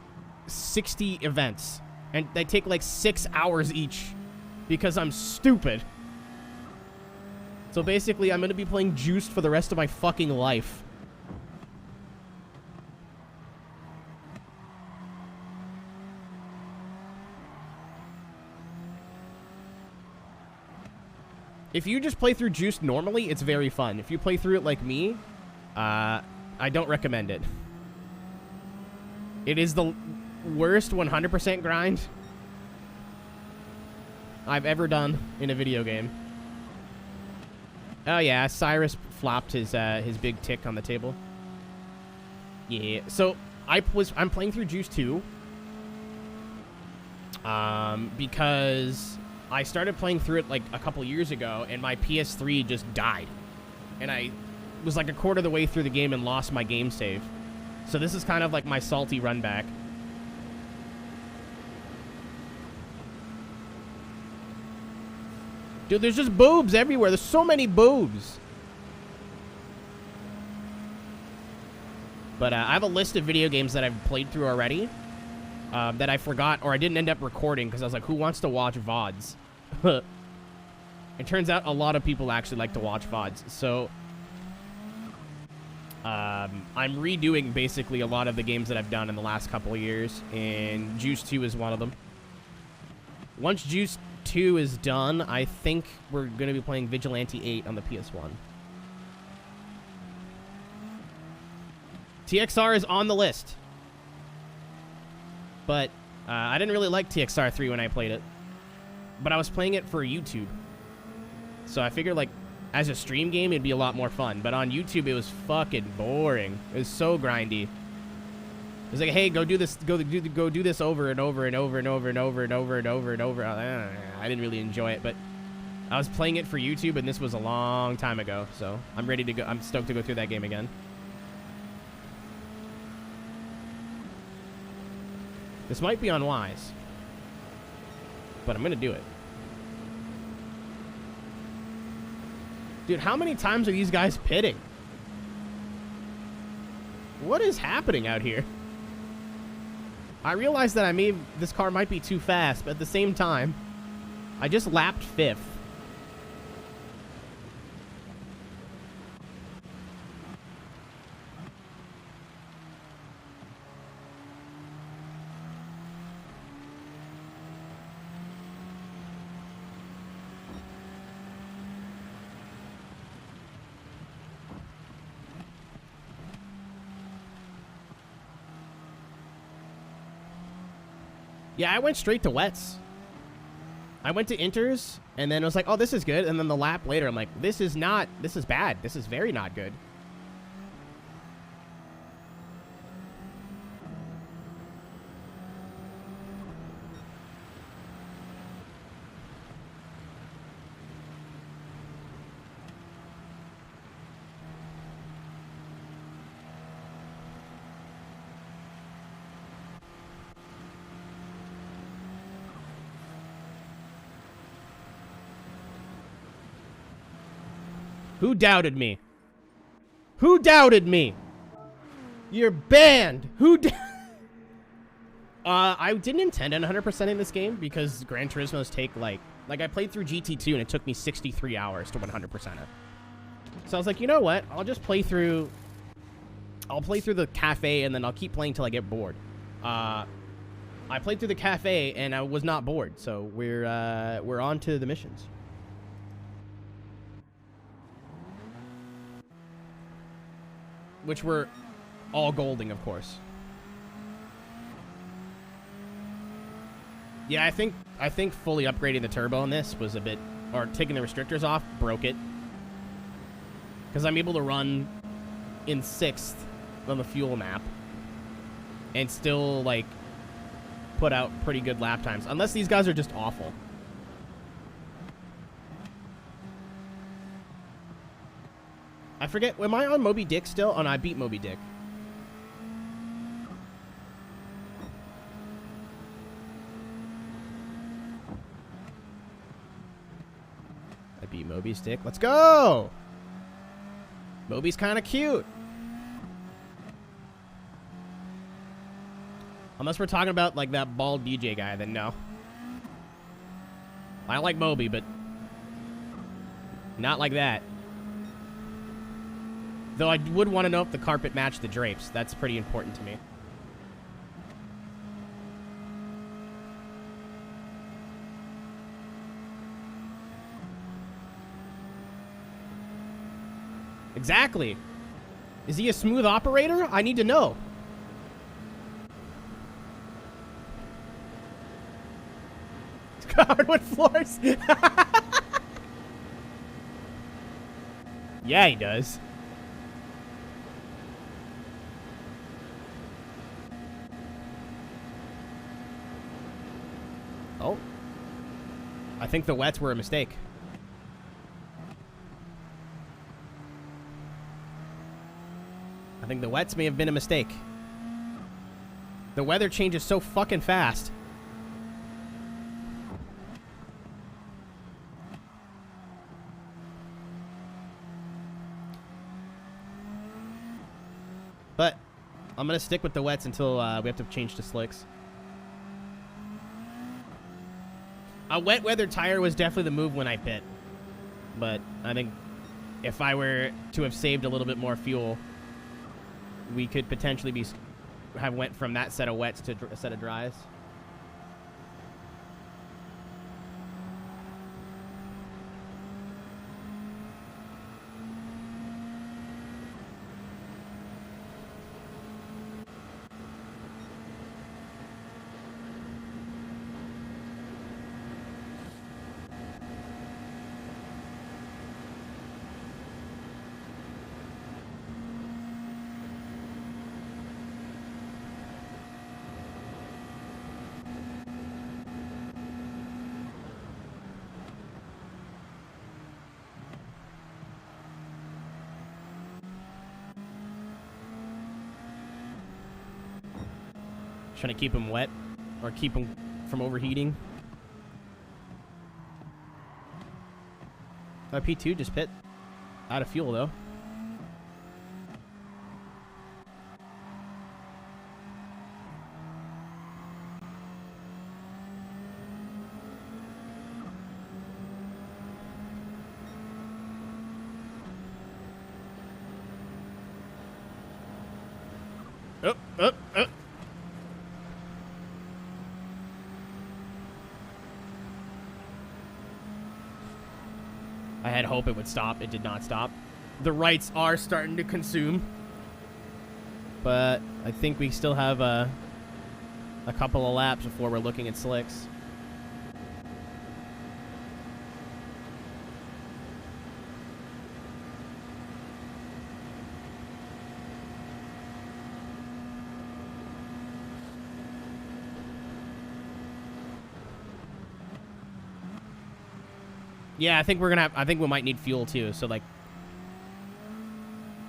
60 events. And they take like 6 hours each. Because I'm stupid. So basically, I'm going to be playing Juiced for the rest of my fucking life. If you just play through Juiced normally, it's very fun. If you play through it like me, I don't recommend it. It is the worst 100% grind I've ever done in a video game. Oh yeah, Cyrus flopped his big tick on the table. Yeah, so I'm playing through Juice 2. Because I started playing through it like a couple years ago, and my PS3 just died. And I was like a quarter of the way through the game and lost my game save. So this is kind of like my salty run back. Dude, there's just boobs everywhere. There's so many boobs. But I have a list of video games that I've played through already that I forgot or I didn't end up recording because I was like, who wants to watch VODs? It turns out a lot of people actually like to watch VODs. So I'm redoing basically a lot of the games that I've done in the last couple of years, and Juice 2 is one of them. Once Juice 2 is done, I think we're going to be playing Vigilante 8 on the PS1. TXR is on the list. But I didn't really like TXR 3 when I played it. But I was playing it for YouTube. So I figured, like, as a stream game, it'd be a lot more fun. But on YouTube, it was fucking boring. It was so grindy. It was like, hey, go do this, go do this over and over and over and over and over and over and over and over. I didn't really enjoy it, but I was playing it for YouTube, and this was a long time ago. So I'm ready to go. I'm stoked to go through that game again. This might be unwise, but I'm gonna do it. Dude, how many times are these guys pitting? What is happening out here? I realize that this car might be too fast, but at the same time, I just lapped 5th. Yeah, I went straight to wets. I went to inters, and then I was like, oh, this is good. And then the lap later, I'm like, this is bad. This is very not good. Who doubted me? Who doubted me? You're banned. I didn't intend on 100%ing this game because Gran Turismo's take like I played through GT2 and it took me 63 hours to 100% it. So I was like, you know what? I'll play through the cafe and then I'll keep playing till I get bored. I played through the cafe and I was not bored. So we're on to the missions. Which were all golding, of course. Yeah, I think fully upgrading the turbo on this was a bit, or taking the restrictors off broke it. Because I'm able to run in 6th on the fuel map and still, like, put out pretty good lap times. Unless these guys are just awful. I forget, am I on Moby Dick still? Oh, no, I beat Moby Dick. I beat Moby's Dick. Let's go! Moby's kind of cute. Unless we're talking about, like, that bald DJ guy, then no. I like Moby, but not like that. Though I would want to know if the carpet matched the drapes. That's pretty important to me. Exactly. Is he a smooth operator? I need to know. Hardwood floors. Yeah, he does. Oh. I think the wets were a mistake. I think the wets may have been a mistake. The weather changes so fucking fast. But I'm going to stick with the wets until we have to change to slicks. A wet weather tire was definitely the move when I pit. But I think if I were to have saved a little bit more fuel, we could potentially have went from that set of wets to a set of dries. Trying to keep him wet or keep him from overheating. P2 just pit out of fuel though. Oh. I had hope it would stop. It did not stop. The rights are starting to consume. But I think we still have a couple of laps before we're looking at slicks. Yeah, I think we might need fuel too. So like,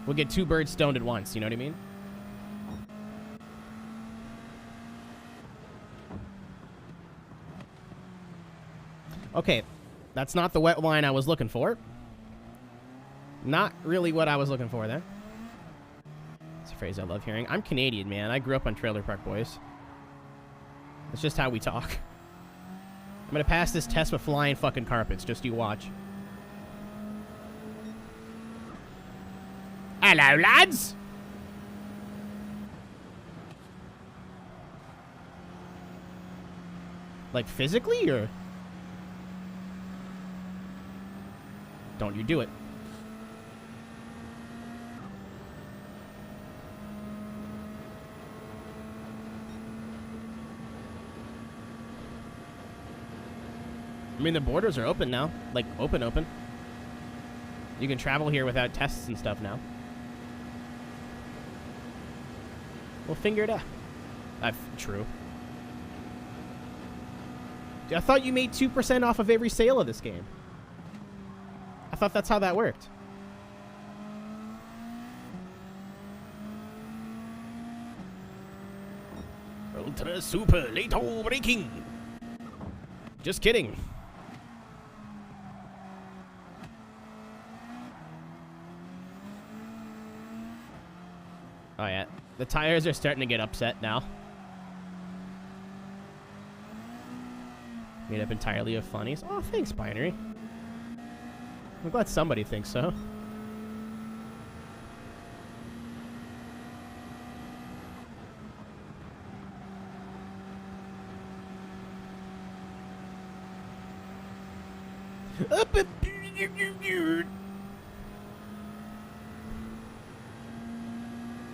we'll get 2 birds stoned at once. You know what I mean? Okay, that's not the wet line I was looking for. Not really what I was looking for there. It's a phrase I love hearing. I'm Canadian, man. I grew up on Trailer Park Boys. That's just how we talk. I'm gonna pass this test with flying fucking carpets. Just you watch. Hello, lads! Like physically, or? Don't you do it. I mean, the borders are open now. Like, open. You can travel here without tests and stuff now. We'll figure it out. True. I thought you made 2% off of every sale of this game. I thought that's how that worked. Ultra super late breaking. Just kidding. Oh yeah, the tires are starting to get upset now. Made up entirely of funnies. Oh, thanks, Binary. I'm glad somebody thinks so.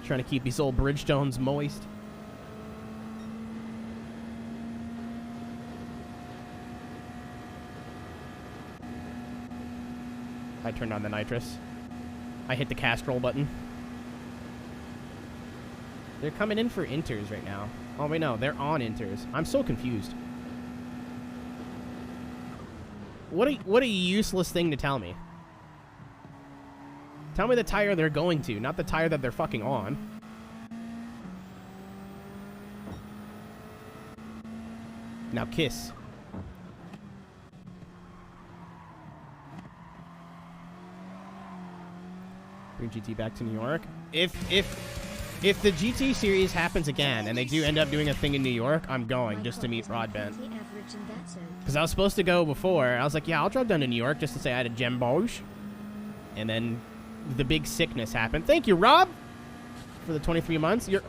Trying to keep these old Bridgestones moist. I turned on the nitrous. I hit the Castrol button. They're coming in for inters right now. Oh, wait, no. They're on inters. I'm so confused. What a useless thing to tell me. Tell me the tire they're going to, not the tire that they're fucking on. Now kiss. Bring GT back to New York. If the GT series happens again and they do end up doing a thing in New York, I'm going just to meet Broadbent. Because I was supposed to go before. I was like, yeah, I'll drive down to New York just to say I had a Gemboge. And then the big sickness happened. Thank you, Rob, for the 23 months. You're...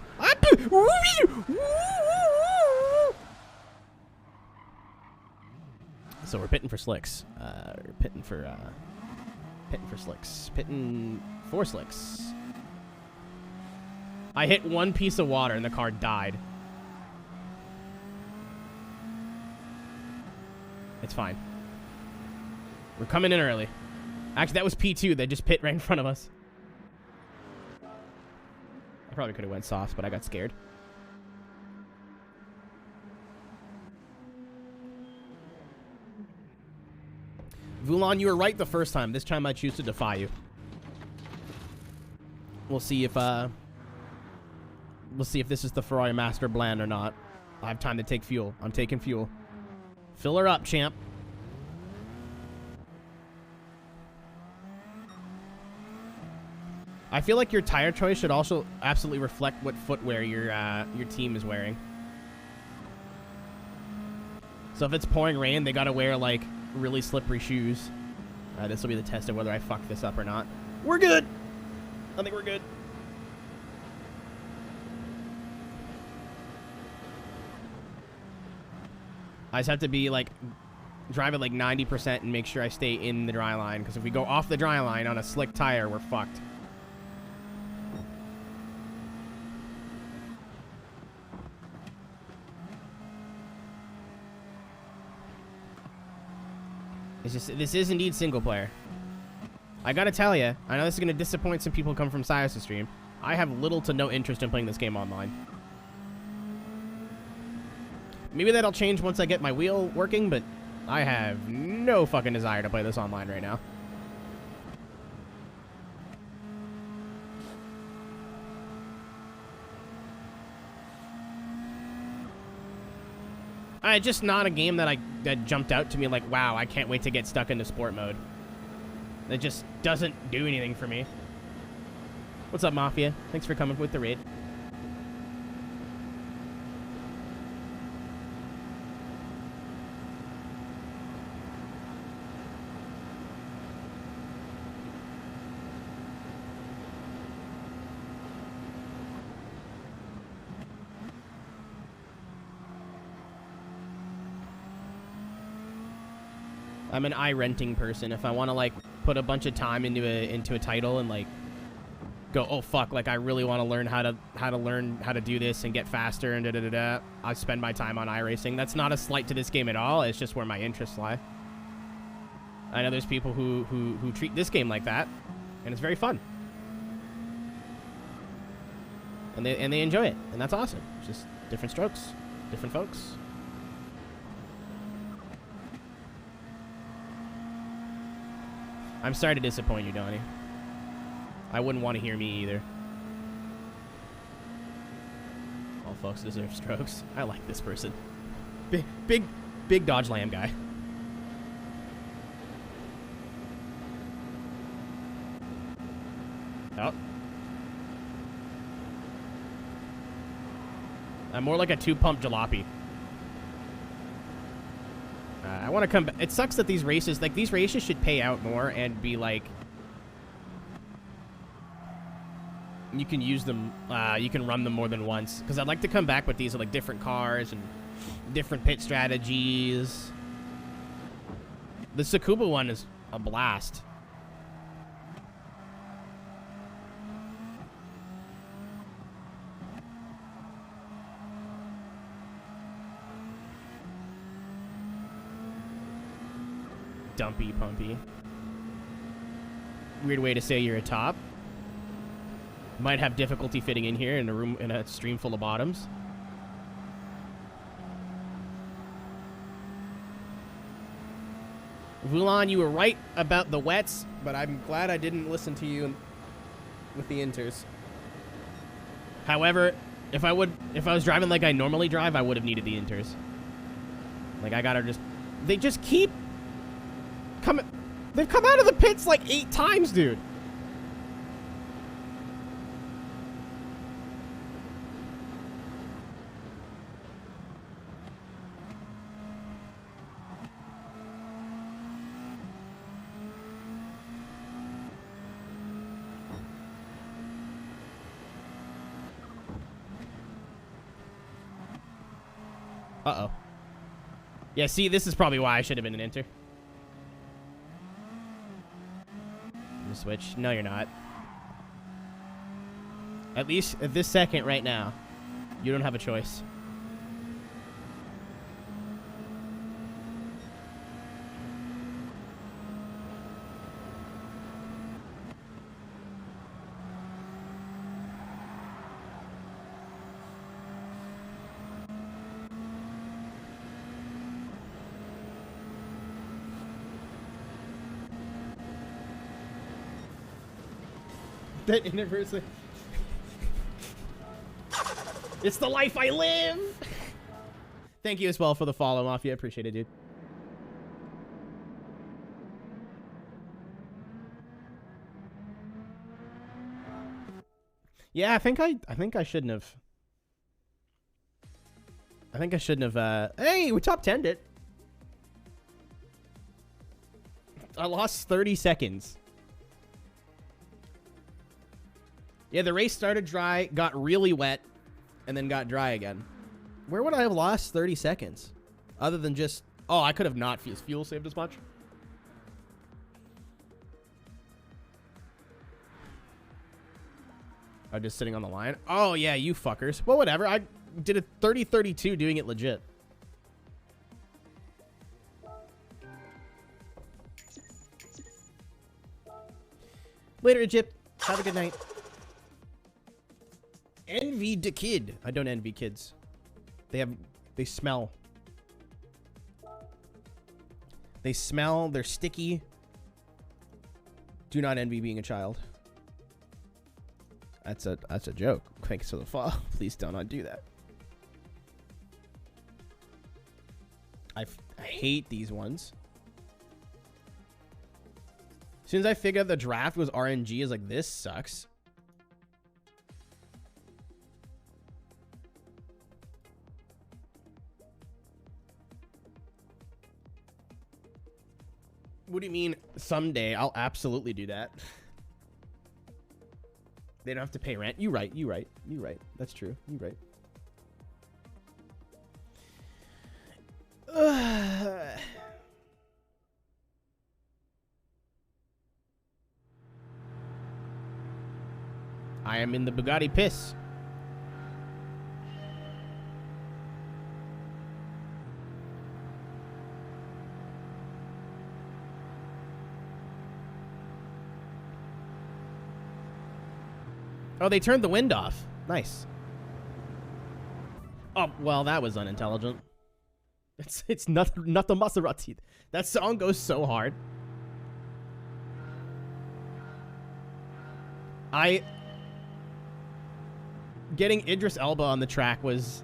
So we're pitting for slicks. We're pitting for slicks. Pitting for slicks. I hit one piece of water and the car died. It's fine. We're coming in early. Actually, that was P2. They just pit right in front of us. I probably could have went soft, but I got scared. Vulon, you were right the first time. This time I choose to defy you. We'll see if this is the Ferrari master blend or not. I have time to take fuel. I'm taking fuel. Fill her up, champ. I feel like your tire choice should also absolutely reflect what footwear your team is wearing. So if it's pouring rain, they gotta wear like really slippery shoes. This will be the test of whether I fuck this up or not. We're good. I think we're good. I just have to be like, drive at like 90% and make sure I stay in the dry line. Because if we go off the dry line on a slick tire, we're fucked. It's just, this is indeed single player. I gotta tell you, I know this is gonna disappoint some people who come from Silas' stream. I have little to no interest in playing this game online. Maybe that'll change once I get my wheel working, but I have no fucking desire to play this online right now. Just not a game that jumped out to me like, wow, I can't wait to get stuck into sport mode. It just doesn't do anything for me. What's up, Mafia? Thanks for coming with the raid. I'm an iRenting person. If I want to like put a bunch of time into a title and like go, oh fuck, like I really want to learn how to do this and get faster and I spend my time on iRacing. That's not a slight to this game at all. It's just where my interests lie. I know there's people who treat this game like that, and it's very fun. And they enjoy it, and that's awesome. It's just different strokes, different folks. I'm sorry to disappoint you, Donnie. I wouldn't want to hear me either. All folks deserve strokes. I like this person. Big Dodge Lamb guy. Oh. I'm more like a 2-pump jalopy. I want to come back. It sucks that these races should pay out more and be like, you can use them, you can run them more than once. Because I'd like to come back with these with like different cars and different pit strategies. The Tsukuba one is a blast. Dumpy pumpy. Weird way to say you're a top. Might have difficulty fitting in here in a room in a stream full of bottoms. Vulan, you were right about the wets, but I'm glad I didn't listen to you with the inters. However, if I was driving like I normally drive, I would have needed the inters. Like I gotta they just keep coming. They've come out of the pits like 8 times, dude. Uh-oh. Yeah, see, this is probably why I should have been an enter. Switch. No, you're not. At least at this second right now, you don't have a choice. That anniversary. It's the life I live. Thank you as well for the follow, Mafia. Appreciate it, dude. Yeah, I think I shouldn't have. I think I shouldn't have. Hey, we top 10'd it. I lost 30 seconds. Yeah, the race started dry, got really wet, and then got dry again. Where would I have lost 30 seconds? Other than just... Oh, I could have not fuel saved as much. I'm just sitting on the line. Oh, yeah, you fuckers. Well, whatever. I did a 30-32 doing it legit. Later, Egypt. Have a good night. Envy the kid. I don't envy kids. They smell. They smell. They're sticky. Do not envy being a child. That's a joke. Thanks for the follow. Please don't do that. I hate these ones. As soon as I figured out the draft was RNG, I was like, this sucks. What do you mean someday? I'll absolutely do that. They don't have to pay rent. You right. That's true. You right. I am in the Bugatti piss. Oh, they turned the wind off. Nice. Oh, well, that was unintelligent. It's not the Maserati. That song goes so hard. Getting Idris Elba on the track was...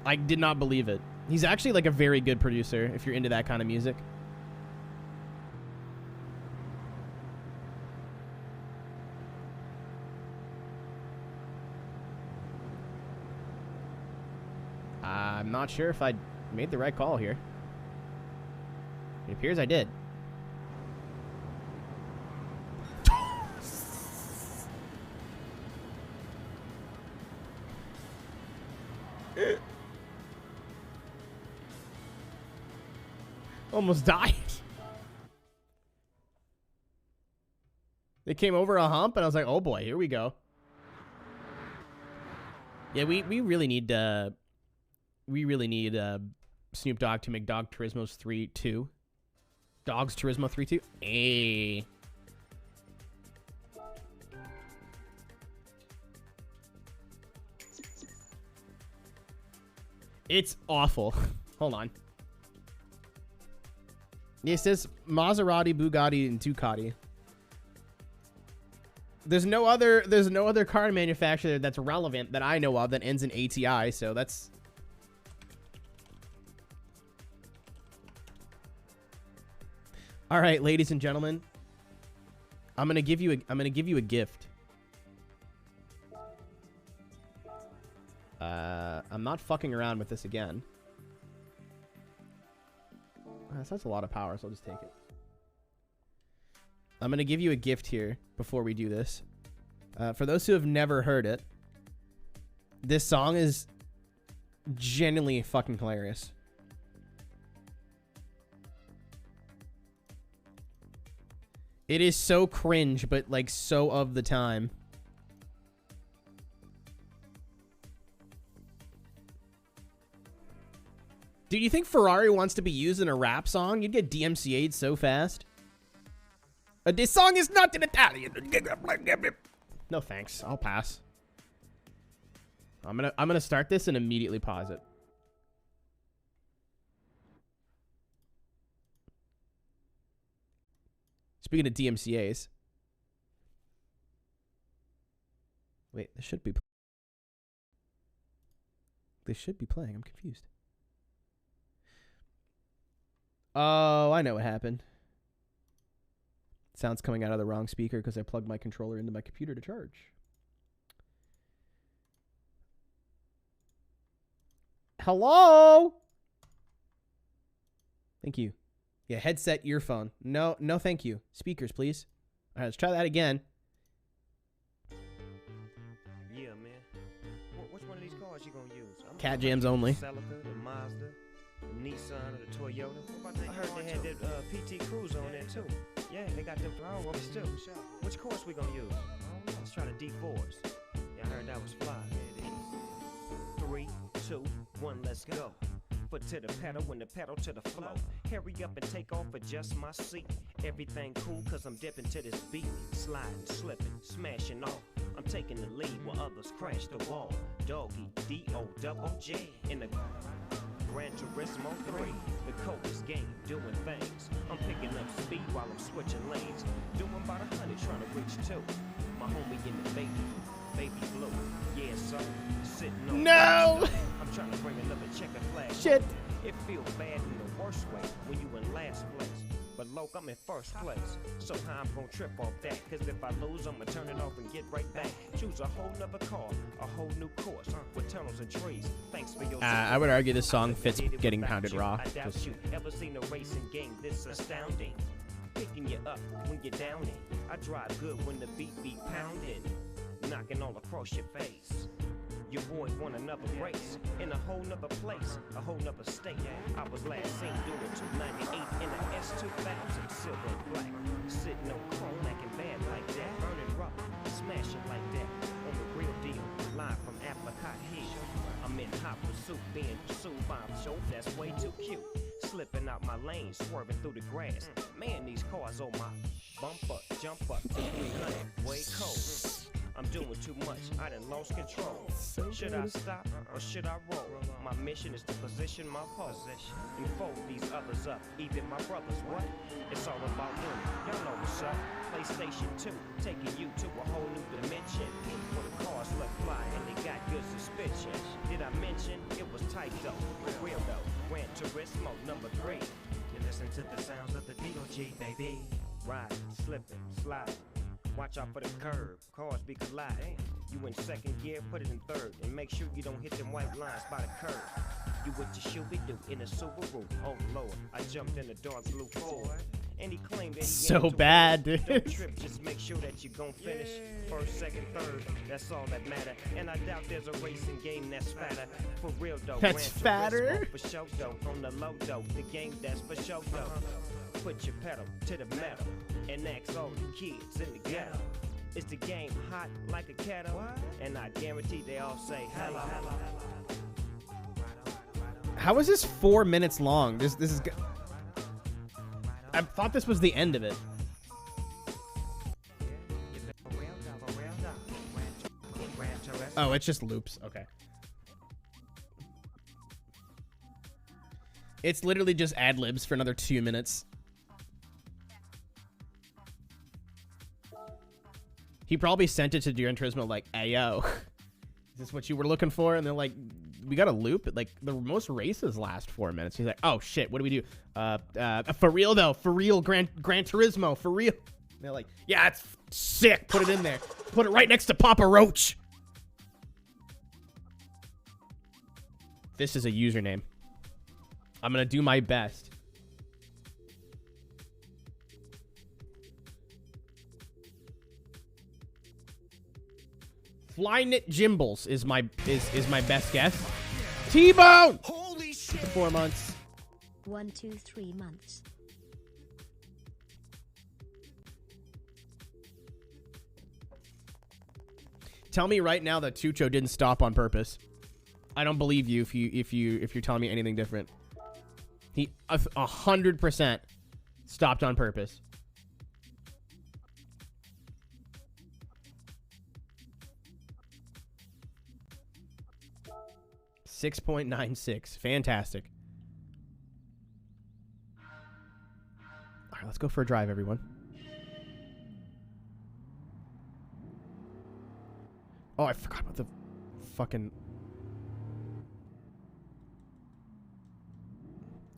I did not believe it. He's actually like a very good producer if you're into that kind of music. I'm not sure if I made the right call here. It appears I did. Almost died. They came over a hump, and I was like, "Oh boy, here we go." Yeah, we really need Snoop Dogg to make Dog Turismo's 3-2. Dogs Turismo 3-2. Hey. It's awful. Hold on. It says Maserati, Bugatti, and Ducati. There's no other car manufacturer that's relevant that I know of that ends in ATI, so that's... All right, ladies and gentlemen. I'm going to give you a gift. I'm not fucking around with this again. That's a lot of power, so I'll just take it. I'm going to give you a gift here before we do this. For those who have never heard it, this song is genuinely fucking hilarious. It is so cringe, but like so of the time. Dude, you think Ferrari wants to be used in a rap song? You'd get DMCA'd so fast. This song is not in Italian. No thanks. I'll pass. I'm gonna start this and immediately pause it. Speaking of DMCA's. Wait, this should be playing. I'm confused. Oh, I know what happened. Sound's coming out of the wrong speaker because I plugged my controller into my computer to charge. Hello? Thank you. Yeah, headset, earphone. No, thank you. Speakers, please. All right, let's try that again. Yeah, man. Which one of these cars you gonna use? Cat jams only. Celica, the Mazda, the Nissan, or the Toyota. I heard they had that PT Cruise on there too. Yeah, they got them throws too. Which course we gonna use? I don't know. Let's try the D4s. Yeah, I heard that was fly. Yeah, it is. 3, 2, 1, let's go. Foot to the pedal when the pedal to the flow. Hurry up and take off, adjust my seat. Everything cool cause I'm dipping to this beat. Sliding, slipping, smashing off. I'm taking the lead while others crash the wall. Doggy, D-O-double-G in the Gran Turismo 3. The coldest game, doing things. I'm picking up speed while I'm switching lanes. Doing about 100, trying to reach 2. My homie in the baby blue. Yeah, sir. Sitting on No! I'm trying to bring another checker flag. Shit. It feels bad in the worst way when you in last place. But look, I'm in first place. So how I'm gonna trip off that? Cause if I lose, I'ma turn it off and get right back. Choose a whole nother car, a whole new course with tunnels and trees. Thanks for your I would argue this song fits getting pounded you. raw. I doubt you ever seen a racing game this astounding. Picking you up when you're down in. I drive good when the beat be pounding. Knocking all across your face. Your boy won another race in a whole nother place, a whole nother state. I was last seen doing 298 in a S2000, silver and black. Sitting on chrome, acting bad like that, burning rubber, smashing like that. On the real deal, live from Apricot Hill. I'm in hot pursuit, being pursued by a joke that's way too cute. slipping out my lane, swerving through the grass. Man, these cars on my bumper, jump up to 300, way cold. I'm doing too much, I done lost control. Should I stop or should I roll? My mission is to position my pole and fold these others up, even my brothers. What? It's all about winning. Y'all know what's up. PlayStation 2, taking you to a whole new dimension. Where the cars look fly and they got good suspension. Did I mention it was tight though? Real though. Gran Turismo number 3. You listen to the sounds of the DOG, baby. Ride, slipping, slide. Watch out for the curb, cars be colliding. You in second gear, put it in third, and make sure you don't hit them white lines by the curb. You what you should be do in a Subaru. Oh Lord, I jumped in a dark blue Ford, and he claimed that he So ain't too bad, old. dude. Don't trip, just make sure that you gon' finish first, second, third. That's all that matter. And I doubt there's a racing game that's fatter. For real though, That's Gran Turismo fatter? for show though, on the low though, the game that's for show though. Put your pedal to the metal and ask all the kids in the ghetto. Is the game hot like a kettle? And I guarantee they all say hello. How is this 4 minutes long? This is. I thought this was the end of it. Oh, it just loops. Okay. It's literally just ad libs for another 2 minutes. He probably sent it to Gran Turismo like, "Hey yo, is this what you were looking for?" And they're like, "We got a loop. Like the most races last 4 minutes." He's like, "Oh shit, what do we do? For real though, for real, Gran Turismo, for real." And they're like, "Yeah, it's sick. Put it in there. Put it right next to Papa Roach." This is a username. I'm gonna do my best. Flyknit Jimbles is my best guess. T-Bone! Holy shit! 4 months. 1, 2, 3 months. Tell me right now that Tucho didn't stop on purpose. I don't believe you if you're telling me anything different. He 100% stopped on purpose. .96. Fantastic. All right, let's go for a drive, everyone. Oh, I forgot about the fucking...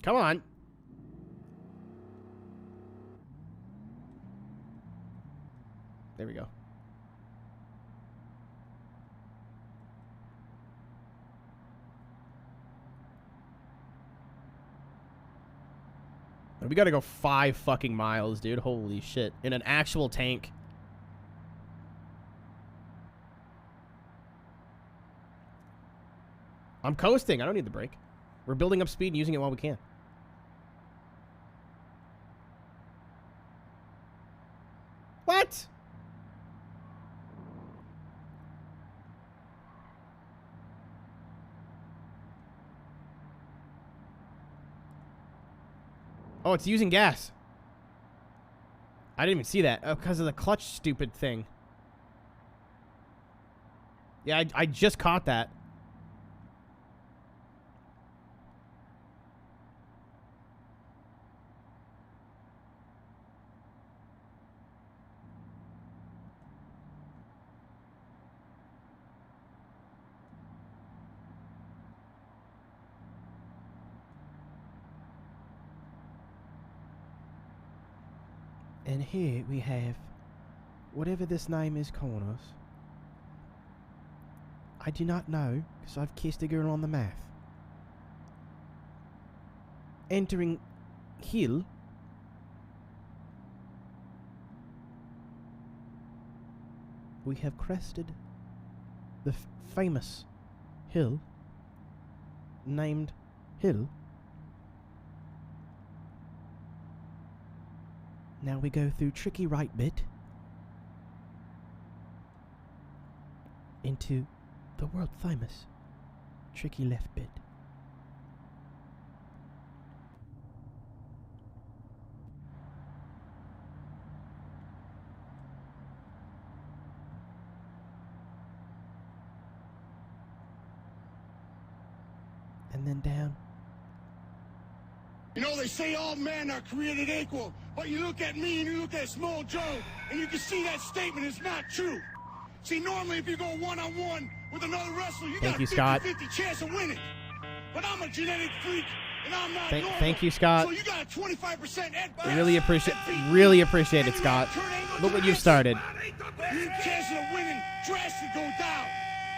Come on. There we go. We gotta go 5 fucking miles, dude. Holy shit. In an actual tank. I'm coasting. I don't need the brake. We're building up speed and using it while we can. What? Oh, it's using gas. I didn't even see that. Oh, because of the clutch stupid thing. Yeah, I just caught that. And here we have whatever this name is calling us. I do not know, because I've kissed a girl on the mouth. Entering hill. We have crested the famous hill named Hill. Now we go through tricky right bit into the world famous tricky left bit. and then down. You know, they say all men are created equal, but you look at me and you look at Small Joe, and you can see that statement is not true. See, normally if you go one-on-one with another wrestler, you got a 50-50 chance of winning. But I'm a genetic freak, and I'm not normal. Thank you, Scott. So you got a 25% Really appreciate it, Scott. Look what you've started. Your chances of winning drastically go down.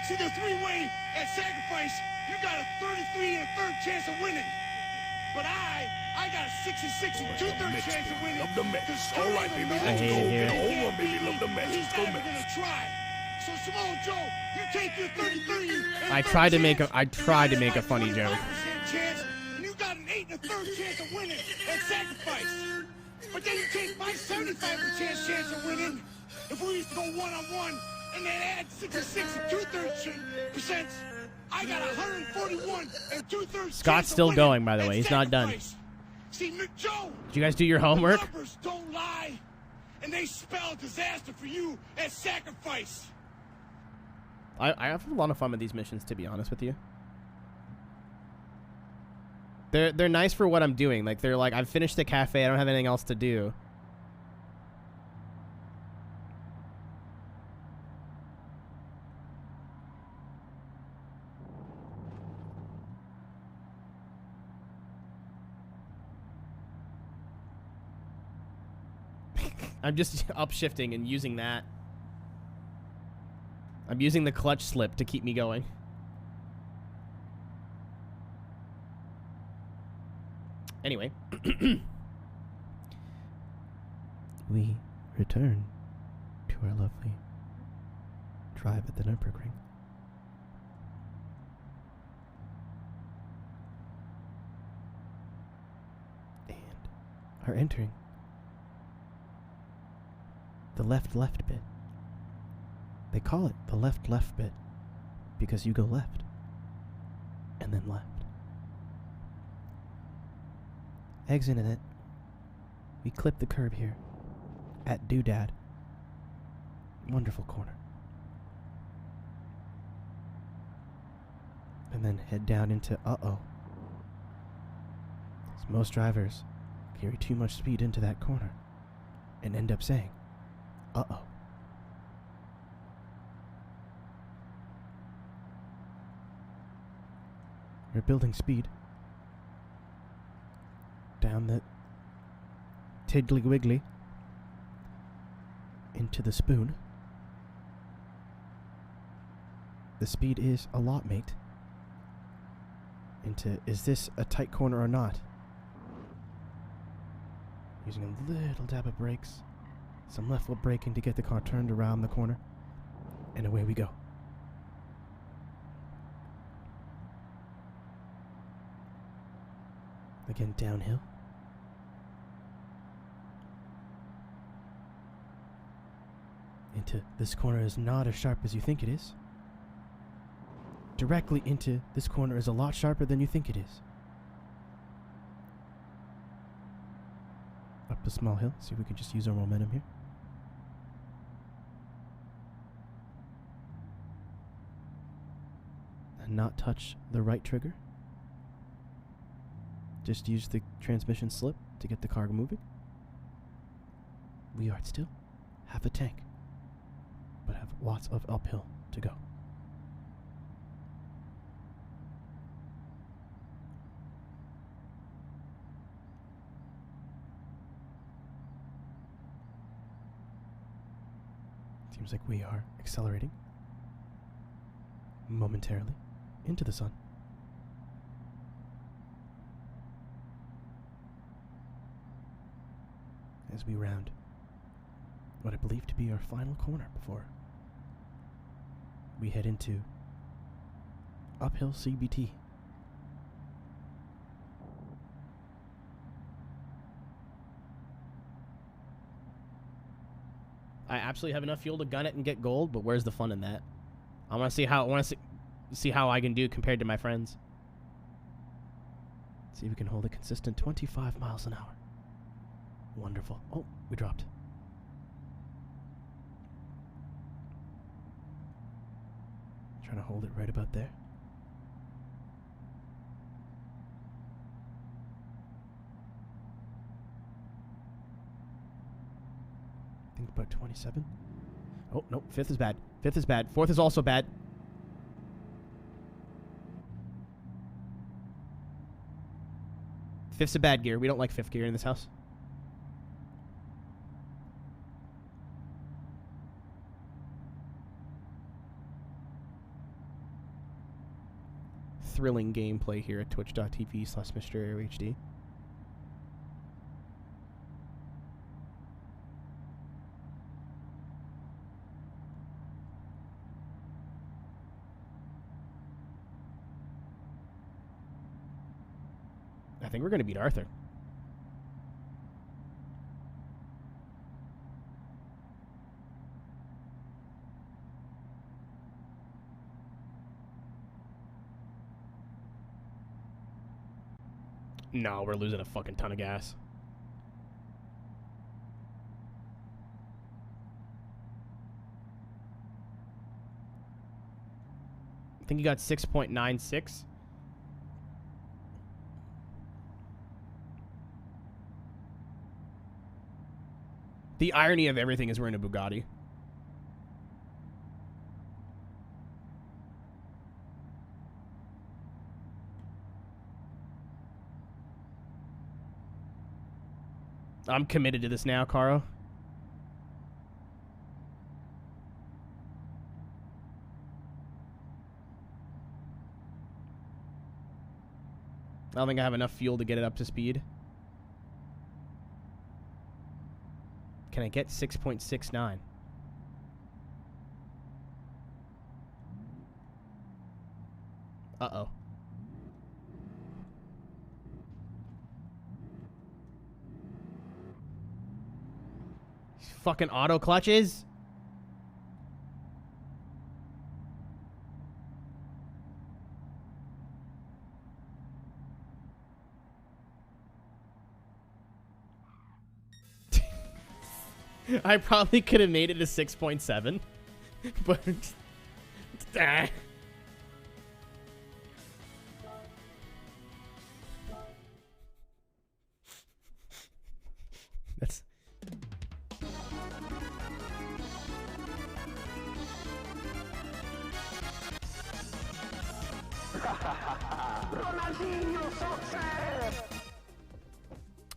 See, the three-way at sacrifice, you got a 33 and a third chance of winning. But I got a 66 and two-thirds chance of winning. Love the mix. All right, baby, let's hate go. it here. Hold on, baby, love the mix. He's Let's go, never mix. gonna try. So Small Joe, you take your 33. and I a tried third to make a chance. funny joke. Chance, and you got an 8 and a third chance of winning at sacrifice. But then you take my 75% chance of winning. If we used to go one-on-one and then add 66 and two-thirds percent, I got 141 and two-thirds. Scott's still going, by the way. He's not done. See, Joe, Did you guys do your homework? the numbers don't lie, and they spell disaster for you as sacrifice. I have a lot of fun with these missions, to be honest with you. They're nice for what I'm doing. Like, they're like, I've finished the cafe. I don't have anything else to do. I'm just upshifting and using that. I'm using the clutch slip to keep me going. Anyway. We return to our lovely drive at the Nürburgring. And are entering the left bit. They call it the left bit because you go left and then left. Exit in it. We clip the curb here at Doodad. Wonderful corner. And then head down into uh-oh. As most drivers carry too much speed into that corner and end up saying, uh-oh. We're building speed down the Tiddly Wiggly into the spoon. The speed is a lot, mate. Into, is this a tight corner or not? Using a little dab of brakes. Some left foot braking to get the car turned around the corner. And away we go. Again, downhill. Into this corner is not as sharp as you think it is. Directly into this corner is a lot sharper than you think it is. Up the small hill. See if we can just use our momentum here. And not touch the right trigger. Just use the transmission slip to get the car moving. We are still half a tank, but have lots of uphill to go. Seems like we are accelerating momentarily into the sun. As we round what I believe to be our final corner before we head into uphill CBT. I absolutely have enough fuel to gun it and get gold, but where's the fun in that? I want to see how I can do compared to my friends. See if we can hold a consistent 25 miles an hour. Wonderful. Oh, we dropped. Trying to hold it right about there. but 27. Oh, no. 5th is bad. 5th is bad. 4th is also bad. Fifth's a bad gear. We don't like 5th gear in this house. Thrilling gameplay here at twitch.tv/MrAeroHD. I think we're going to beat Arthur. No, we're losing a fucking ton of gas. I think you got 6.96. The irony of everything is we're in a Bugatti. I'm committed to this now, Caro. I don't think I have enough fuel to get it up to speed. Can I get 6.69? Uh-oh. These fucking auto clutches. I probably could have made it to 6.7, but that's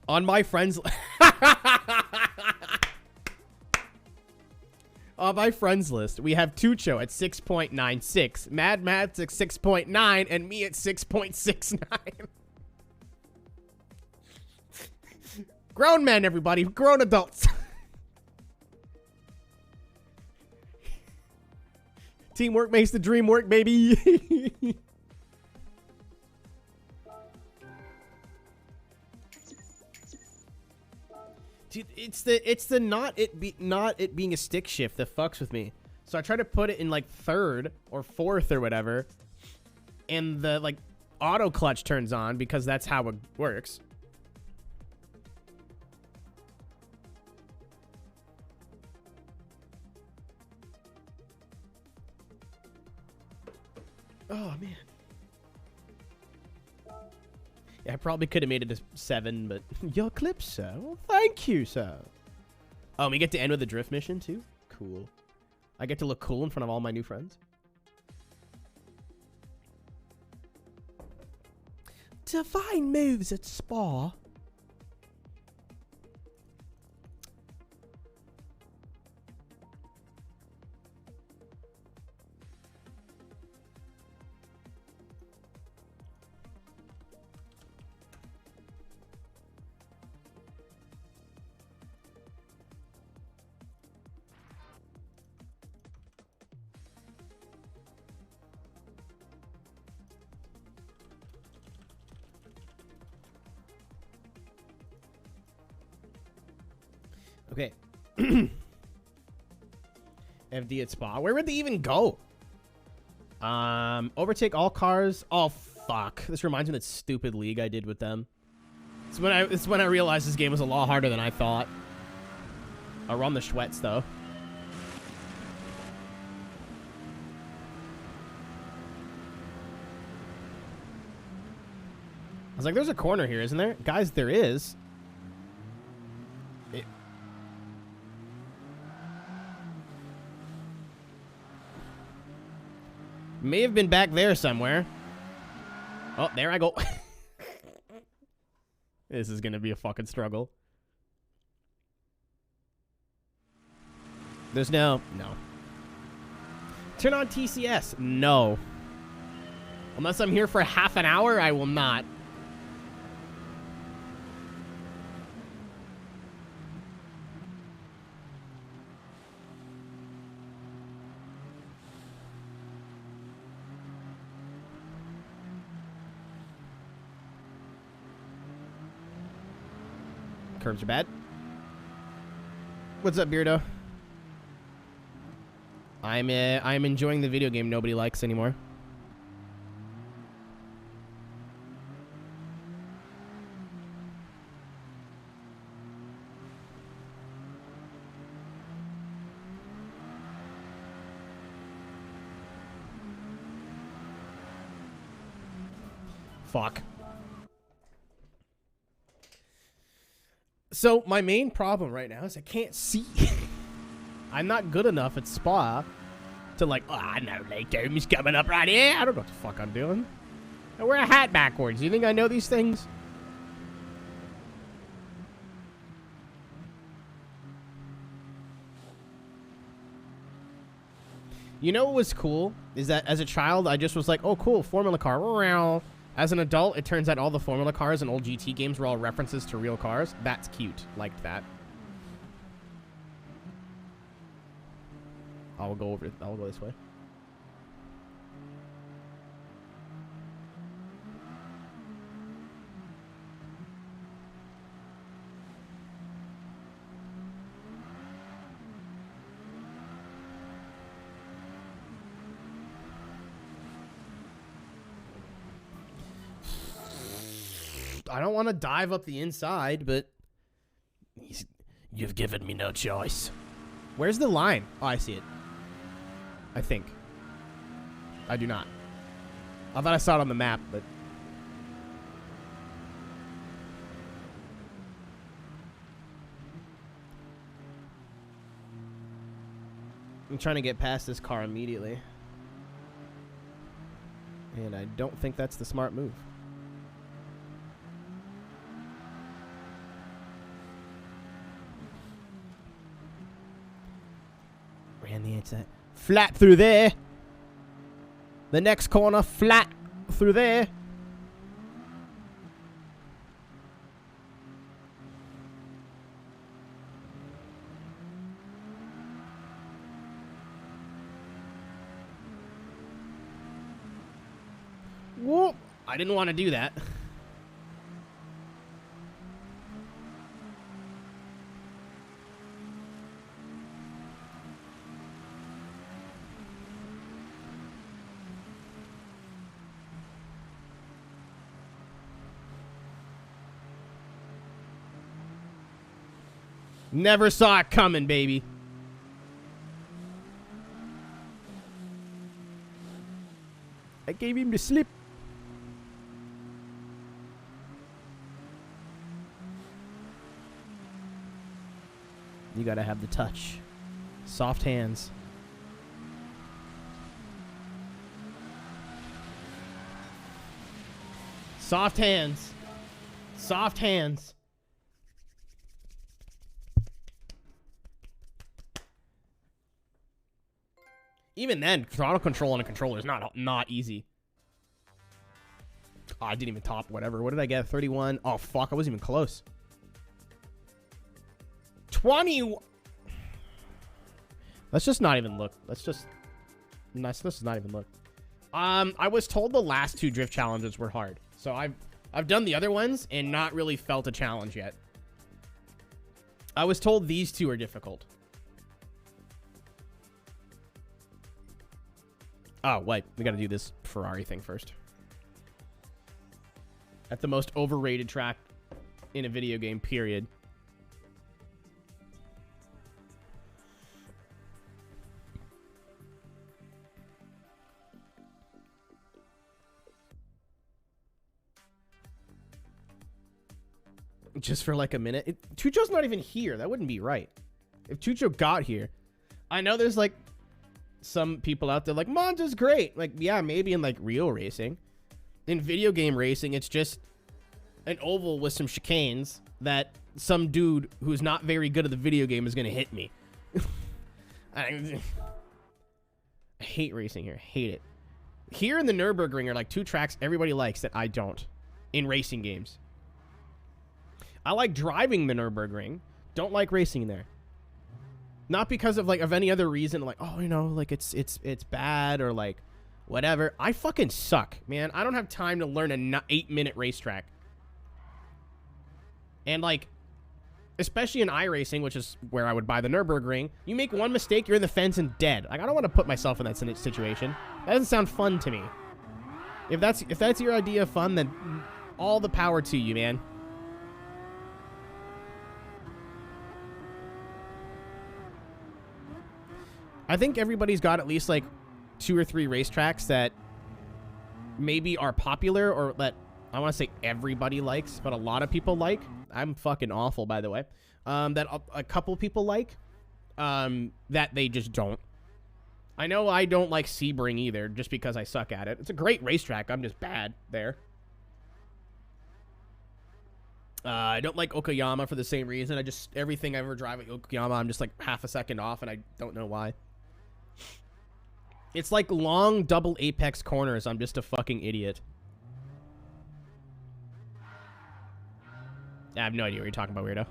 on my friends. On my friends list, we have Tucho at 6.96, Mad Matt's at 6.9, and me at 6.69. Grown men, everybody. Grown adults. Teamwork makes the dream work, baby. Dude, it's the not it being a stick shift that fucks with me. So I try to put it in like 3rd or 4th or whatever, and the like auto clutch turns on because that's how it works. Oh man. Yeah, I probably could have made it to 7, but your clip, sir. Well, thank you, sir. Oh, we get to end with a drift mission, too? Cool. I get to look cool in front of all my new friends. Divine moves at Spa. Okay. FD at Spa. Where would they even go? Overtake all cars. Oh, fuck. This reminds me of that stupid league I did with them. It's when I realized this game was a lot harder than I thought. I'll run the Schwetz, though. I was like, there's a corner here, isn't there? Guys, there is. May have been back there somewhere. Oh, there I go. This is going to be a fucking struggle. There's no. Turn on TCS. No. Unless I'm here for half an hour, I will not. Curbs are bad. What's up, Beardo? I'm enjoying the video game nobody likes anymore. Fuck. So, my main problem right now is I can't see. I'm not good enough at Spa to like, oh, I know Lake Dome's coming up right here. I don't know what the fuck I'm doing. I wear a hat backwards. You think I know these things? You know what was cool? Is that as a child, I just was like, oh, cool, Formula car. As an adult, it turns out all the Formula cars in old GT games were all references to real cars. That's cute. Liked that. I'll go this way. I don't want to dive up the inside, but you've given me no choice. Where's the line? Oh, I see it. I think. I do not. I thought I saw it on the map, but... I'm trying to get past this car immediately. And I don't think that's the smart move. Ran the inside. Flat through there. The next corner, flat through there. Whoop. I didn't want to do that. Never saw it coming, baby. I gave him the slip. You gotta have the touch. Soft hands. Soft hands. Soft hands. Even then, throttle control on a controller is not easy. Oh, I didn't even top whatever. What did I get? 31. Oh, fuck. I wasn't even close. 20. Let's just not even look. Let's just not even look. I was told the last two drift challenges were hard. So I've done the other ones and not really felt a challenge yet. I was told these two are difficult. Oh, wait. We gotta do this Ferrari thing first. At the most overrated track in a video game, period. Just for like a minute. Tucho's not even here. That wouldn't be right. If Tucho got here, I know there's like some people out there like, Monza's great. Like, yeah, maybe in like real racing. In video game racing, it's just an oval with some chicanes that some dude who's not very good at the video game is going to hit me. I hate racing here. Hate it. Here in the Nürburgring are like 2 tracks everybody likes that I don't in racing games. I like driving the Nürburgring. Don't like racing there. Not because of like of any other reason, like, oh, you know, like it's bad or like whatever. I fucking suck, man. I don't have time to learn a 8-minute racetrack. And like, especially in iRacing, which is where I would buy the Nürburgring, you make one mistake, you're in the fence and dead. Like, I don't want to put myself in that situation. That doesn't sound fun to me. If that's your idea of fun, then all the power to you, man. I think everybody's got at least like 2 or 3 racetracks that maybe are popular or that I want to say everybody likes, but a lot of people like. I'm fucking awful, by the way. That a couple people like, that they just don't. I know I don't like Sebring either, just because I suck at it. It's a great racetrack. I'm just bad there. I don't like Okayama for the same reason. Everything I ever drive at Okayama, I'm just like half a second off, and I don't know why. It's like long double apex corners. I'm just a fucking idiot. I have no idea what you're talking about, weirdo.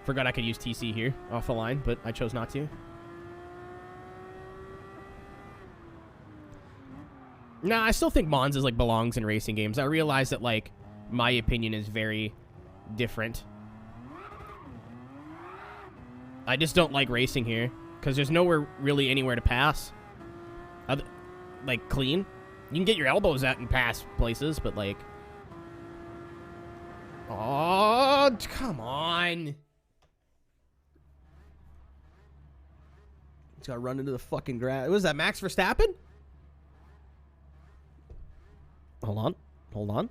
Forgot I could use TC here off the line, but I chose not to. Nah, I still think Monza's like belongs in racing games. I realize that like my opinion is very different. I just don't like racing here because there's nowhere really anywhere to pass. Like clean. You can get your elbows out and pass places, but like... Oh, come on. It's gotta run into the fucking grass. Was that Max Verstappen? Hold on. Hold on.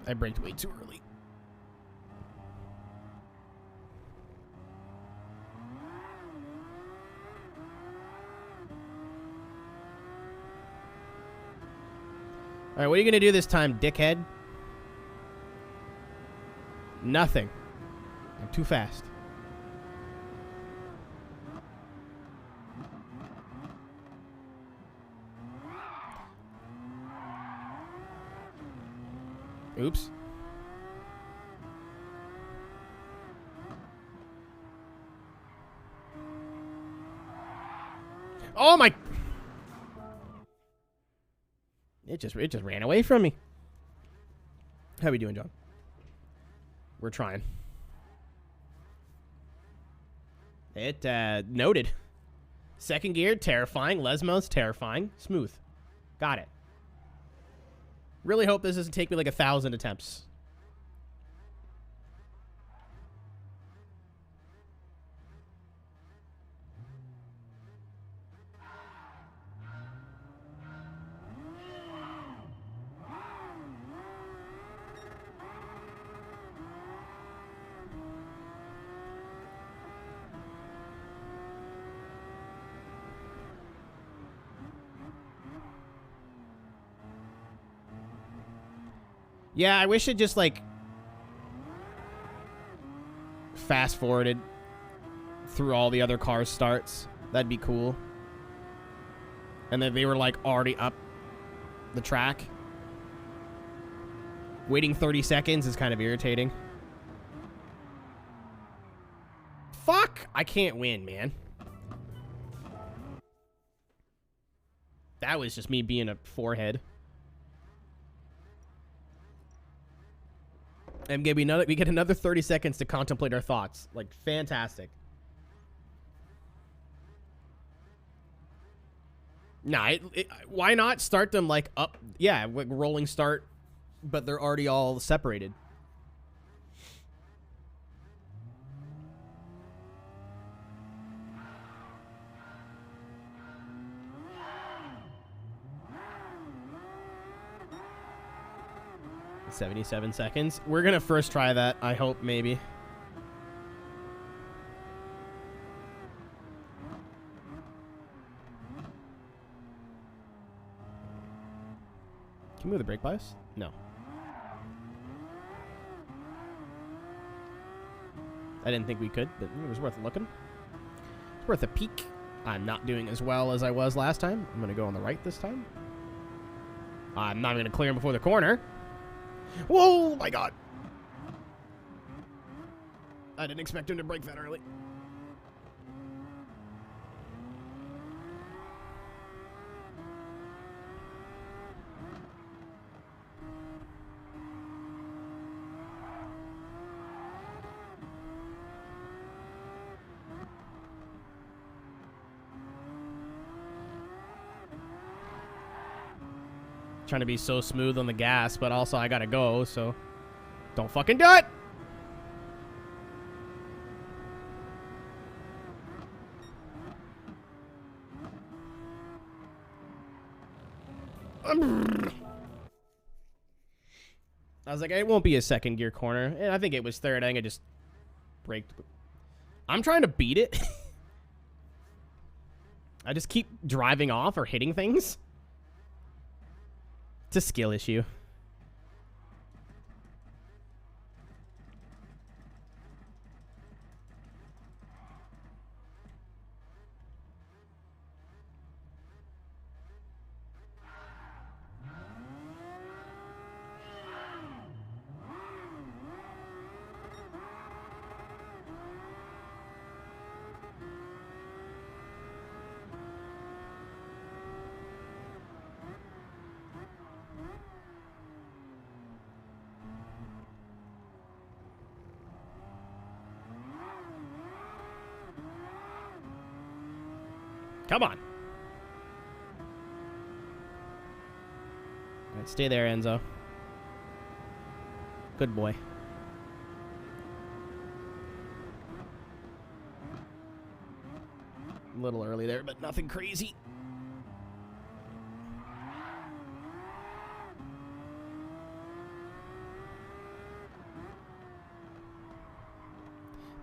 I braked way too early. All right, what are you going to do this time, dickhead? Nothing. I'm too fast. Oops. Oh my! It just ran away from me. How we doing, John? We're trying. It noted. Second gear, terrifying. Lesmos, terrifying. Smooth. Got it. Really hope this doesn't take me like 1,000 attempts. Yeah, I wish it just, like, fast-forwarded through all the other cars' starts. That'd be cool. And then they were, like, already up the track. Waiting 30 seconds is kind of irritating. Fuck! I can't win, man. That was just me being a forehead. And we get another 30 seconds to contemplate our thoughts. Like, fantastic. Nah, why not start them like up? Yeah, like rolling start, but they're already all separated. $77 seconds. We're gonna first try that. I hope, maybe. Can we move the brake bias? No. I didn't think we could, but it was worth looking. It's worth a peek. I'm not doing as well as I was last time. I'm going to go on the right this time. I'm not going to clear him before the corner. Whoa, my God. I didn't expect him to brake that early. Trying to be so smooth on the gas, but also I gotta go, so don't fucking do it! I was like, it won't be a second gear corner, and I think it was third. I think I just braked. I'm trying to beat it. I just keep driving off or hitting things. It's a skill issue. Come on. All right, stay there, Enzo. Good boy. A little early there, but nothing crazy.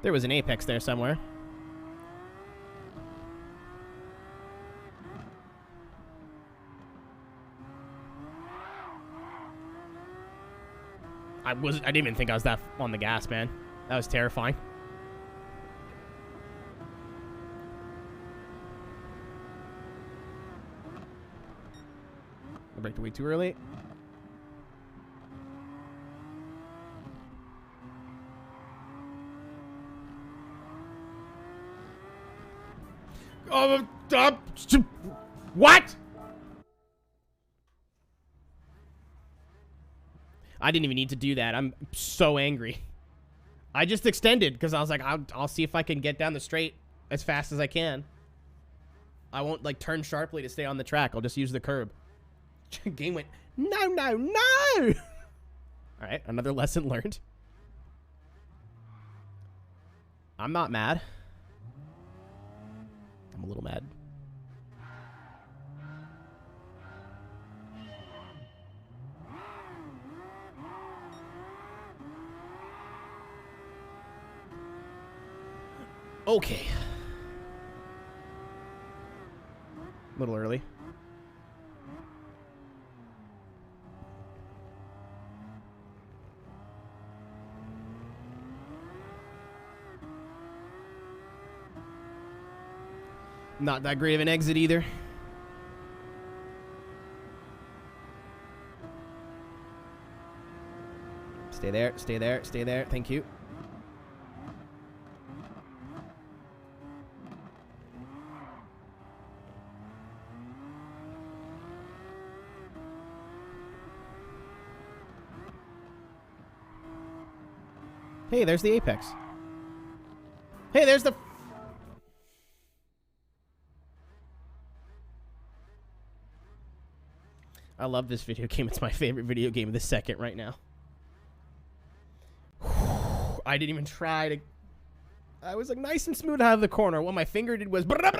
There was an apex there somewhere. I didn't even think I was that on the gas, man. That was terrifying. I braked way too early. Oh, what? I didn't even need to do that. I'm so angry. I just extended because I was like, I'll see if I can get down the straight as fast as I can. I won't like turn sharply to stay on the track. I'll just use the curb. Game went, no, no, no. All right, another lesson learned. I'm not mad. I'm a little mad. Okay. A little early. Not that great of an exit either. Stay there, stay there, stay there. Thank you. Hey, there's the apex. Hey, there's the... I love this video game. It's my favorite video game of the second right now. I didn't even try to... I was like nice and smooth out of the corner. What my finger did was... I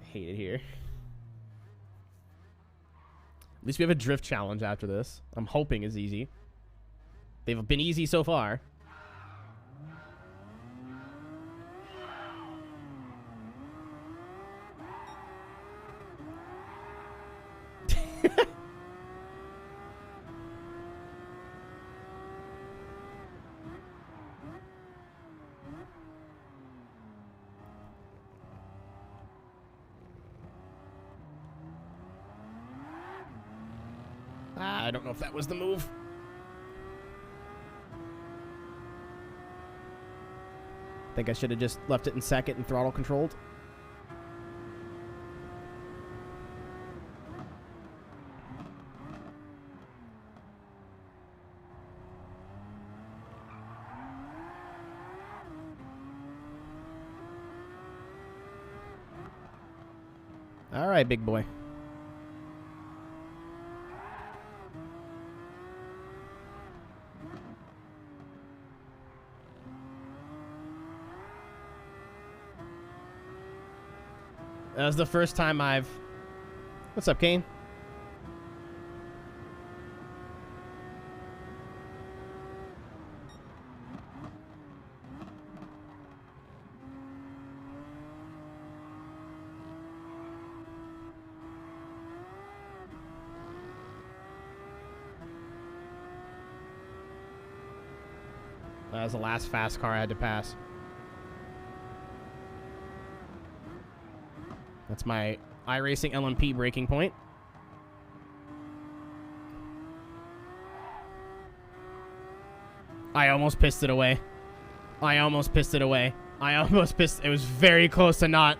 hate it here. At least we have a drift challenge after this. I'm hoping is easy. They've been easy so far. I don't know if that was the move. I think I should have just left it in second and throttle controlled. All right, big boy. That was the first time I've... What's up, Kane? That was the last fast car I had to pass. That's my iRacing LMP breaking point. I almost pissed it away. I almost pissed it away. I almost pissed... It was very close to not.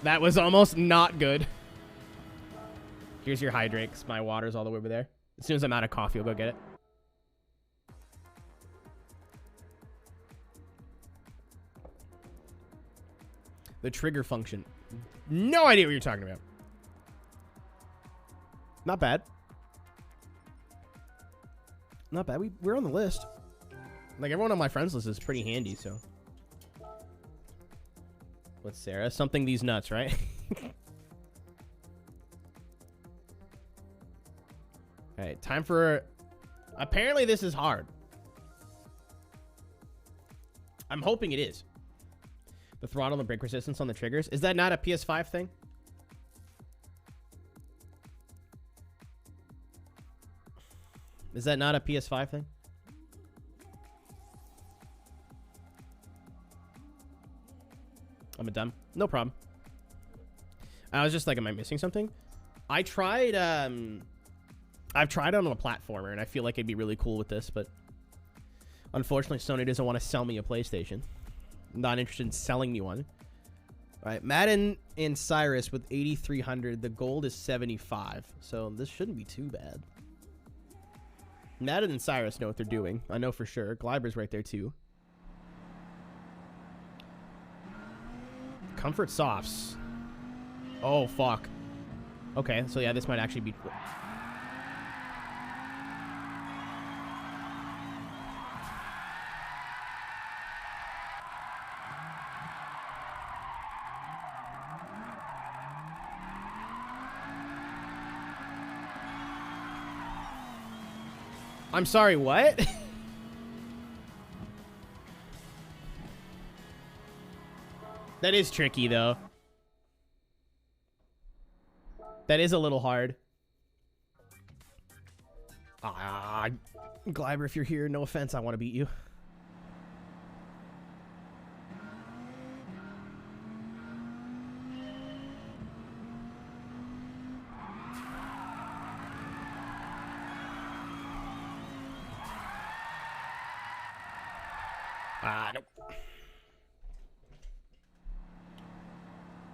That was almost not good. Here's your hydrate, 'cause my water's all the way over there. As soon as I'm out of coffee, I'll go get it. The trigger function. No idea what you're talking about. Not bad. Not bad. We're on the list. Like, everyone on my friends list is pretty handy, so. What's Sarah? Something these nuts, right? Alright, time for... Apparently this is hard. I'm hoping it is. The throttle and brake resistance on the triggers. Is that not a PS5 thing? Is that not a PS5 thing? I'm a dumb. No problem. I was just like, am I missing something? I tried, I've tried it on a platformer, and I feel like it'd be really cool with this, but unfortunately, Sony doesn't want to sell me a PlayStation. Not interested in selling me one. All right, Madden and Cyrus with 8,300. The gold is 75, so this shouldn't be too bad. Madden and Cyrus know what they're doing. I know for sure. Gleiber's right there too. Comfort softs. Oh fuck. Okay, so yeah, this might actually be. I'm sorry, what? That is tricky, though. That is a little hard. Gleiber, if you're here, no offense, I want to beat you. Nope.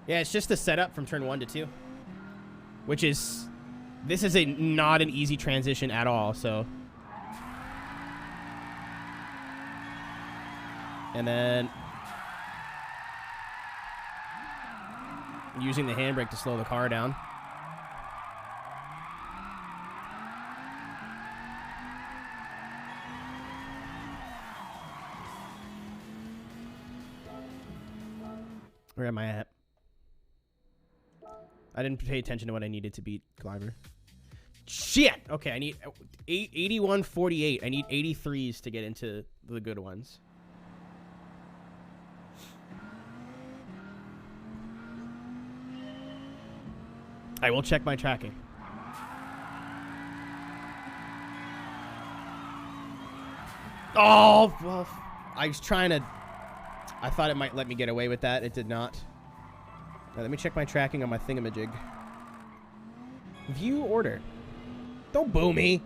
Yeah, it's just the setup from turn 1 to 2. Which is... This is not an easy transition at all, so... And then using the handbrake to slow the car down. Where am I at? I didn't pay attention to what I needed to beat Cliver. Shit! Okay, I need 81.48. I need 83s to get into the good ones. I will check my tracking. Oh, well, I was trying to... I thought it might let me get away with that. It did not. Now, let me check my tracking on my thingamajig. View order. Don't boo me.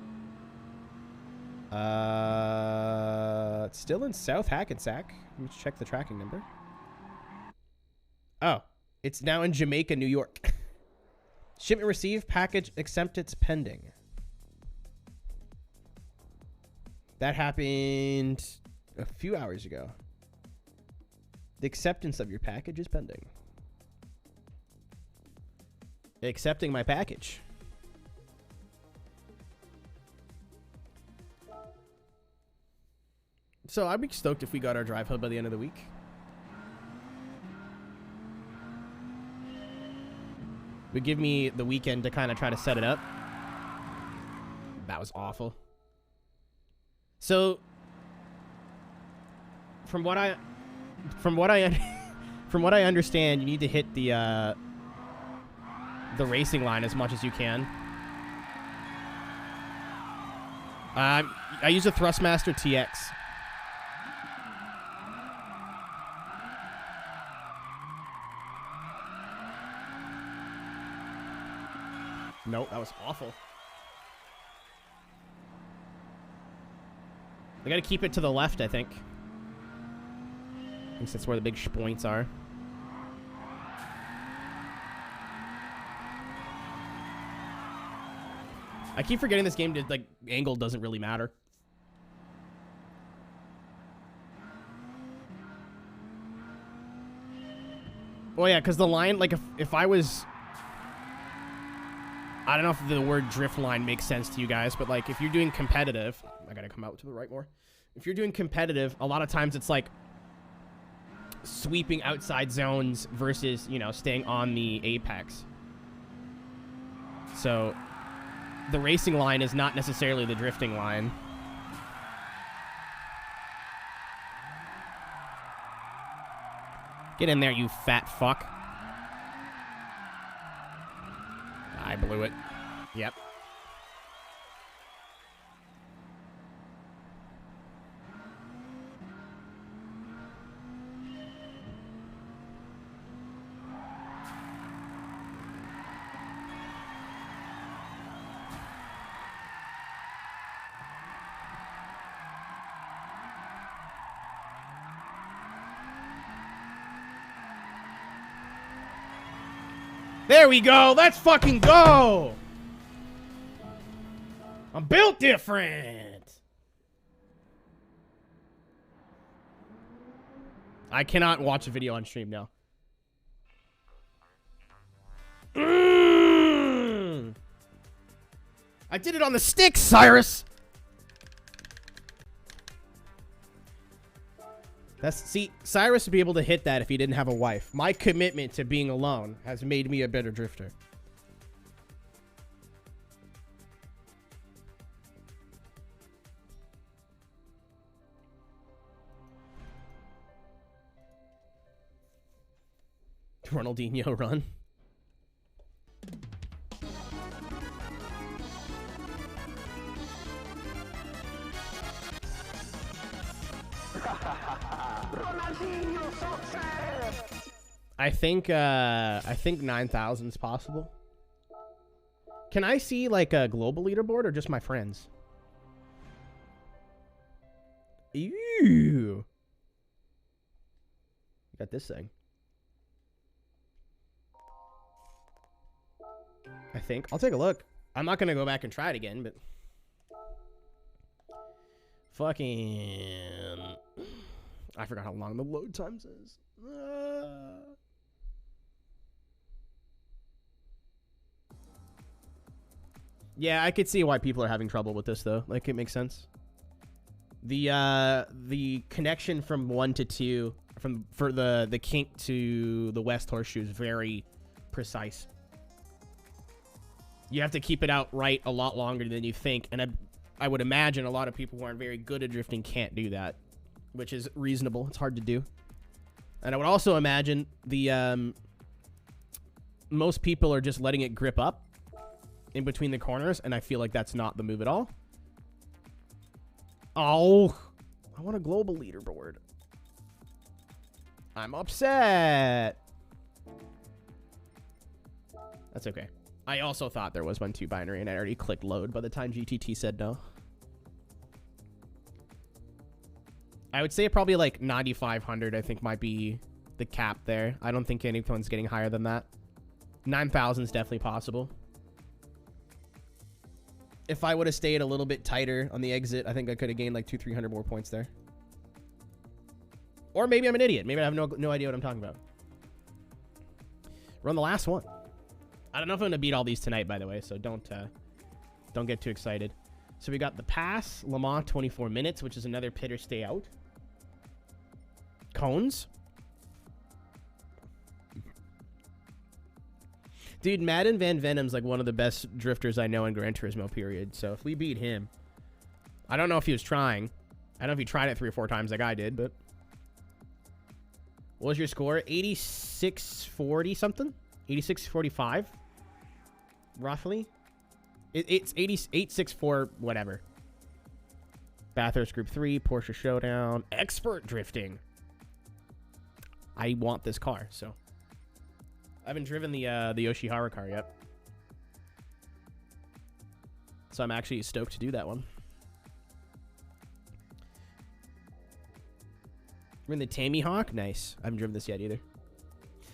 It's still in South Hackensack. Let me check the tracking number. Oh, it's now in Jamaica, New York. Shipment received, package acceptance pending. That happened a few hours ago. The acceptance of your package is pending. Accepting my package. So I'd be stoked if we got our drive hub by the end of the week. Would give me the weekend to kind of try to set it up. That was awful. So from what I understand, you need to hit the racing line as much as you can. I use a Thrustmaster TX. Nope, that was awful. I gotta keep it to the left, I think. I think that's where the big points are. I keep forgetting this game, like, angle doesn't really matter. Well, yeah, because the line, like, if I was... I don't know if the word drift line makes sense to you guys, but, like, if you're doing competitive... I gotta come out to the right more. If you're doing competitive, a lot of times it's, like, sweeping outside zones versus, you know, staying on the apex. So, the racing line is not necessarily the drifting line. Get in there, you fat fuck. I blew it. Yep. There we go. Let's fucking go. I'm built different. I cannot watch a video on stream now. I did it on the stick, Cyrus. See, Cyrus would be able to hit that if he didn't have a wife. My commitment to being alone has made me a better drifter. Ronaldinho run. I think 9,000 is possible. Can I see like a global leaderboard or just my friends? Ew. Got this thing. I think. I'll take a look. I'm not going to go back and try it again, but... Fucking... I forgot how long the load times is. Yeah, I could see why people are having trouble with this, though. Like, it makes sense. The connection from 1 to 2, for the kink to the West Horseshoe is very precise. You have to keep it out right a lot longer than you think, and I would imagine a lot of people who aren't very good at drifting can't do that, which is reasonable. It's hard to do. And I would also imagine the most people are just letting it grip up in between the corners, and I feel like that's not the move at all. Oh, I want a global leaderboard. I'm upset. That's okay. I also thought there was one 2 binary, and I already clicked load by the time GTT said no. I would say probably like 9,500, I think, might be the cap there. I don't think anyone's getting higher than that. 9,000 is definitely possible. If I would have stayed a little bit tighter on the exit, I think I could have gained like 200-300 more points there. Or maybe I'm an idiot. Maybe I have no idea what I'm talking about. We're on the last one. I don't know if I'm going to beat all these tonight, by the way, so don't get too excited. So we got the pass, Le Mans 24 minutes, which is another pitter stay out. Cones. Dude, Madden Van Venom's like one of the best drifters I know in Gran Turismo, period. So if we beat him, I don't know if he was trying. I don't know if he tried it 3 or 4 times like I did, but... What was your score? 8640 something? 8645? Roughly? It's 864 whatever. Bathurst Group 3, Porsche Showdown, Expert Drifting. I want this car, so... I haven't driven the Yoshihara car yet. So I'm actually stoked to do that one. We're in the Tammy Hawk? Nice. I haven't driven this yet either.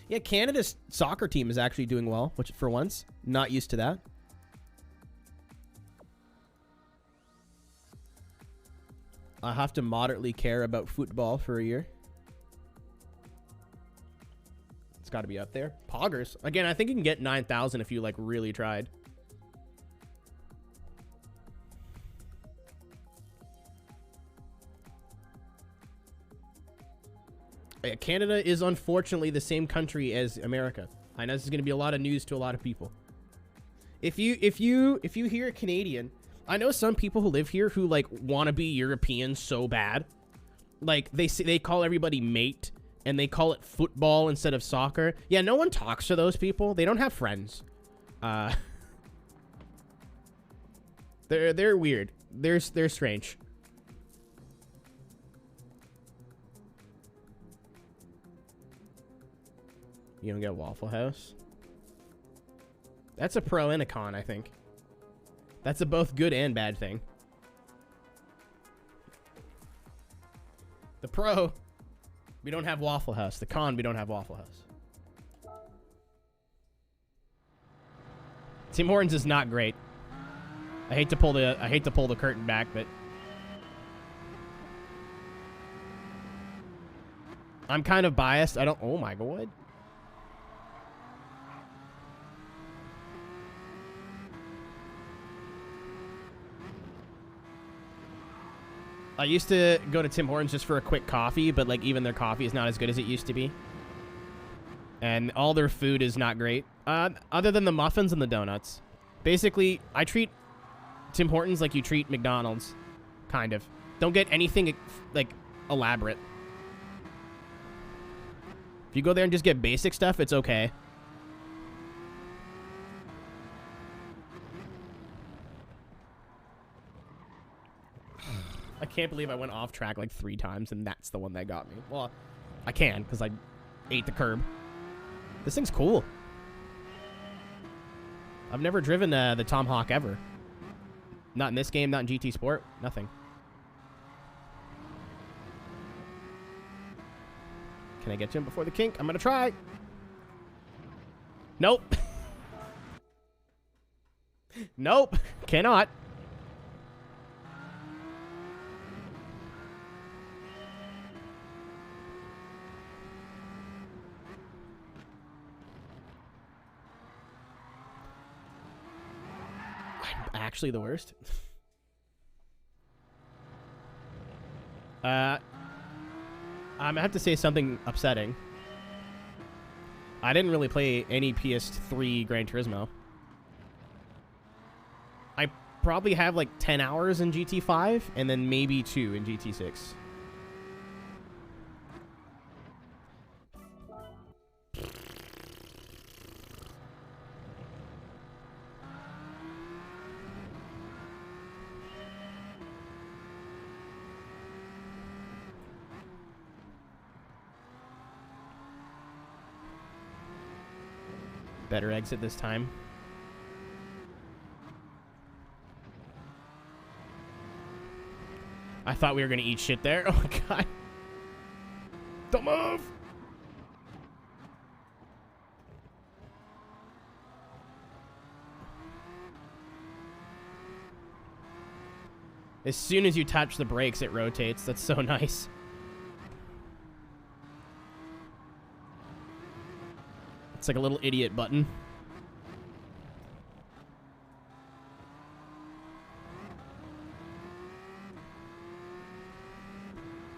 Yeah, Canada's soccer team is actually doing well, which for once, not used to that. I have to moderately care about football for a year. It's got to be up there. Poggers. Again, I think you can get 9,000 if you like really tried. Yeah, Canada is unfortunately the same country as America. I know this is going to be a lot of news to a lot of people. If you hear a Canadian, I know some people who live here who like want to be European so bad. Like they call everybody mate and they call it football instead of soccer. Yeah, no one talks to those people. They don't have friends. They're weird. They're strange. You don't get Waffle House? That's a pro and a con, I think. That's a both good and bad thing. The pro, we don't have Waffle House. The con, we don't have Waffle House. Tim Hortons is not great. I hate to pull the curtain back, but I'm kind of biased. I don't. Oh my god. I used to go to Tim Hortons just for a quick coffee, but like even their coffee is not as good as it used to be. And all their food is not great. Other than the muffins and the donuts. Basically, I treat Tim Hortons like you treat McDonald's. Kind of. Don't get anything like elaborate. If you go there and just get basic stuff, it's okay. I can't believe I went off track like 3 times, and that's the one that got me. Well, I can, because I ate the curb. This thing's cool. I've never driven the Tomahawk ever. Not in this game, not in GT Sport, nothing. Can I get to him before the kink? I'm going to try. Nope. Nope. Cannot. actually the worst. I'm gonna have to say something upsetting. I didn't really play any PS3 Gran Turismo. I probably have like 10 hours in GT5 and then maybe 2 in GT6. Better exit this time. I thought we were gonna eat shit there. Oh my god. Don't move! As soon as you touch the brakes, it rotates. That's so nice. It's like a little idiot button.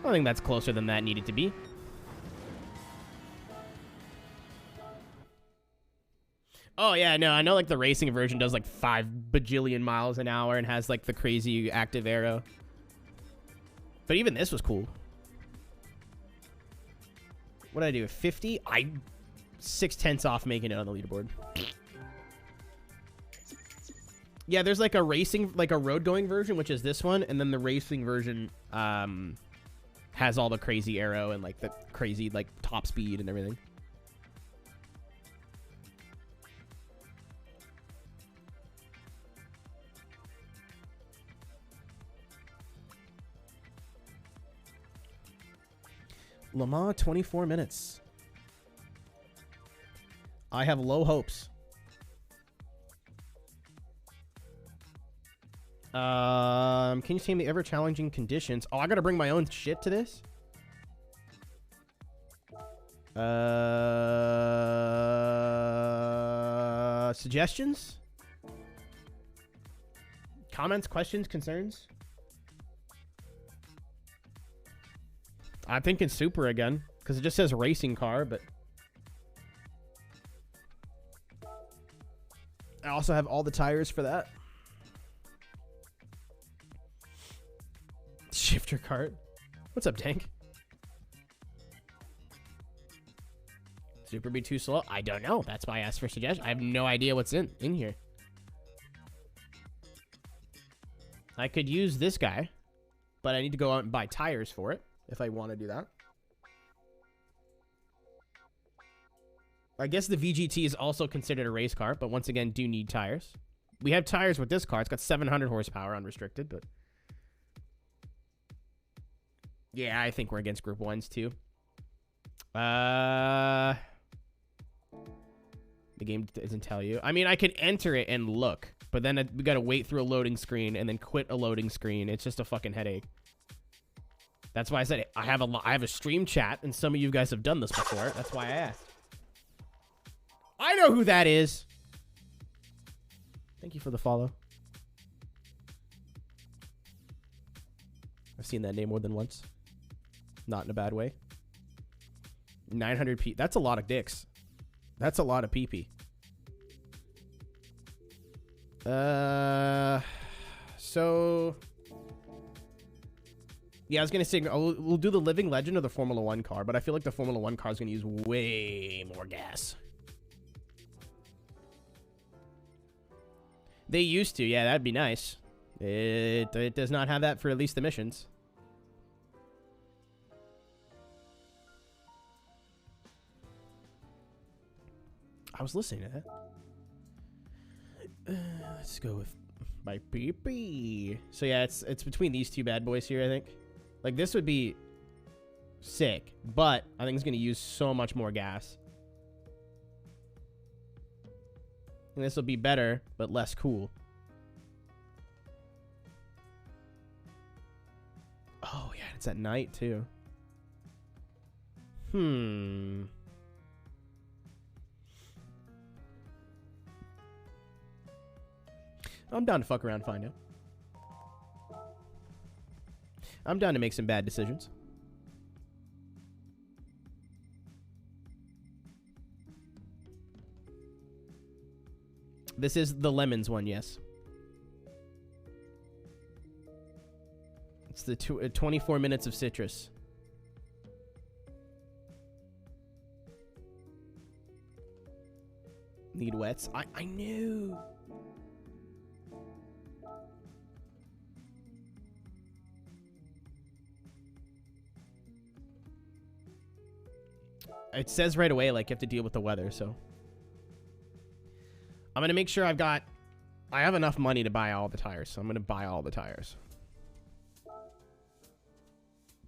I think that's closer than that needed to be. Oh, yeah, no, I know, like, the racing version does, like, 5 bajillion miles an hour and has, like, the crazy active aero. But even this was cool. What did I do? 50? 6/10 off making it on the leaderboard. Yeah, there's like a racing, like a road going version, which is this one, and then the racing version has all the crazy aero and like the crazy like top speed and everything. Le Mans 24 minutes. I have low hopes. Can you tame the ever-challenging conditions? Oh, I gotta bring my own shit to this? Suggestions? Comments, questions, concerns? I'm thinking super again, because it just says racing car, but... I also have all the tires for that. Shifter cart. What's up, Tank? Super be too slow? I don't know. That's why I asked for suggestions. I have no idea what's in here. I could use this guy, but I need to go out and buy tires for it if I want to do that. I guess the VGT is also considered a race car, but once again, do need tires. We have tires with this car. It's got 700 horsepower unrestricted, but... yeah, I think we're against Group 1s, too. The game doesn't tell you. I mean, I could enter it and look, but then we gotta wait through a loading screen and then quit a loading screen. It's just a fucking headache. That's why I said I have a stream chat, and some of you guys have done this before. That's why I asked. I know who that is. Thank you for the follow. I've seen that name more than once. Not in a bad way. 900 p. That's a lot of dicks. That's a lot of pee-pee. So... yeah, I was going to say, we'll do the Living Legend of the Formula 1 car, but I feel like the Formula 1 car is going to use way more gas. They used to, yeah, that'd be nice. It does not have that for at least the missions. I was listening to that. Let's go with my PP. So yeah, it's between these two bad boys here, I think. Like, this would be sick, but I think it's going to use so much more gas. And this will be better, but less cool. Oh, yeah, it's at night, too. I'm down to fuck around and find out. I'm down to make some bad decisions. This is the lemons one, yes. It's the 24 minutes of citrus. Need wets. I knew. It says right away, like, you have to deal with the weather, so. I'm going to make sure I have enough money to buy all the tires, so I'm going to buy all the tires.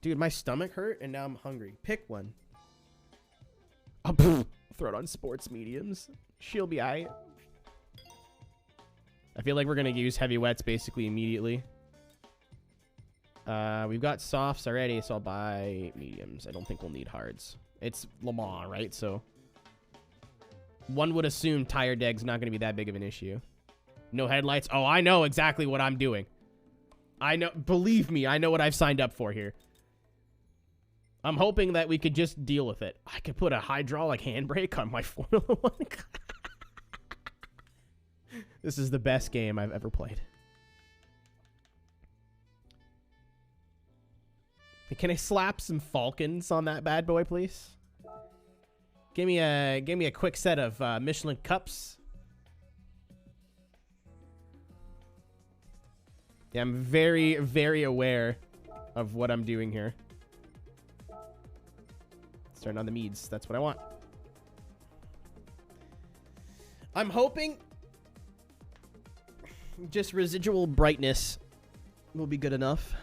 Dude, my stomach hurt, and now I'm hungry. Pick one. Oh, throw it on sports mediums. She'll be aight. I feel like we're going to use heavy wets basically immediately. We've got softs already, so I'll buy mediums. I don't think we'll need hards. It's Le Mans, right? So one would assume tire deg's not going to be that big of an issue. No headlights. Oh, I know exactly what I'm doing. I know. Believe me, I know what I've signed up for here. I'm hoping that we could just deal with it. I could put a hydraulic handbrake on my Formula 1 car. This is the best game I've ever played. Can I slap some Falcons on that bad boy, please? Give me a quick set of Michelin cups. Yeah, I'm very, very aware of what I'm doing here. Starting on the meads. That's what I want. I'm hoping just residual brightness will be good enough.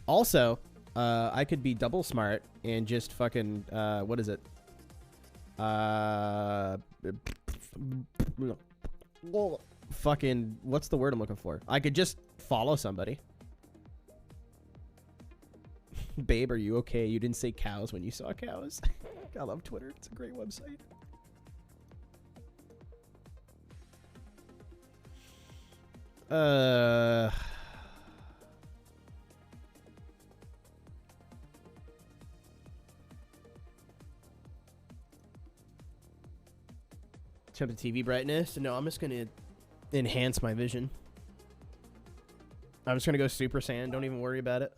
Also, I could be double smart and just fucking, what is it? Fucking, what's the word I'm looking for? I could just follow somebody. Babe, are you okay? You didn't say cows when you saw cows. I love Twitter. It's a great website. Turn up the TV brightness. No, I'm just going to enhance my vision. I'm just going to go Super Saiyan. Don't even worry about it.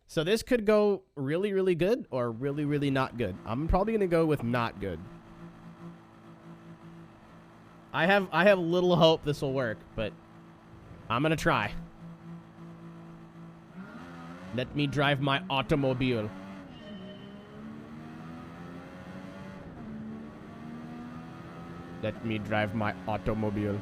So this could go really, really good or really, really not good. I'm probably going to go with not good. I have little hope this will work, but I'm going to try. Let me drive my automobile. Let me drive my automobile.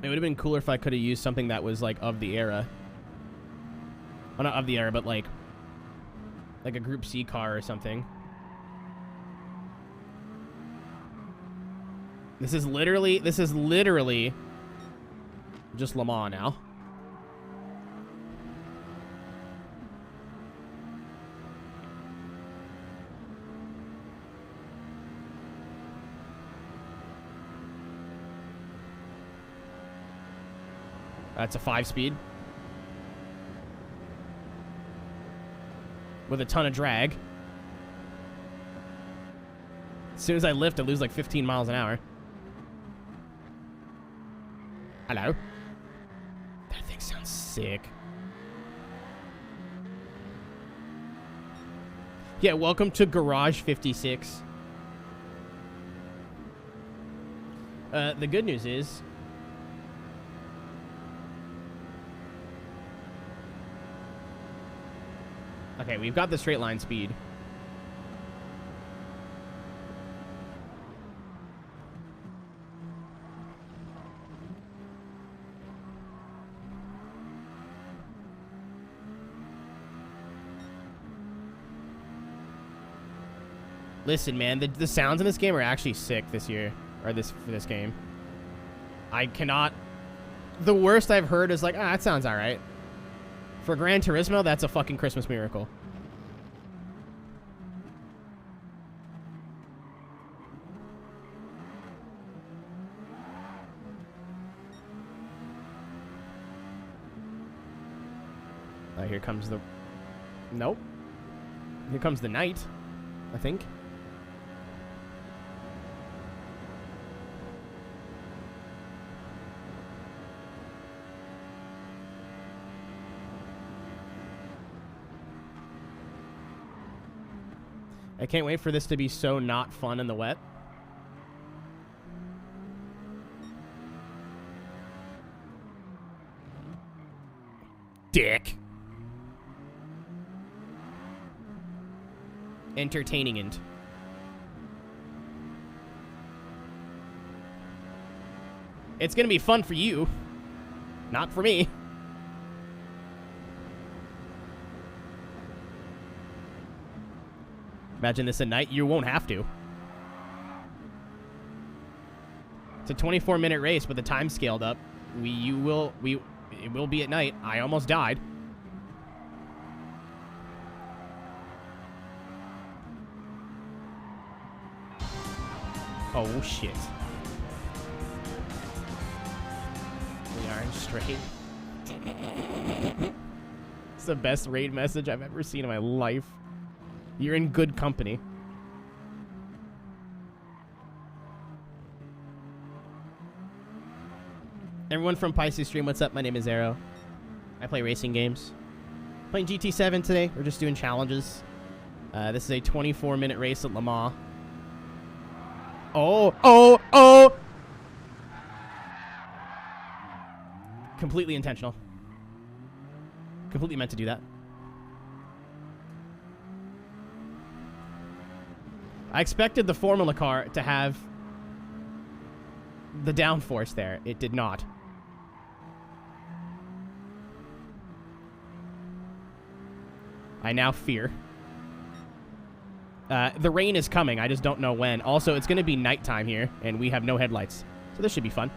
It would have been cooler if I could have used something that was like of the era. Well, not of the era, but like a Group C car or something. This is literally just Le Mans now. That's a 5-speed. With a ton of drag. As soon as I lift, I lose like 15 miles an hour. Hello? That thing sounds sick. Yeah, welcome to Garage 56. The good news is... Okay, we've got the straight line speed. Listen, man, the sounds in this game are actually sick this year, or for this game. I cannot the worst I've heard is like, that sounds all right. For Gran Turismo, that's a fucking Christmas miracle. Here comes the... Nope. Here comes the night, I think. I can't wait for this to be so not fun in the wet. Dick. Entertaining and it's gonna be fun for you, not for me. Imagine this at night. You won't have to. It's a 24-minute race with the time scaled up. It will be at night. I almost died. Oh, shit. We are straight. It's the best raid message I've ever seen in my life. You're in good company. Everyone from Pisces Stream, what's up? My name is Aero. I play racing games. Playing GT7 today. We're just doing challenges. This is a 24-minute race at Le Mans. Oh! Completely intentional. Completely meant to do that. I expected the Formula car to have the downforce there. It did not. I now fear. The rain is coming. I just don't know when. Also, it's going to be nighttime here, and we have no headlights. So this should be fun.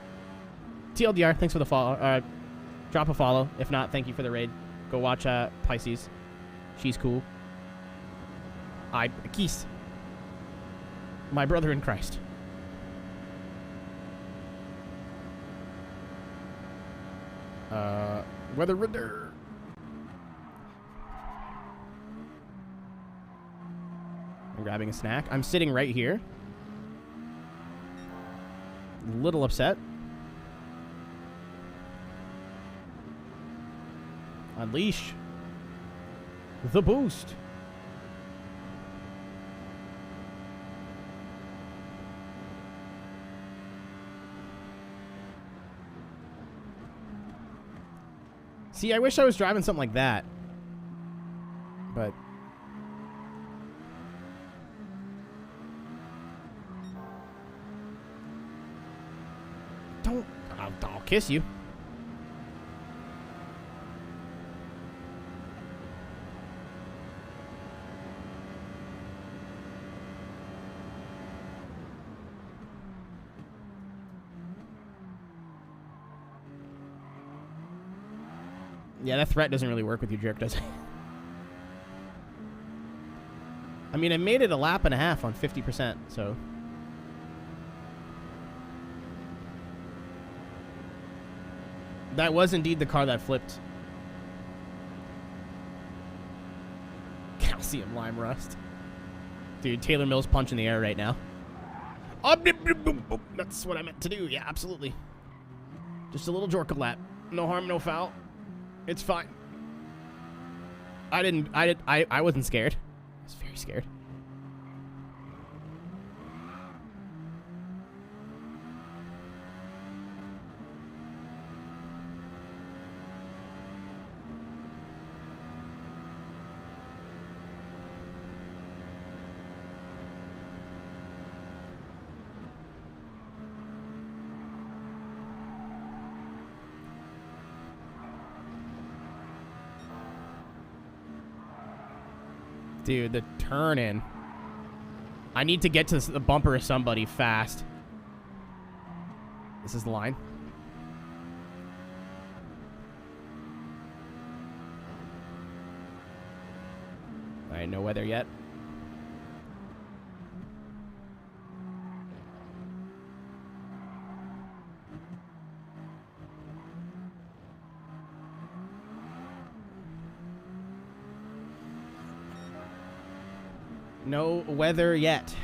TLDR, thanks for the follow. Drop a follow. If not, thank you for the raid. Go watch Pisces. She's cool. Keith. My brother in Christ. Weather Ritter. I'm grabbing a snack. I'm sitting right here. A little upset. Unleash the boost. See, I wish I was driving something like that. But don't. I'll kiss you. Yeah, that threat doesn't really work with you, jerk, does it? I mean, I made it a lap and a half on 50%, so. That was indeed the car that flipped. Calcium lime rust. Dude, Taylor Mills punch in the air right now. That's what I meant to do. Yeah, absolutely. Just a little Jorka lap. No harm, no foul. It's fine. I wasn't scared. I was very scared. Dude, the turn in. I need to get to the bumper of somebody fast. This is the line. right, no weather yet. No weather yet.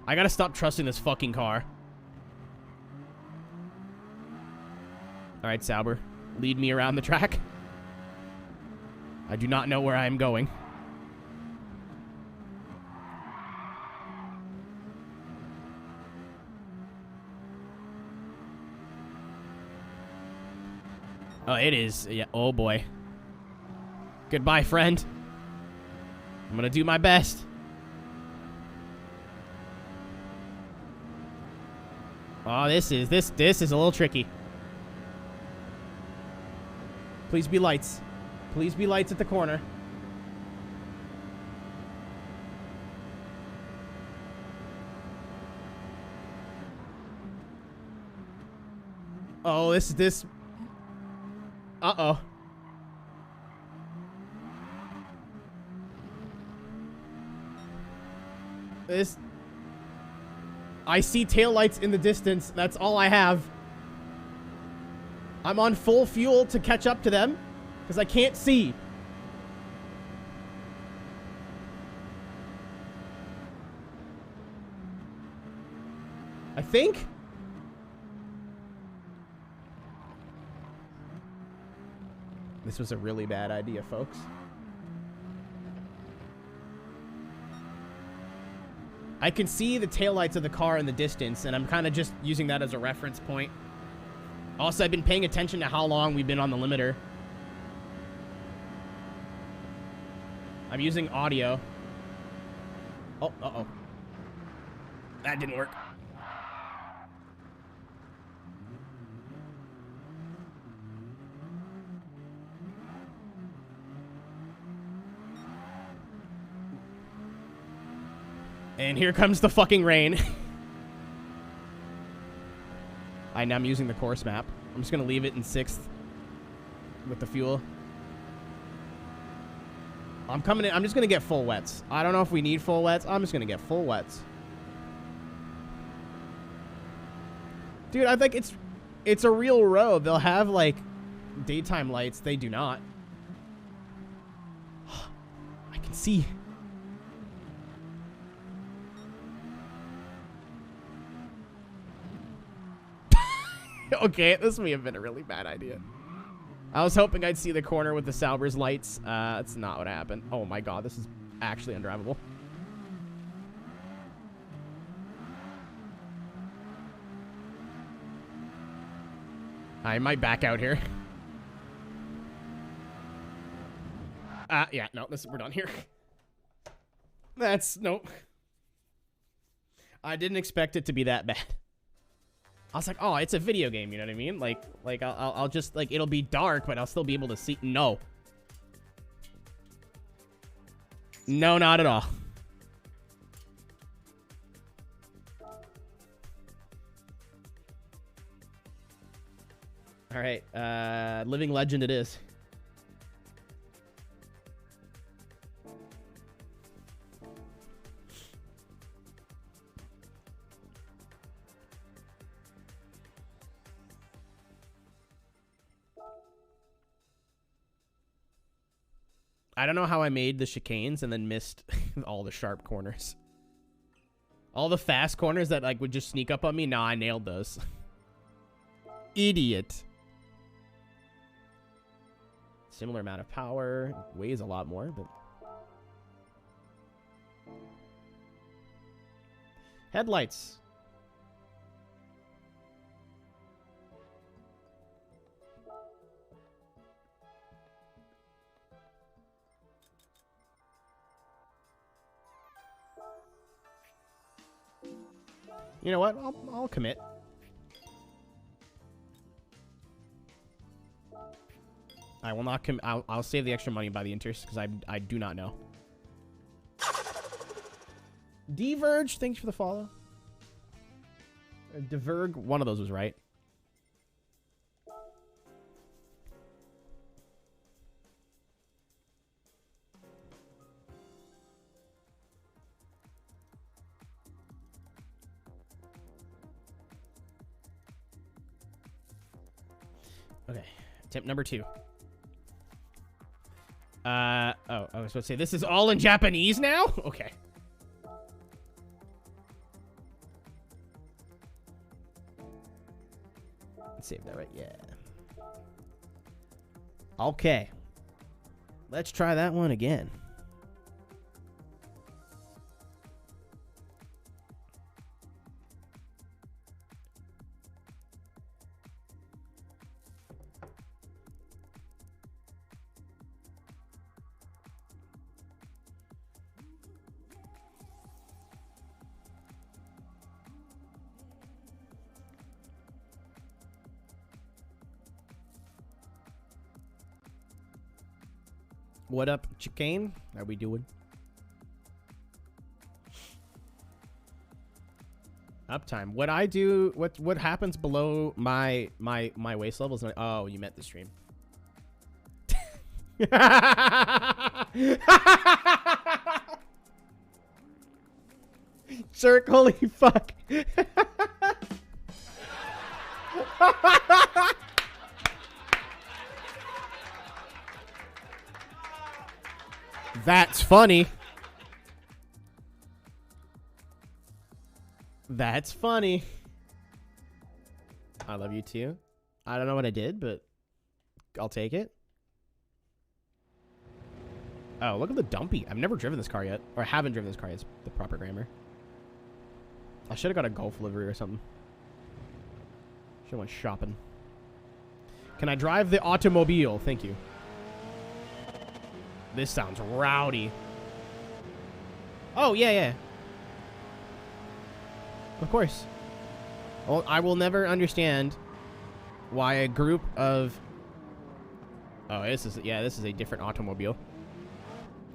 I gotta stop trusting this fucking car. Alright, Sauber. Lead me around the track. I do not know where I am going. Oh, it is. Yeah. Oh, boy. Goodbye, friend. I'm gonna do my best. Oh, this is a little tricky. Please be lights. Please be lights at the corner. Oh, this. Uh-oh. This. I see taillights in the distance. That's all I have. I'm on full fuel to catch up to them because I can't see. I think. This was a really bad idea, folks. I can see the taillights of the car in the distance, and I'm kind of just using that as a reference point. Also, I've been paying attention to how long we've been on the limiter. I'm using audio. Oh, uh-oh. That didn't work. And here comes the fucking rain. Now I'm using the course map. I'm just gonna leave it in 6th with the fuel. I'm coming in. I'm just gonna get full wets. I don't know if we need full wets. I'm just gonna get full wets. Dude, I think it's a real road. They'll have like daytime lights. They do not. I can see. Okay, this may have been a really bad idea. I was hoping I'd see the corner with the Sauber's lights. That's not what happened. Oh my god, this is actually undrivable. I might back out here. Yeah, no, we're done here. Nope. I didn't expect it to be that bad. I was like, oh, it's a video game, you know what I mean? Like I'll just, like, it'll be dark, but I'll still be able to see. No. No, not at all. All right, living legend it is. I don't know how I made the chicanes and then missed all the sharp corners. All the fast corners that like would just sneak up on me. Nah, I nailed those. Idiot. Similar amount of power. Weighs a lot more, but... Headlights. You know what? I'll commit. I will not I'll save the extra money by the interest because I do not know. Diverge, thanks for the follow. Diverg, one of those was right. Okay, tip number 2. Oh, I was supposed to say, this is all in Japanese now? Okay. Save that right, yeah. Okay. Let's try that one again. What up, chicane? How we doing? Uptime. What I do, what happens below my waist level is oh, you met the stream. Jerk, holy fuck. That's funny. That's funny. I love you too. I don't know what I did, but I'll take it. Oh, look at the dumpy. I've never driven this car yet. Or I haven't driven this car yet. It's the proper grammar. I should have got a Golf livery or something. Should have went shopping. Can I drive the automobile? Thank you. This sounds rowdy. Oh, yeah. Of course. Well, I will never understand why a group of... Oh, this is a different automobile.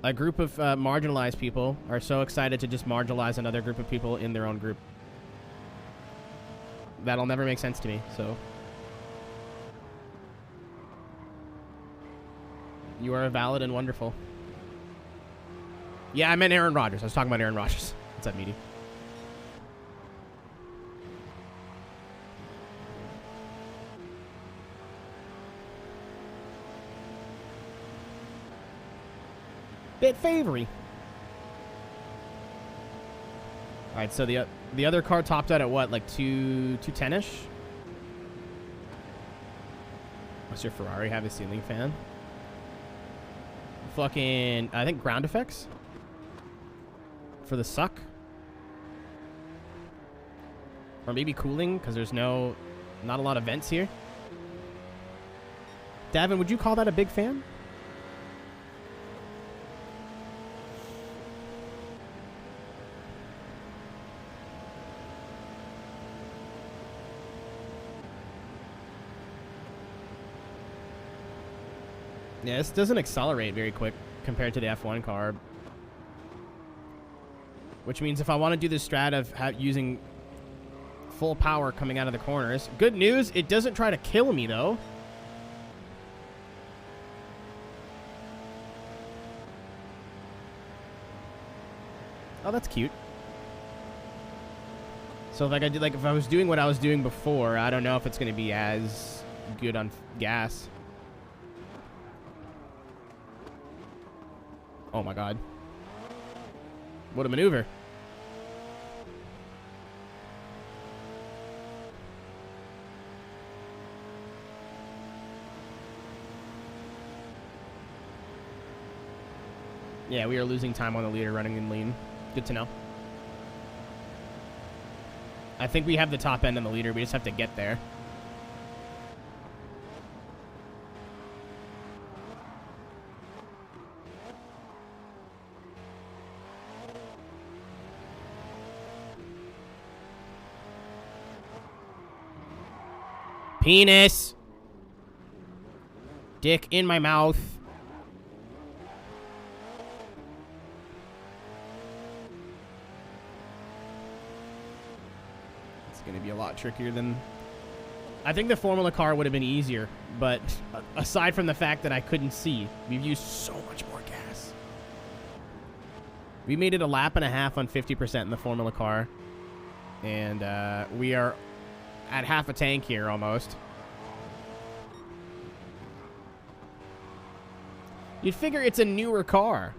A group of marginalized people are so excited to just marginalize another group of people in their own group. That'll never make sense to me, so... You are valid and wonderful. Yeah, I meant Aaron Rodgers. I was talking about Aaron Rodgers. What's up, meaty? Bit favory. All right, so the other car topped out at what, like 210-ish? What's your Ferrari have a ceiling fan? Fucking, I think ground effects for the suck, or maybe cooling because there's not a lot of vents here. Davin, would you call that a big fan? Yeah, this doesn't accelerate very quick compared to the F1 car. Which means if I want to do this strat of using full power coming out of the corners. Good news, it doesn't try to kill me, though. Oh, that's cute. So if I was doing what I was doing before, I don't know if it's going to be as good on gas. Oh my god. What a maneuver. Yeah, we are losing time on the leader running in lean. Good to know. I think we have the top end on the leader. We just have to get there. Penis. Dick in my mouth. It's gonna going to be a lot trickier than... I think the Formula car would have been easier, but aside from the fact that I couldn't see, we've used so much more gas. We made it a lap and a half on 50% in the Formula car, and we are at half a tank here almost. You'd figure it's a newer car.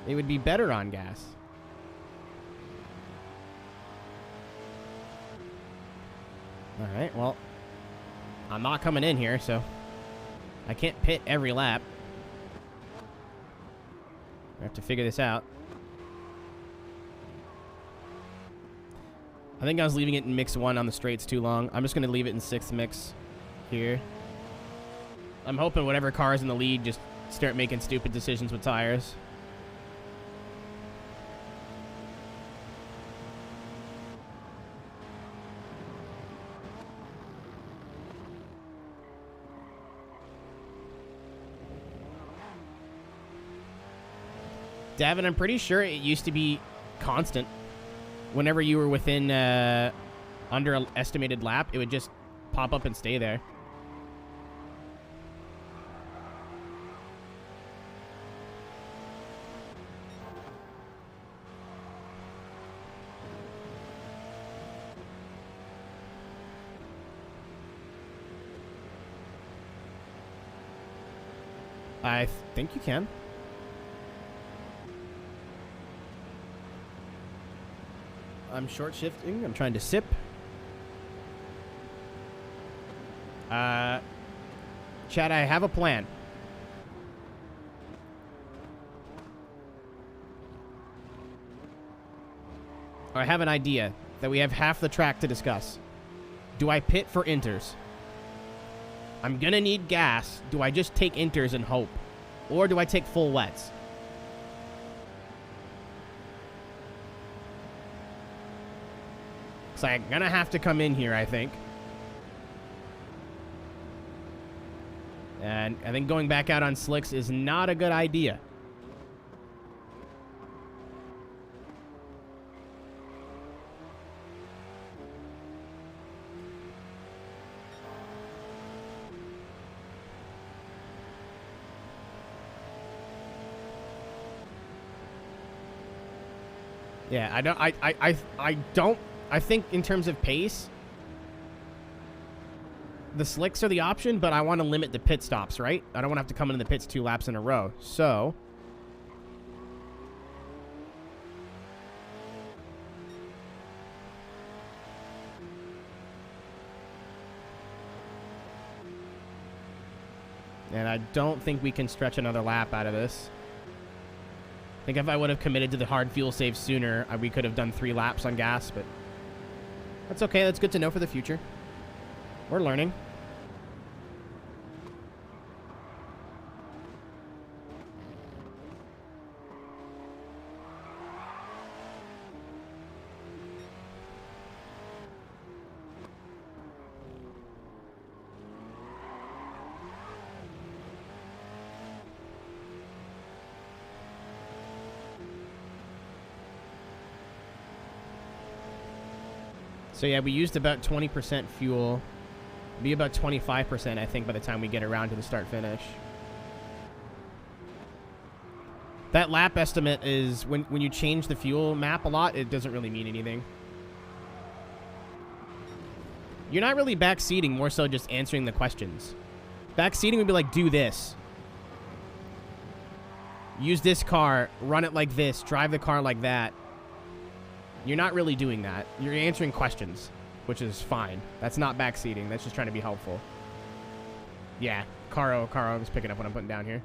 It would be better on gas. Alright, well, I'm not coming in here, so I can't pit every lap. I have to figure this out. I think I was leaving it in mix 1 on the straights too long. I'm just going to leave it in 6th mix here. I'm hoping whatever car is in the lead just start making stupid decisions with tires. Davin, I'm pretty sure it used to be constant. Whenever you were within under an estimated lap, it would just pop up and stay there. I think you can. I'm short shifting. I'm trying to sip. Chad, I have a plan. Or I have an idea that we have half the track to discuss. Do I pit for inters? I'm gonna need gas. Do I just take inters and hope? Or do I take full wets? So I'm gonna have to come in here, I think. And I think going back out on slicks is not a good idea. Yeah, I think in terms of pace, the slicks are the option, but I want to limit the pit stops, right? I don't want to have to come into the pits 2 laps in a row. So and I don't think we can stretch another lap out of this. I think if I would have committed to the hard fuel save sooner, we could have done 3 laps on gas, but that's okay. That's good to know for the future. We're learning. So yeah, we used about 20% fuel. Be about 25%, I think, by the time we get around to the start-finish. That lap estimate is, when you change the fuel map a lot, it doesn't really mean anything. You're not really backseating, more so just answering the questions. Backseating would be like, do this. Use this car, run it like this, drive the car like that. You're not really doing that. You're answering questions, which is fine. That's not backseating. That's just trying to be helpful. Yeah, Caro is picking up what I'm putting down here.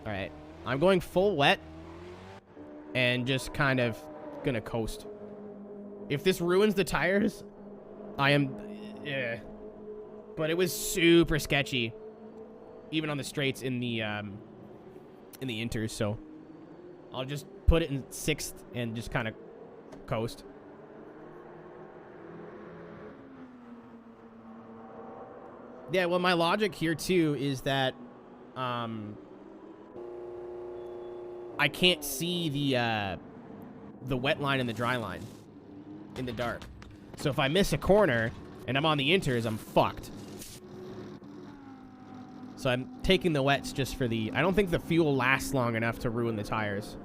All right. I'm going full wet and just kind of going to coast. If this ruins the tires, I am... But it was super sketchy, even on the straights in the inters, so I'll just put it in 6th and just kind of coast. Yeah, well, my logic here too is that I can't see the wet line and the dry line in the dark. So if I miss a corner and I'm on the inters, I'm fucked. So I'm taking the wets just for the... I don't think the fuel lasts long enough to ruin the tires.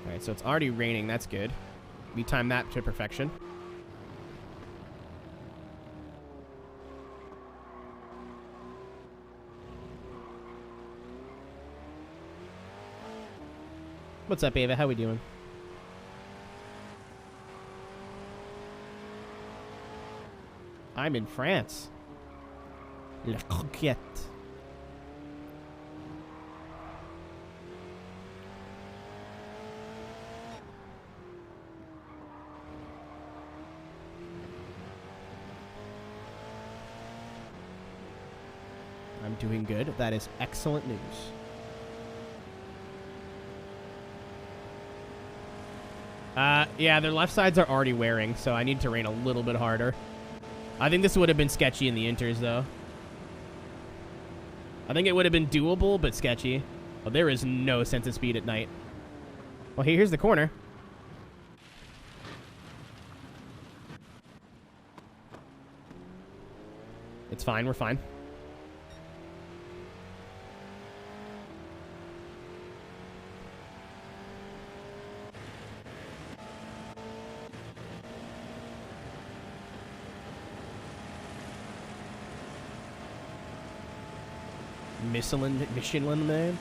Alright, so it's already raining. That's good. We timed that to perfection. What's up, Ava? How we doing? I'm in France. La croquette. I'm doing good. That is excellent news. Yeah, their left sides are already wearing, so I need to rain a little bit harder. I think this would have been sketchy in the inters, though. I think it would have been doable, but sketchy. Oh, there is no sense of speed at night. Well, here's the corner. It's fine. We're fine. Michelin man.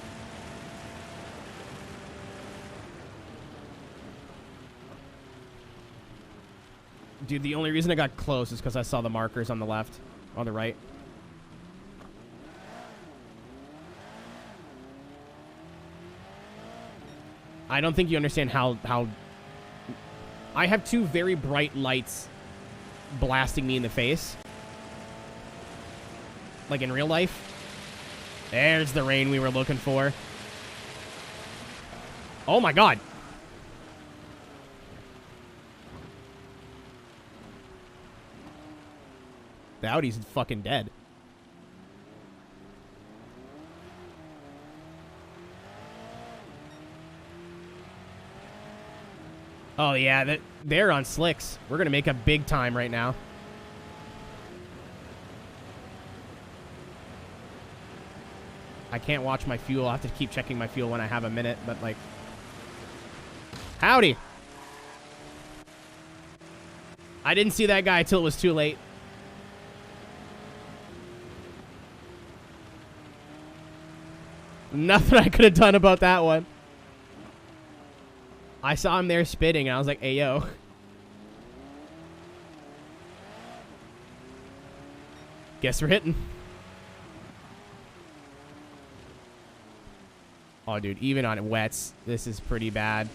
Dude, the only reason I got close is because I saw the markers on the left, on the right. I don't think you understand how I have two very bright lights blasting me in the face. Like in real life. There's the rain we were looking for. Oh my god. The Audi's fucking dead. Oh yeah, they're on slicks. We're gonna make a big time right now. I can't watch my fuel. I'll have to keep checking my fuel when I have a minute, but like... Howdy! I didn't see that guy till it was too late. Nothing I could have done about that one. I saw him there spitting, and I was like, hey, yo. Guess we're hitting. Oh, dude, even on wets, this is pretty bad.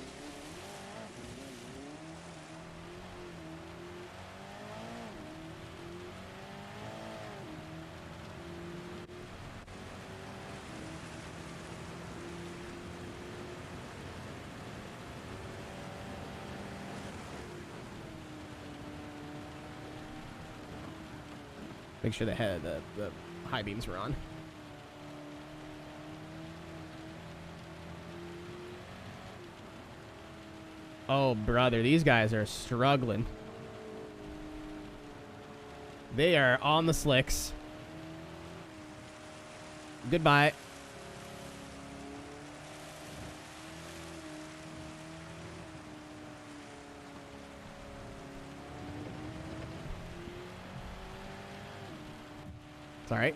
Make sure the high beams were on. Oh, brother, these guys are struggling. They are on the slicks. Goodbye. It's all right.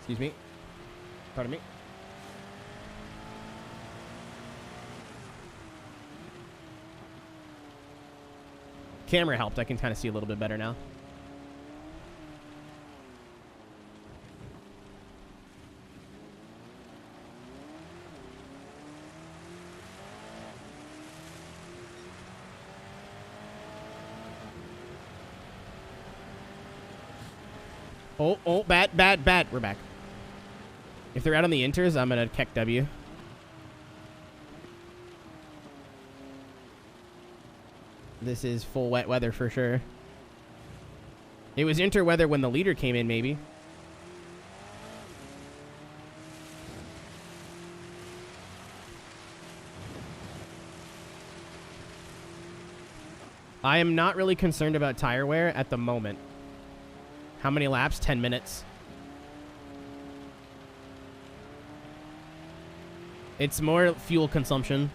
Excuse me. Pardon me. Camera helped. I can kind of see a little bit better now. Oh, bad. We're back. If they're out on the inters, I'm going to keck W. This is full wet weather for sure. It was interweather when the leader came in, maybe. I am not really concerned about tire wear at the moment. How many laps? 10 minutes. It's more fuel consumption.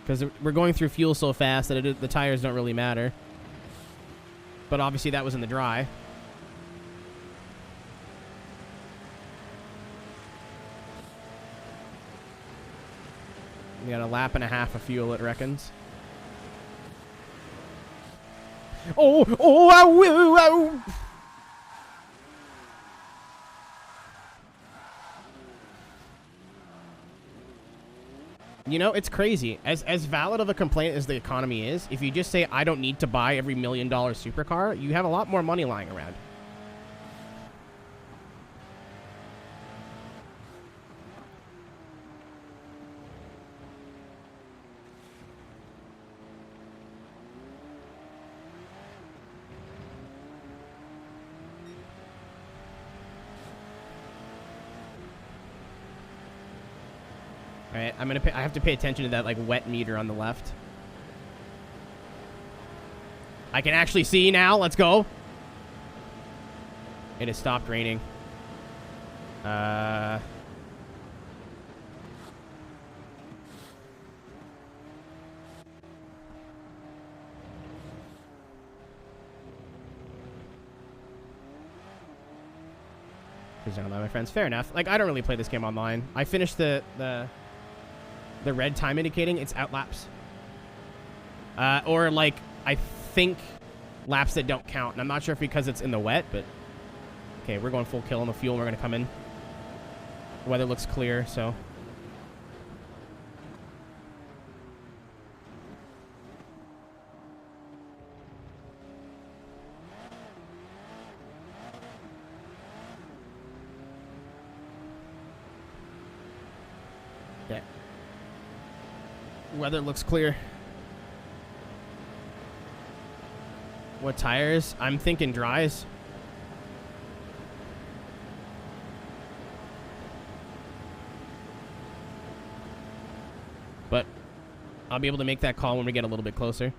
Because we're going through fuel so fast that the tires don't really matter. But obviously that was in the dry. We got a lap and a half of fuel, it reckons. Oh, ow. You know, it's crazy. As valid of a complaint as the economy is, if you just say, I don't need to buy every $1 million supercar, you have a lot more money lying around. All right, I have to pay attention to that like wet meter on the left. I can actually see now. Let's go. It has stopped raining. Cruising online, my friends. Fair enough. Like, I don't really play this game online. I finished the red time indicating it's out laps. Or like, I think laps that don't count. And I'm not sure if because it's in the wet, but okay, we're going full kill on the fuel. We're going to come in. The weather looks clear, so. Yeah. Weather looks clear. What tires? I'm thinking dries. But I'll be able to make that call when we get a little bit closer.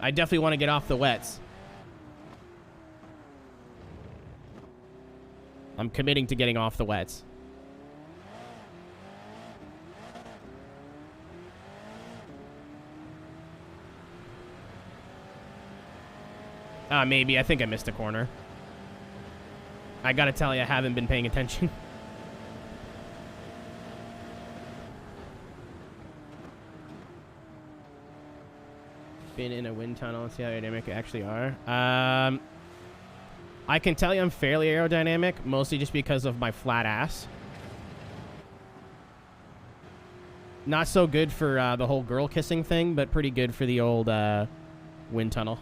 I definitely want to get off the wets. I'm committing to getting off the wets. Maybe. I think I missed a corner. I gotta tell you, I haven't been paying attention. Been in a wind tunnel. Let's see how aerodynamic you actually are. I can tell you I'm fairly aerodynamic, mostly just because of my flat ass. Not so good for the whole girl kissing thing, but pretty good for the old wind tunnel.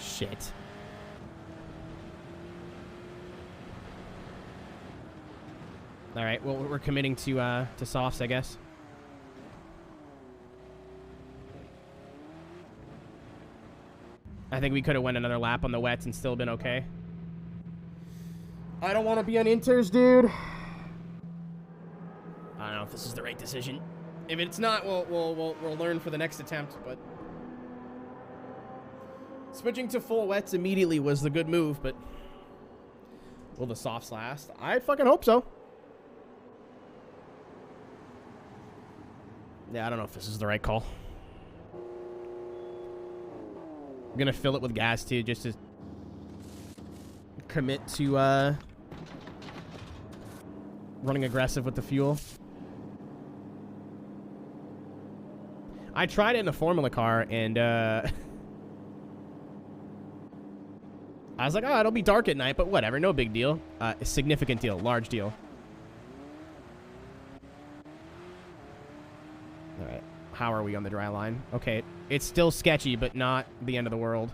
Shit. All right, well, we're committing to softs, I guess. I think we could have went another lap on the wets and still been okay. I don't want to be on inters, dude. I don't know if this is the right decision. If it's not, we'll learn for the next attempt, but switching to full wets immediately was the good move, but will the softs last? I fucking hope so. Yeah, I don't know if this is the right call. I'm gonna fill it with gas too, just to commit to running aggressive with the fuel. I tried it in a Formula car, and I was like, oh, it'll be dark at night, but whatever, no big deal. A significant deal, large deal. All right, How are we on the dry line? Okay, it's still sketchy, but not the end of the world.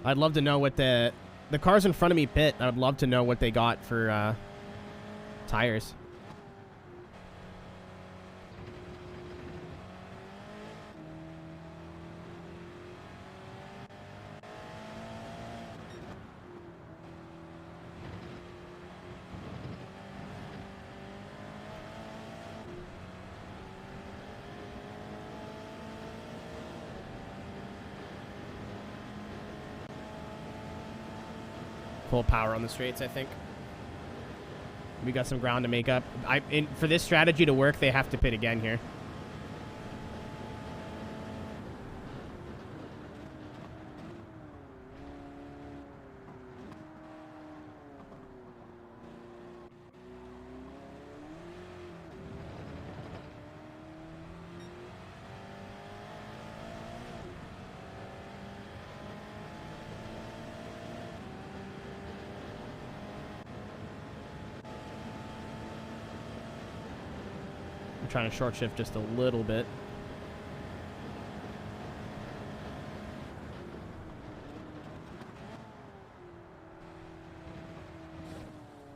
I'd love to know what the cars in front of me pit. I'd love to know what they got for tires. Full power on the straights, I think. We got some ground to make up. For this strategy to work, they have to pit again here. Trying to short shift just a little bit.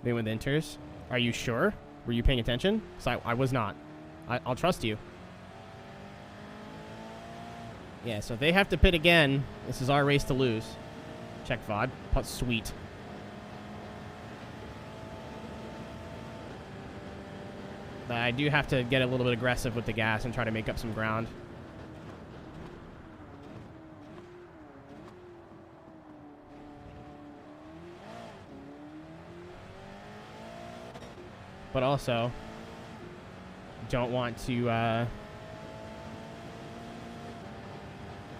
They went inters. Are you sure? Were you paying attention? Because I was not. I'll trust you. Yeah, so if they have to pit again, this is our race to lose. Check VOD. Sweet. I do have to get a little bit aggressive with the gas and try to make up some ground. But also, don't want to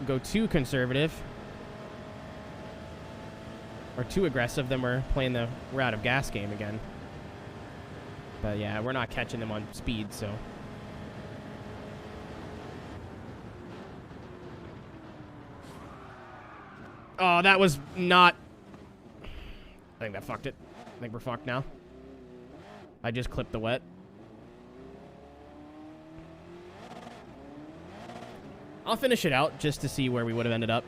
go too conservative or too aggressive, then we're out of gas game again. But yeah, we're not catching them on speed, so. Oh, that was not. I think that fucked it. I think we're fucked now. I just clipped the wet. I'll finish it out just to see where we would have ended up.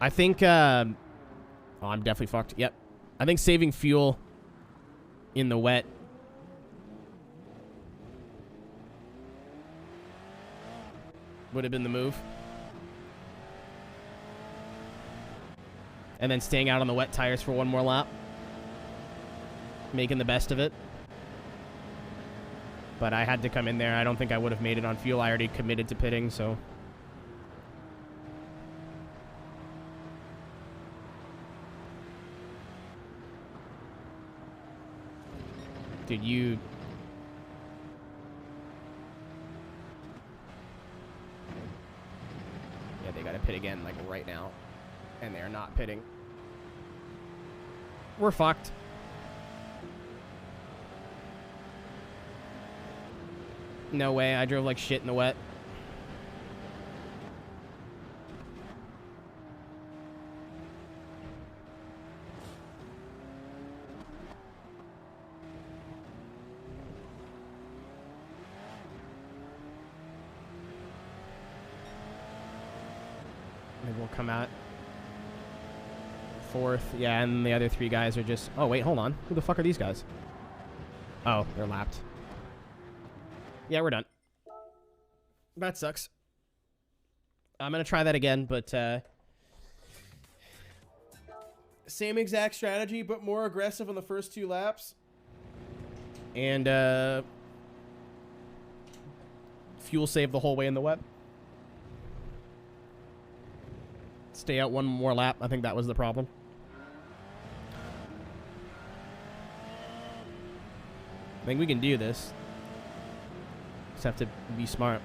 I think, oh, I'm definitely fucked. Yep. I think saving fuel in the wet would have been the move. And then staying out on the wet tires for one more lap. Making the best of it. But I had to come in there. I don't think I would have made it on fuel. I already committed to pitting, so. Dude, you... Yeah, they gotta pit again, like, right now. And they're not pitting. We're fucked. No way, I drove like shit in the wet. Maybe we'll come out fourth. Yeah, and the other three guys are just... Oh, wait, hold on. Who the fuck are these guys? Oh, they're lapped. Yeah, we're done. That sucks. I'm going to try that again, but... same exact strategy, but more aggressive on the first two laps. And, fuel save the whole way in the wet. Stay out one more lap. I think that was the problem. I think we can do this. Just have to be smart.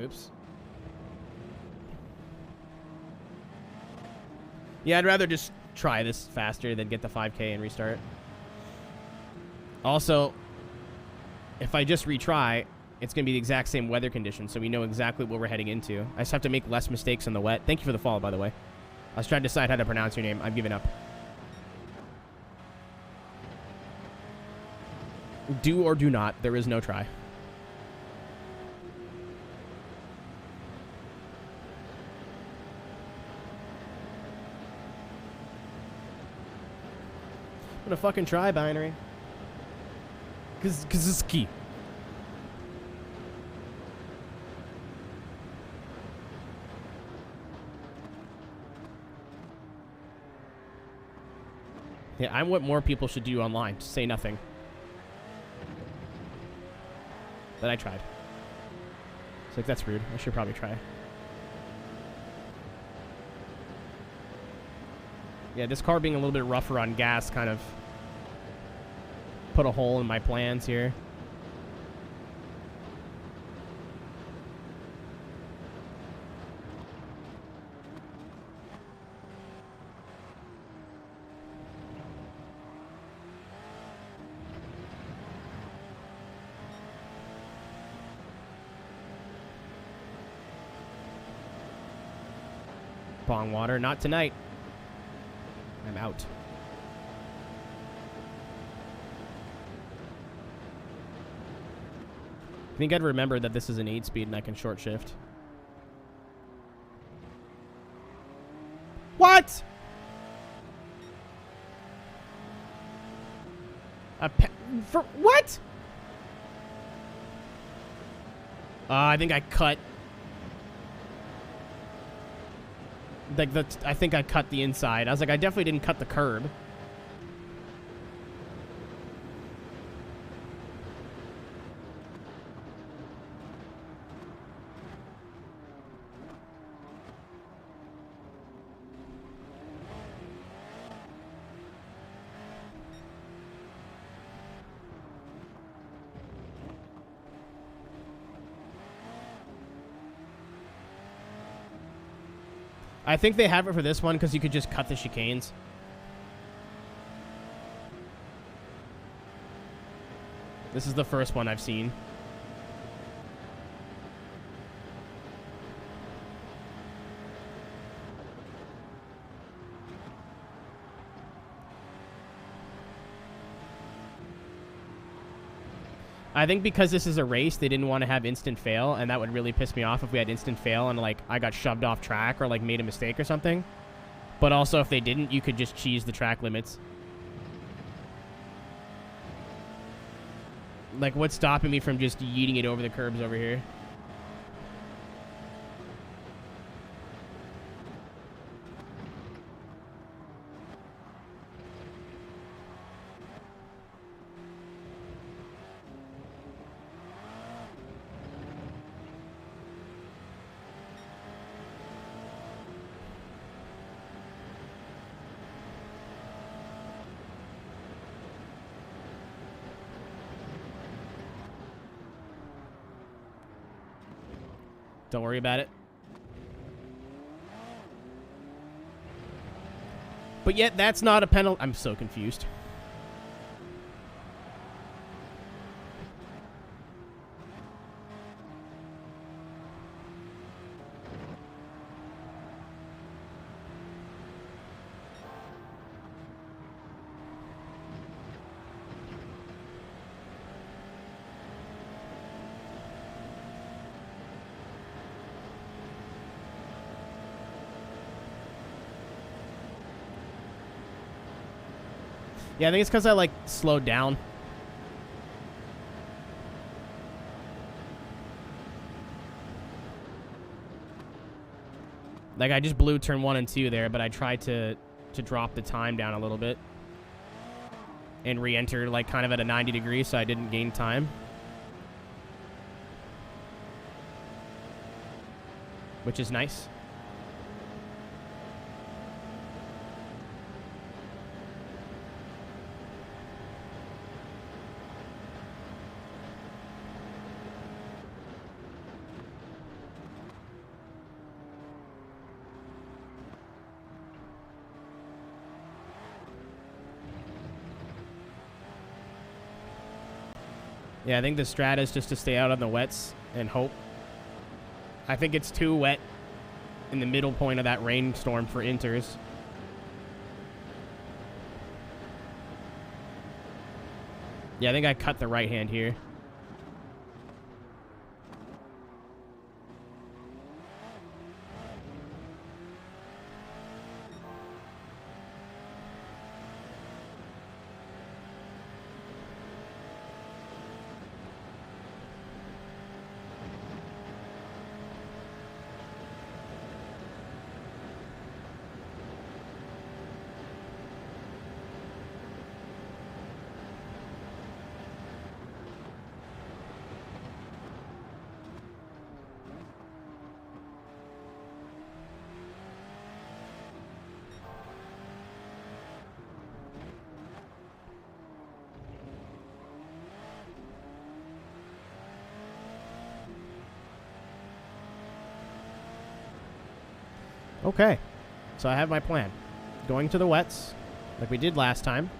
Oops. Yeah, I'd rather just try this faster than get the 5K and restart. Also, if I just retry, it's going to be the exact same weather conditions, so we know exactly what we're heading into. I just have to make less mistakes in the wet. Thank you for the follow, by the way. I was trying to decide how to pronounce your name. I've given up. Do or do not. There is no try. I'm gonna fucking try, binary. Cause it's key. Yeah, I'm what more people should do online. Just say nothing. But I tried. It's like, that's rude. I should probably try. Yeah, this car being a little bit rougher on gas kind of put a hole in my plans here. Bong water, not tonight. I'm out. I think I'd remember that this is an 8-speed and I can short shift. What? For what? I think I cut. Like I think I cut the inside. I was like, I definitely didn't cut the curb. I think they have it for this one because you could just cut the chicanes. This is the first one I've seen. I think because this is a race, they didn't want to have instant fail, and that would really piss me off if we had instant fail and, like, I got shoved off track or, like, made a mistake or something. But also, if they didn't, you could just cheese the track limits. Like, what's stopping me from just yeeting it over the curbs over here? Don't worry about it. But yet, that's not a penalty. I'm so confused. Yeah, I think it's because I, like, slowed down. Like, I just blew turn 1 and 2 there, but I tried to drop the time down a little bit. And re-enter, like, kind of at a 90 degree, so I didn't gain time. Which is nice. Yeah, I think the strat is just to stay out on the wets and hope. I think it's too wet in the middle point of that rainstorm for inters. Yeah, I think I cut the right hand here. Okay, so I have my plan. Going to the wets, like we did last time.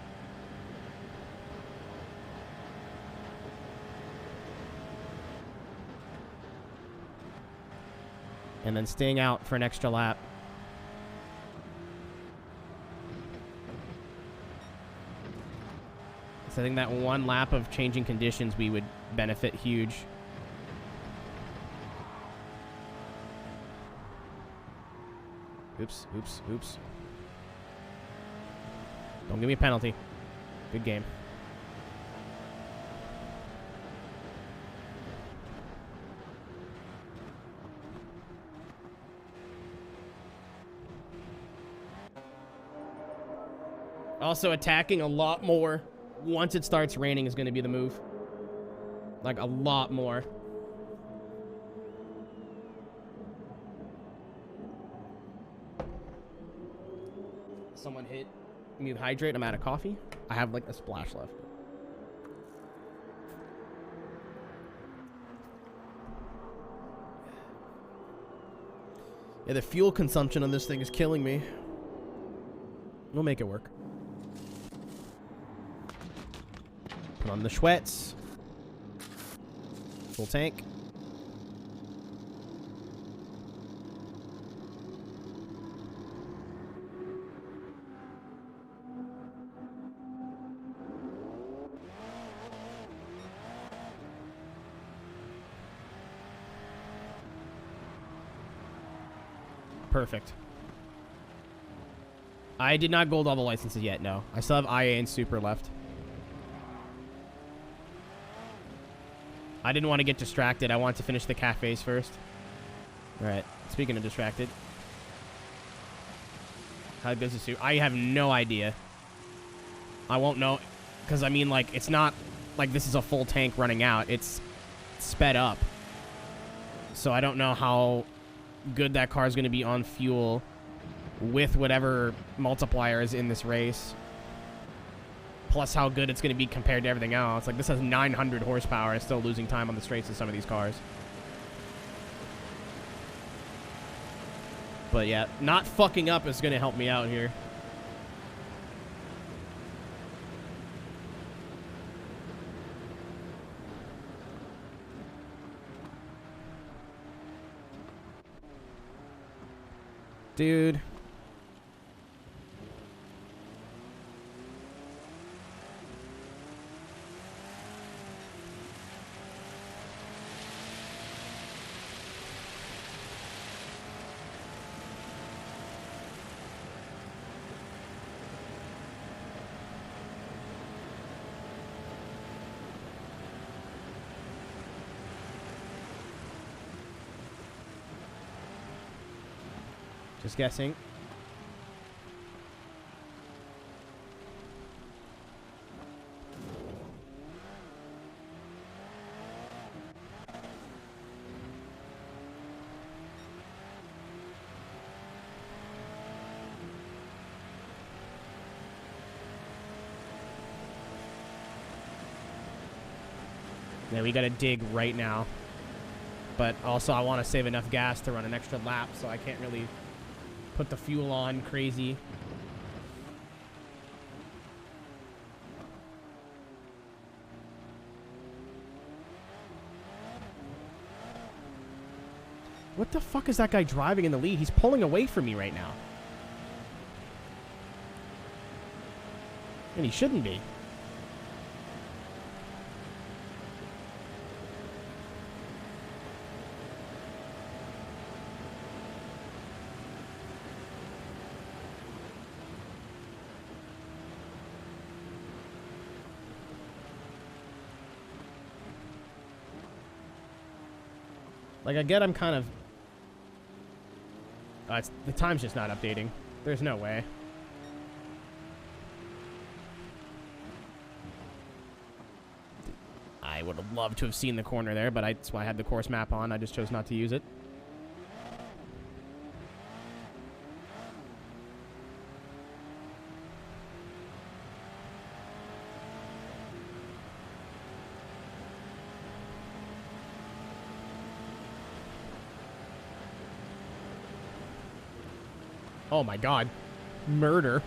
And then staying out for an extra lap. So I think that one lap of changing conditions, we would benefit huge. Oops, oops, oops. Don't give me a penalty. Good game. Also, attacking a lot more once it starts raining is going to be the move. Like, a lot more. Someone hit mute hydrate. I'm out of coffee. I have like a splash left. Yeah, the fuel consumption on this thing is killing me. We'll make it work. Put on the Schwetz. Full tank. Perfect. I did not gold all the licenses yet, no. I still have IA and Super left. I didn't want to get distracted. I wanted to finish the cafes first. Alright, speaking of distracted. How goes the suit? I have no idea. I won't know. Because, I mean, like, it's not like this is a full tank running out. It's sped up. So I don't know how good that car is going to be on fuel with whatever multiplier is in this race, plus how good it's going to be compared to everything else. Like, this has 900 horsepower. It's still losing time on the straights in some of these cars. But yeah, not fucking up is going to help me out here. Dude. Just guessing. Yeah, we gotta dig right now. But also I want to save enough gas to run an extra lap, so I can't really put the fuel on crazy. What the fuck is that guy driving in the lead? He's pulling away from me right now. And he shouldn't be. Like, I get I'm kind of... the time's just not updating. There's no way. I would have loved to have seen the corner there, but that's why I had the course map on. I just chose not to use it. Oh my god. Murder.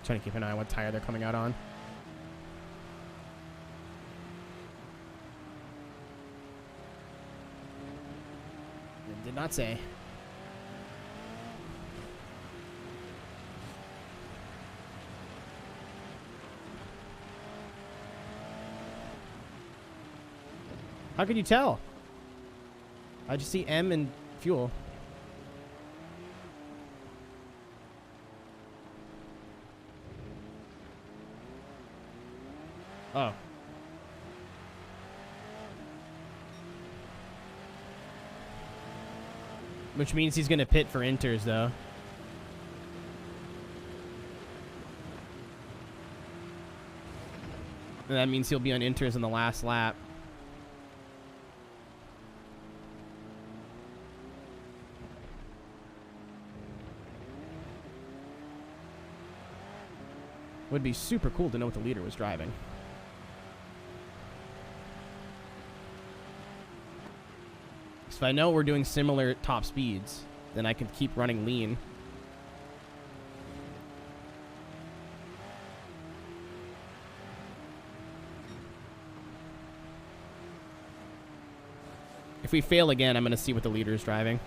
Trying to keep an eye on what tire they're coming out on. It did not say. How could you tell? I just see M and fuel. Oh. Which means he's going to pit for inters, though. And that means he'll be on inters in the last lap. Would be super cool to know what the leader was driving. If I know we're doing similar top speeds, then I can keep running lean. If we fail again, I'm going to see what the leader is driving.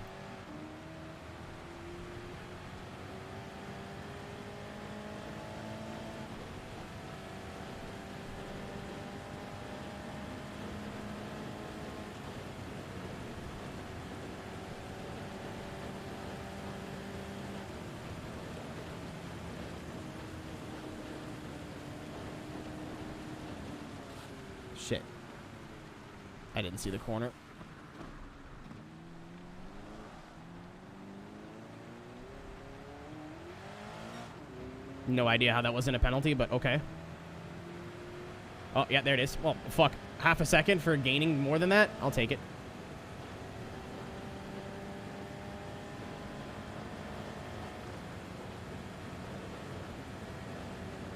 Shit. I didn't see the corner. No idea how that wasn't a penalty, but okay. Oh, yeah, there it is. Well, fuck. Half a second for gaining more than that? I'll take it.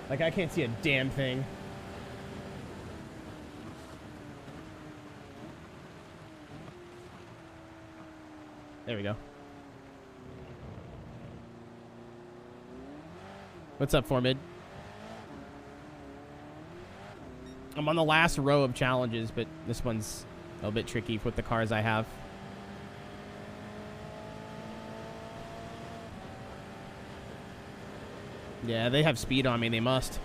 Like, I can't see a damn thing. There we go. What's up, Formid? I'm on the last row of challenges, but this one's a bit tricky with the cars I have. Yeah, they have speed on me. They must.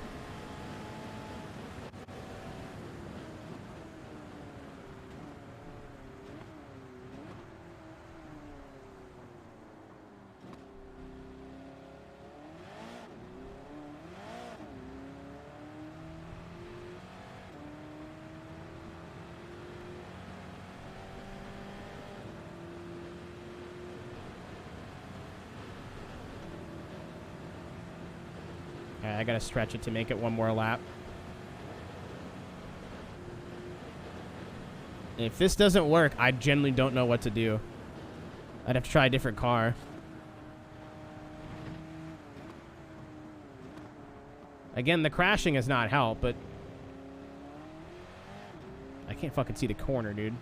I gotta stretch it to make it one more lap. If this doesn't work, I genuinely don't know what to do. I'd have to try a different car. Again, the crashing has not helped, but I can't fucking see the corner, dude.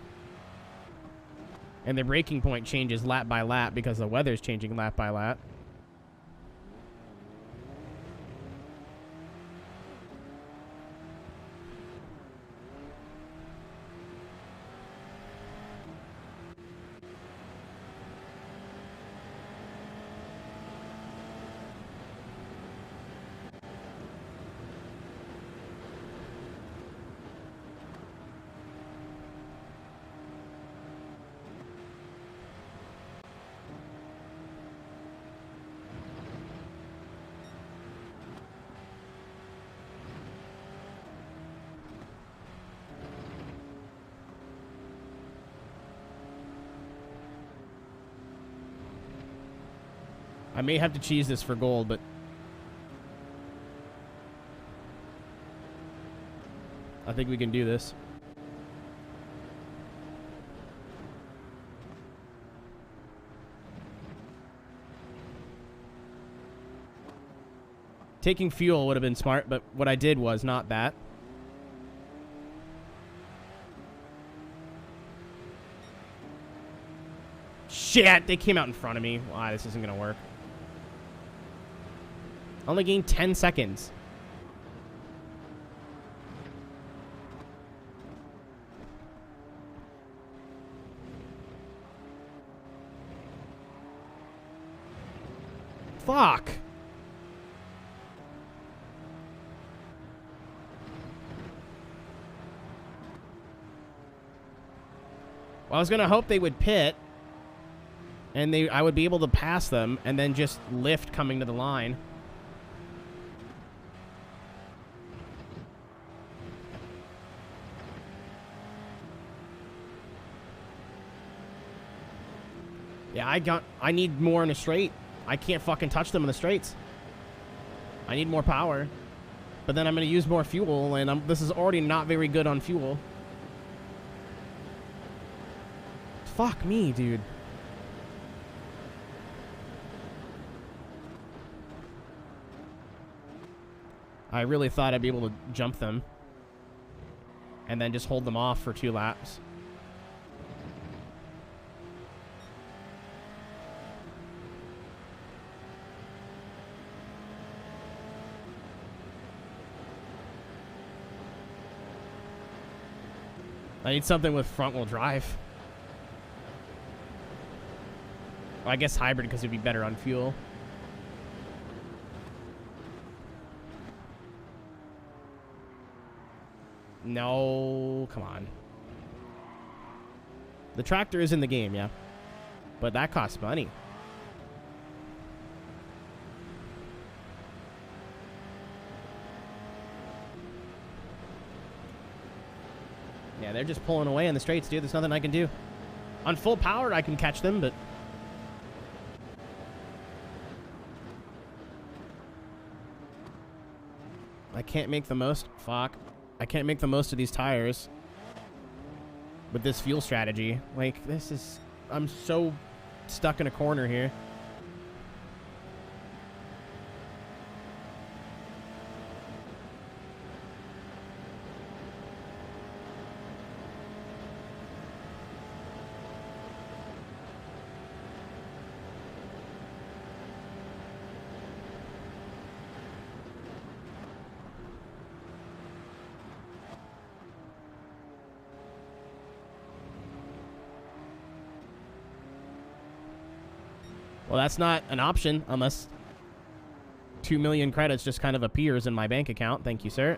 And the braking point changes lap by lap because the weather's changing lap by lap. I may have to cheese this for gold, but I think we can do this. Taking fuel would have been smart, but what I did was not that. Shit, they came out in front of me. Wow, this isn't gonna work. Only gained 10 seconds. Fuck. Well, I was gonna hope they would pit, and I would be able to pass them, and then just lift coming to the line. Yeah, I need more in a straight. I can't fucking touch them in the straights. I need more power. But then I'm going to use more fuel, and this is already not very good on fuel. Fuck me, dude. I really thought I'd be able to jump them. And then just hold them off for 2 laps. I need something with front-wheel drive. Well, I guess hybrid because it'd be better on fuel. No, come on. The tractor is in the game, yeah. But that costs money. Yeah, they're just pulling away in the straights, dude. There's nothing I can do. On full power, I can catch them, but... I can't make the most... Fuck. I can't make the most of these tires with this fuel strategy. Like, this is... I'm so stuck in a corner here. Well, that's not an option unless 2 million credits just kind of appears in my bank account. Thank you, sir.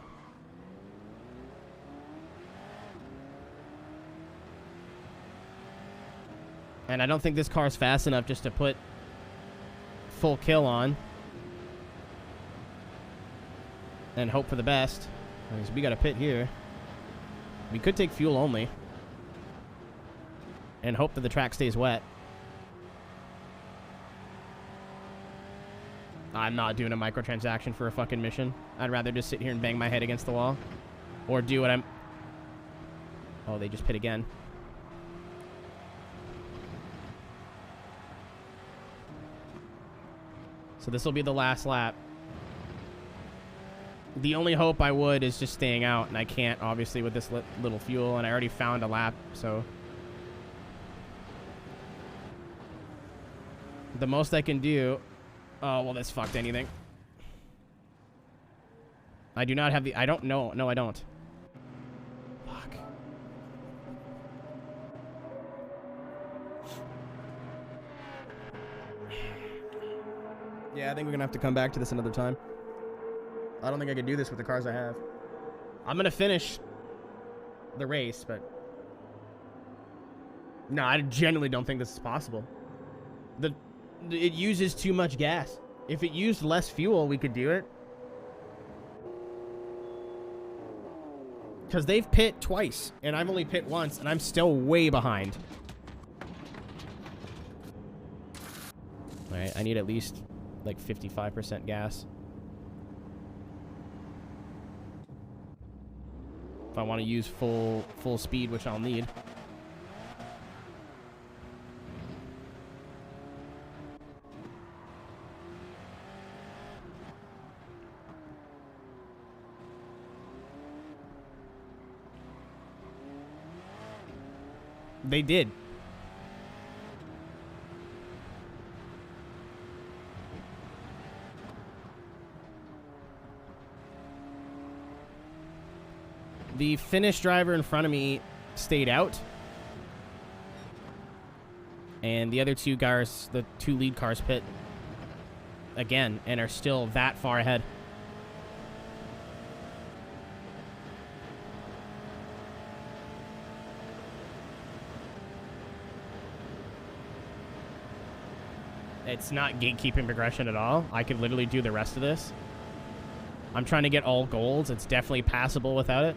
And I don't think this car's fast enough just to put full kill on. And hope for the best. Because we got a pit here. We could take fuel only. And hope that the track stays wet. I'm not doing a microtransaction for a fucking mission. I'd rather just sit here and bang my head against the wall. Or do what I'm... Oh, they just pit again. So this will be the last lap. The only hope I would is just staying out, and I can't, obviously, with this little fuel, and I already found a lap, so... The most I can do... Oh, well, this fucked anything. I do not have the... I don't know. No, I don't. Fuck. Yeah, I think we're gonna have to come back to this another time. I don't think I could do this with the cars I have. I'm gonna finish the race, but... No, I genuinely don't think this is possible. It uses too much gas. If it used less fuel, we could do it. Because they've pit twice, and I've only pit once, and I'm still way behind. Alright, I need at least, like, 55% gas. If I want to use full speed, which I'll need. They did. The Finnish driver in front of me stayed out. And the other two cars, the two lead cars, pit again and are still that far ahead. It's not gatekeeping progression at all. I could literally do the rest of this. I'm trying to get all golds. It's definitely passable without it.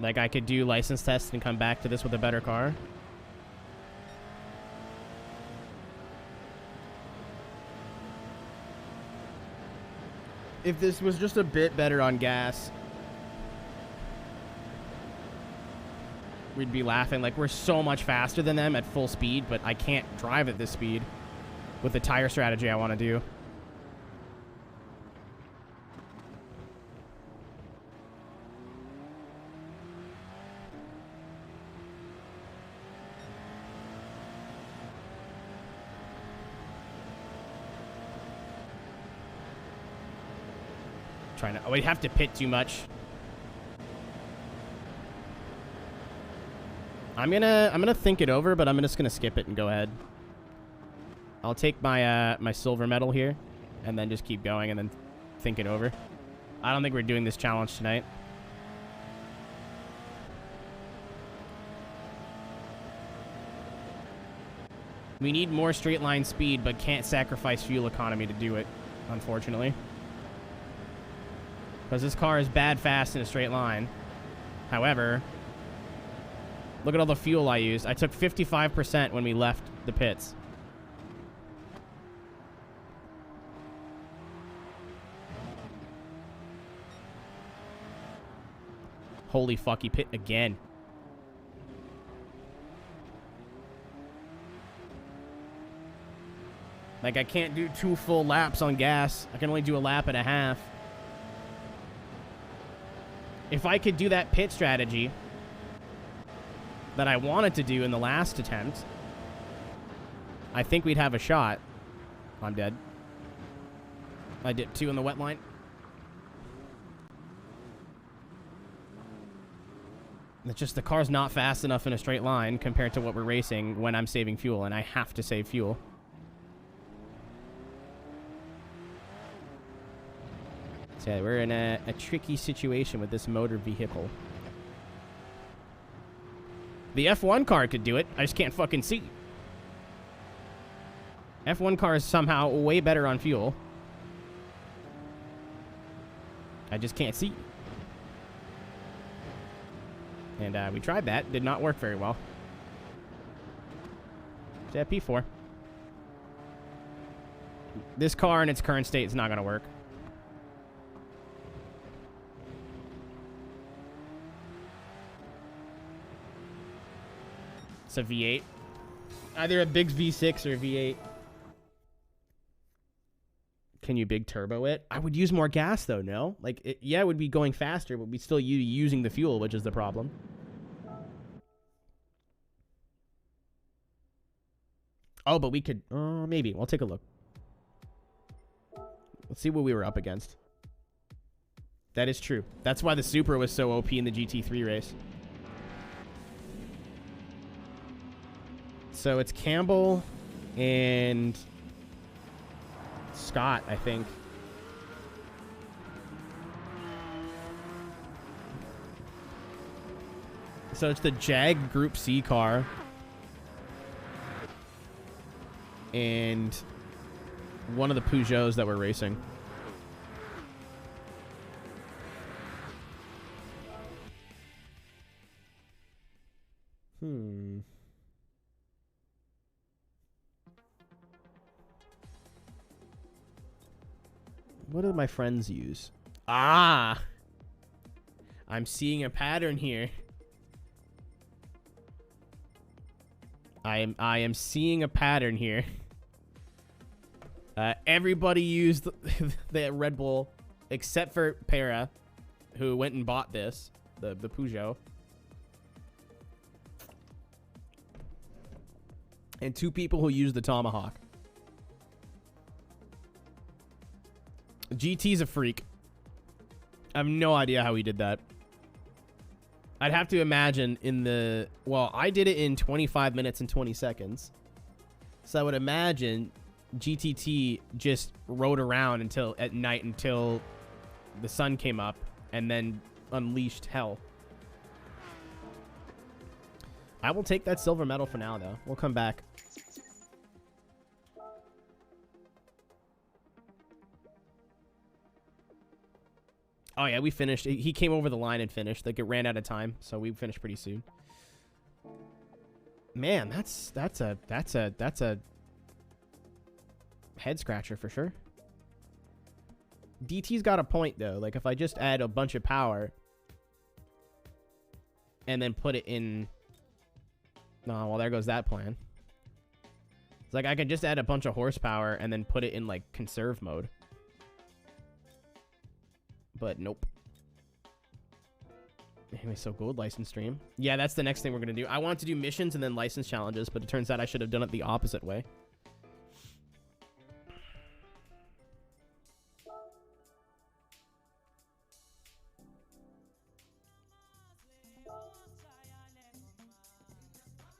Like, I could do license tests and come back to this with a better car. If this was just a bit better on gas, we'd be laughing. Like, we're so much faster than them at full speed, but I can't drive at this speed with the tire strategy I want to do. Trying to... Oh, we'd have to pit too much. I'm gonna think it over, but I'm just gonna skip it and go ahead. I'll take my my silver medal here, and then just keep going and then think it over. I don't think we're doing this challenge tonight. We need more straight line speed, but can't sacrifice fuel economy to do it, unfortunately. Because this car is bad fast in a straight line. However, look at all the fuel I used. I took 55% when we left the pits. Holy fuck, he pit again. Like, I can't do 2 full laps on gas. I can only do a lap and a half. If I could do that pit strategy that I wanted to do in the last attempt, I think we'd have a shot. I'm dead. I did 2 in the wet line. It's just the car's not fast enough in a straight line compared to what we're racing when I'm saving fuel, and I have to save fuel. So yeah, we're in a tricky situation with this motor vehicle. The F1 car could do it. I just can't fucking see. F1 car is somehow way better on fuel. I just can't see. And we tried that. Did not work very well. So yeah, P4. This car in its current state is not going to work. It's a V8. Either a big V6 or a V8. Can you big turbo it? I would use more gas though, no? Like, yeah, it would be going faster, but we'd still using the fuel, which is the problem. Oh, but we could, maybe. We'll take a look. Let's see what we were up against. That is true. That's why the Supra was so OP in the GT3 race. So it's Campbell and Scott, I think. So it's the Jag Group C car. And one of the Peugeots that we're racing. What do my friends use? Ah! I'm seeing a pattern here. I am seeing a pattern here. Everybody used the Red Bull except for Para, who went and bought this, the Peugeot. And 2 people who used the Tomahawk. GT's a freak. I have no idea how he did that. I'd have to imagine in the... Well, I did it in 25 minutes and 20 seconds. So I would imagine GTT just rode around until at night until the sun came up and then unleashed hell. I will take that silver medal for now, though. We'll come back. Oh yeah, we finished. He came over the line and finished. Like, it ran out of time, so we finished pretty soon. Man, that's a head scratcher for sure. DT's got a point though. Like, if I just add a bunch of power and then put it in... No, well, there goes that plan. It's like I could just add a bunch of horsepower and then put it in like conserve mode. But nope. Anyway, so gold license stream. Yeah, that's the next thing we're going to do. I want to do missions and then license challenges, but it turns out I should have done it the opposite way.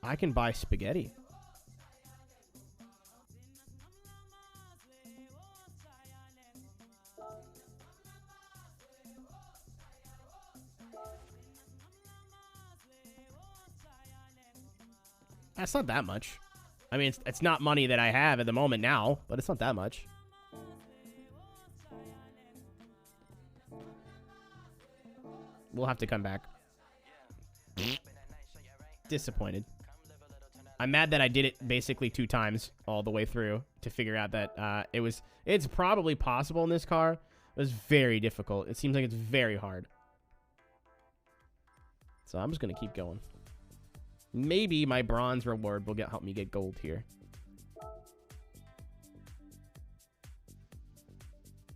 I can buy spaghetti. That's not that much. I mean, it's not money that I have at the moment now, but it's not that much. We'll have to come back. Disappointed. I'm mad that I did it basically 2 times all the way through to figure out that it's probably possible in this car. It was very difficult. It seems like it's very hard. So I'm just going to keep going. Maybe my bronze reward will help me get gold here.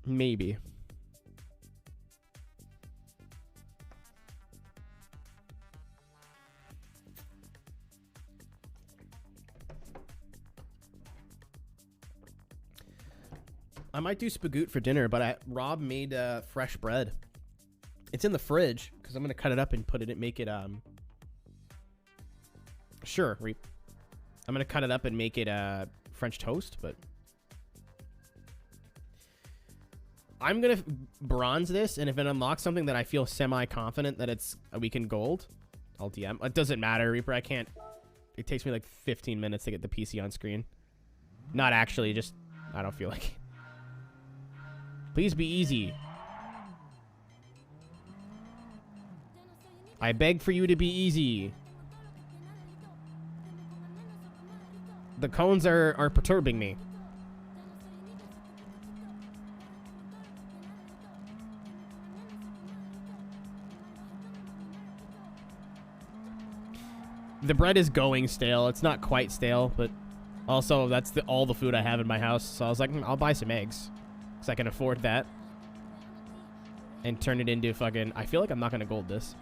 Maybe. I might do spagoot for dinner, but Rob made fresh bread. It's in the fridge because I'm gonna cut it up and put it. Make it Sure, Reap. I'm gonna cut it up and make it French toast, but I'm gonna bronze this, and if it unlocks something that I feel semi-confident that it's a weekend gold, I'll DM. It doesn't matter, Reaper. I can't. It takes me like 15 minutes to get the PC on screen. Not actually, just I don't feel like it. Please be easy. I beg for you to be easy. The cones are perturbing me. The bread is going stale. It's not quite stale, but also that's all the food I have in my house. So I was like, I'll buy some eggs because I can afford that and turn it into fucking... I feel like I'm not going to gold this.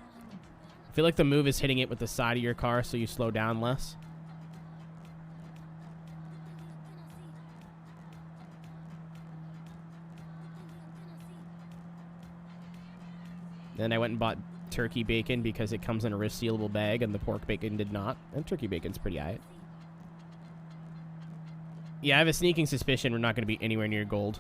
I feel like the move is hitting it with the side of your car so you slow down less. Then I went and bought turkey bacon because it comes in a resealable bag and the pork bacon did not. And turkey bacon's pretty aight. Yeah, I have a sneaking suspicion we're not going to be anywhere near gold.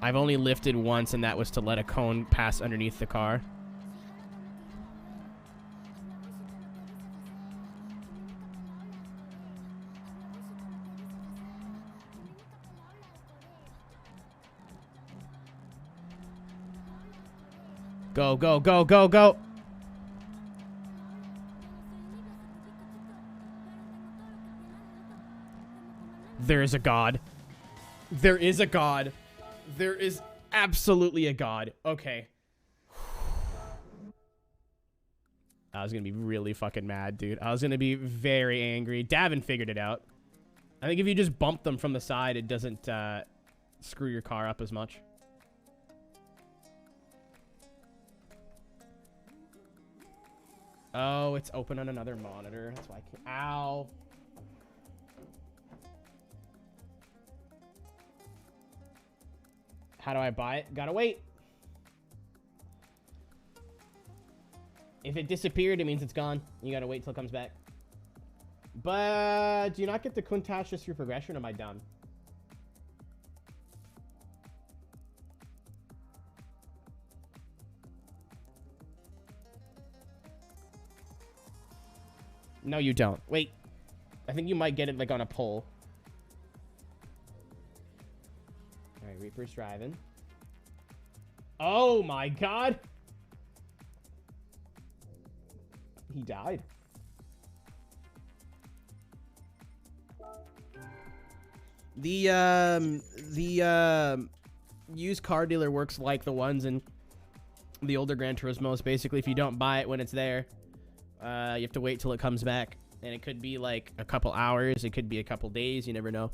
I've only lifted once, and that was to let a cone pass underneath the car. Go, go, go, go, go. There is a God. There is a God. There is absolutely a God. Okay. I was going to be really fucking mad, dude. I was going to be very angry. Davin figured it out. I think if you just bump them from the side, it doesn't screw your car up as much. Oh, it's open on another monitor. That's why I can't. Ow. How do I buy it? Gotta wait. If it disappeared, it means it's gone. You gotta wait till it comes back. But do you not get the Countach just through progression? Or am I done? No, you don't. Wait. I think you might get it like on a pull. Alright, Reaper's driving. Oh my god! He died. The used car dealer works like the ones in the older Gran Turismos. Basically, if you don't buy it when it's there, you have to wait till it comes back. And it could be like a couple hours. It could be a couple days. You never know.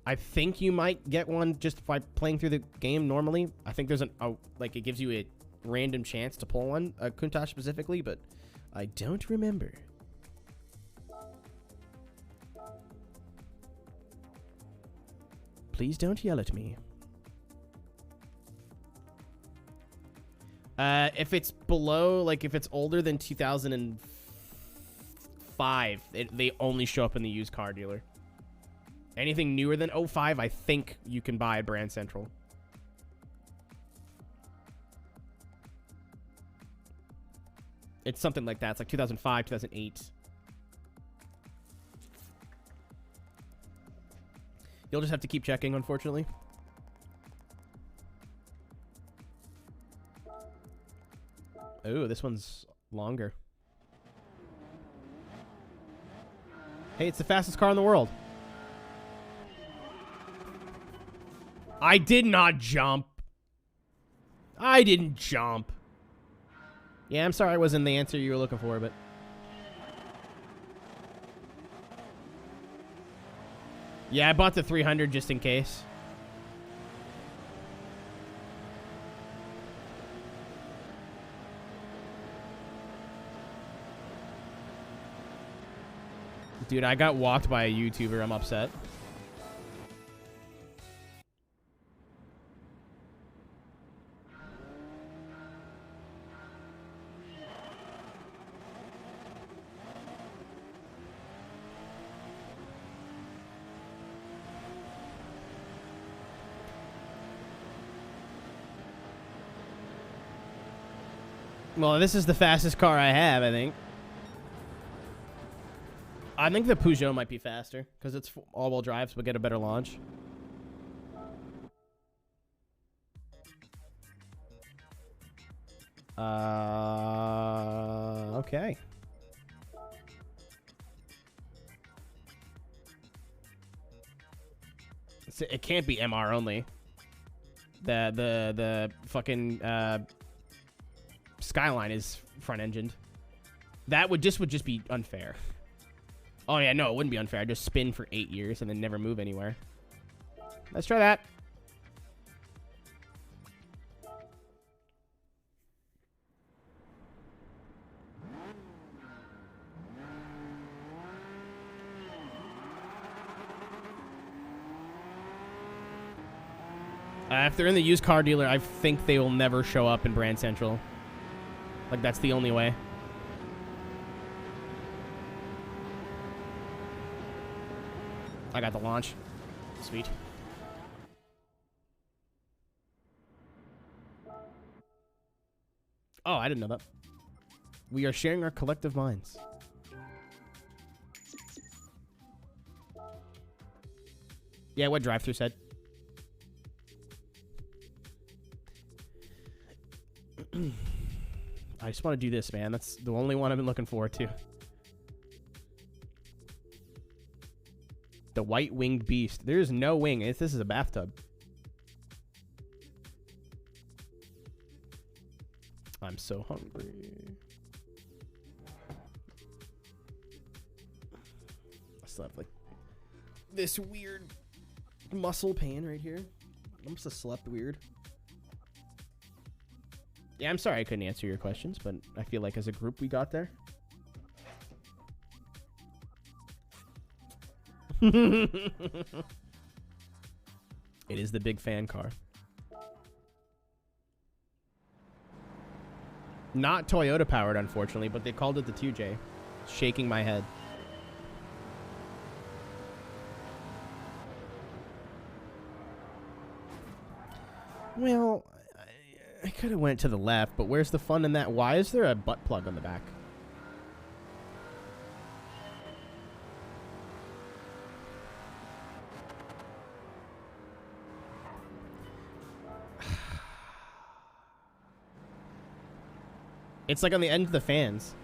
I think you might get one just by playing through the game normally. I think there's like it gives you a random chance to pull one, a Countach specifically, but I don't remember. Please don't yell at me. If it's below, like if it's older than 2005, they only show up in the used car dealer. Anything newer than 05, I think you can buy at Brand Central. It's something like that. It's like 2005, 2008. You'll just have to keep checking, unfortunately. Ooh, this one's longer. Hey, it's the fastest car in the world. I did not jump. I didn't jump. Yeah, I'm sorry I wasn't the answer you were looking for, but... Yeah, I bought the 300 just in case. Dude, I got walked by a YouTuber. I'm upset. Well, this is the fastest car I have, I think. I think the Peugeot might be faster because it's all-wheel drive, so we'll get a better launch. Okay. It can't be MR only. The fucking Skyline is front engined. That would just be unfair. Oh yeah, no, it wouldn't be unfair. I'd just spin for 8 years and then never move anywhere. Let's try that. If they're in the used car dealer, I think they will never show up in Brand Central. Like, that's the only way. I got the launch. Sweet. Oh, I didn't know that. We are sharing our collective minds. Yeah, what drive-thru said. I just want to do this, man. That's the only one I've been looking forward to. The white-winged beast. There's no wing. This is a bathtub. I'm so hungry. I still have, like, this weird muscle pain right here. I must have slept weird. Yeah, I'm sorry I couldn't answer your questions, but I feel like as a group we got there. It is the big fan car. Not Toyota powered, unfortunately, but they called it the 2J. Shaking my head. Well, I could have went to the left, but where's the fun in that? Why is there a butt plug on the back? It's like on the end of the fans.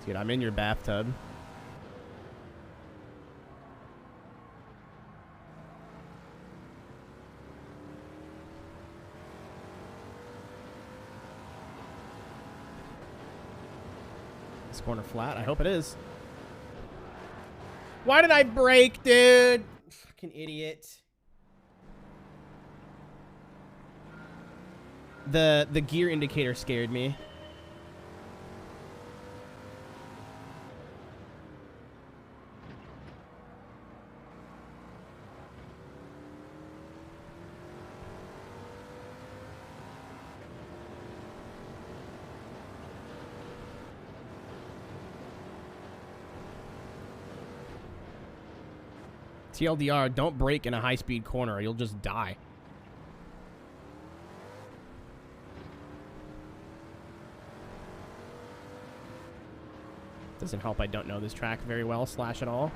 Dude, I'm in your bathtub. This corner flat? I hope it is. Why did I brake, dude? Fucking idiot. The gear indicator scared me. TLDR, don't brake in a high-speed corner or you'll just die. Doesn't help I don't know this track very well, slash at all.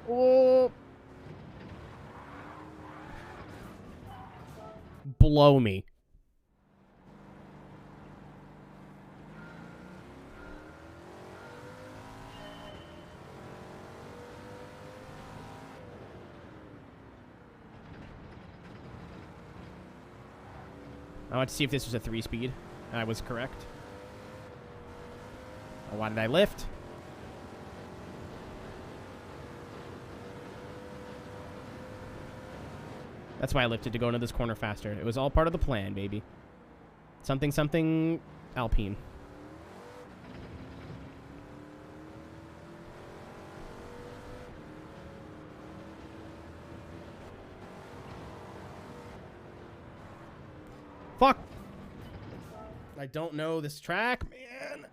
Oh. Blow me. I want to see if this was a 3-speed. I was correct. Oh, why did I lift? That's why I lifted, to go into this corner faster. It was all part of the plan, baby. Something, something Alpine. Fuck! I don't know this track, man.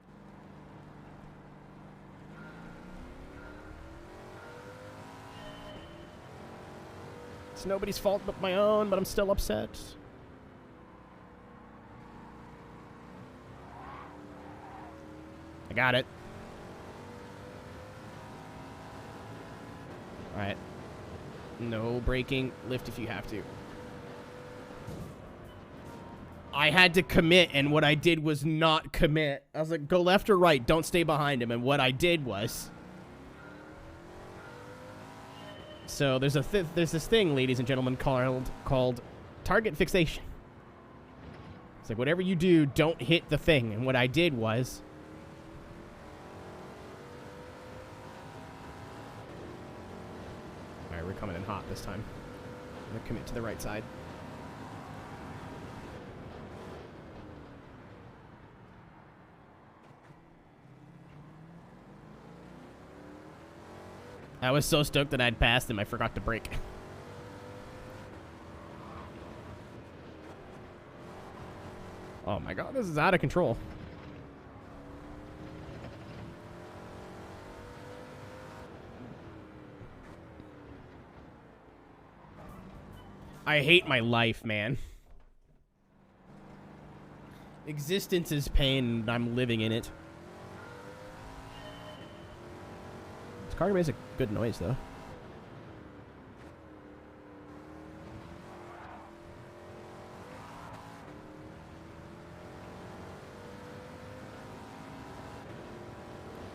It's nobody's fault but my own, but I'm still upset. I got it. Alright. No braking. Lift if you have to. I had to commit, and what I did was not commit. I was like, go left or right. Don't stay behind him. And what I did was... So there's this thing, ladies and gentlemen, called target fixation. It's like whatever you do, don't hit the thing. And what I did was, all right, we're coming in hot this time. I'm gonna commit to the right side. I was so stoked that I'd passed him, I forgot to brake. Oh my god, this is out of control. I hate my life, man. Existence is pain, and I'm living in it. This car makes a good noise, though.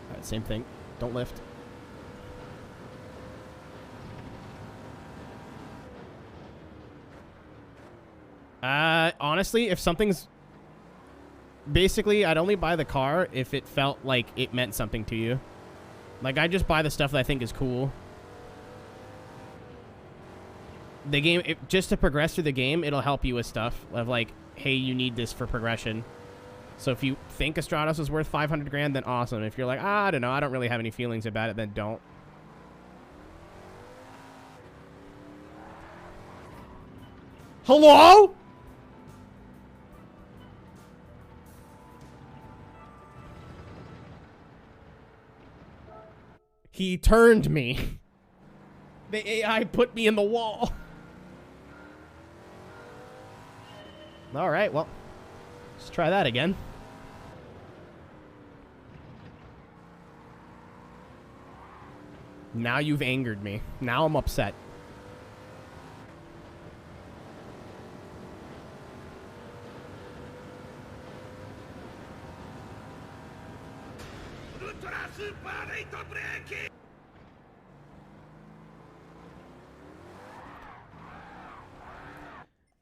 Alright, same thing. Don't lift. Honestly, if something's... Basically, I'd only buy the car if it felt like it meant something to you. Like, I just buy the stuff that I think is cool. The game, just to progress through the game, it'll help you with stuff of like, hey, you need this for progression. So if you think a Stratos is worth 500 grand, then awesome. If you're like, I don't know, I don't really have any feelings about it, then don't. Hello? He turned me. The AI put me in the wall. All right, well, let's try that again. Now you've angered me. Now I'm upset.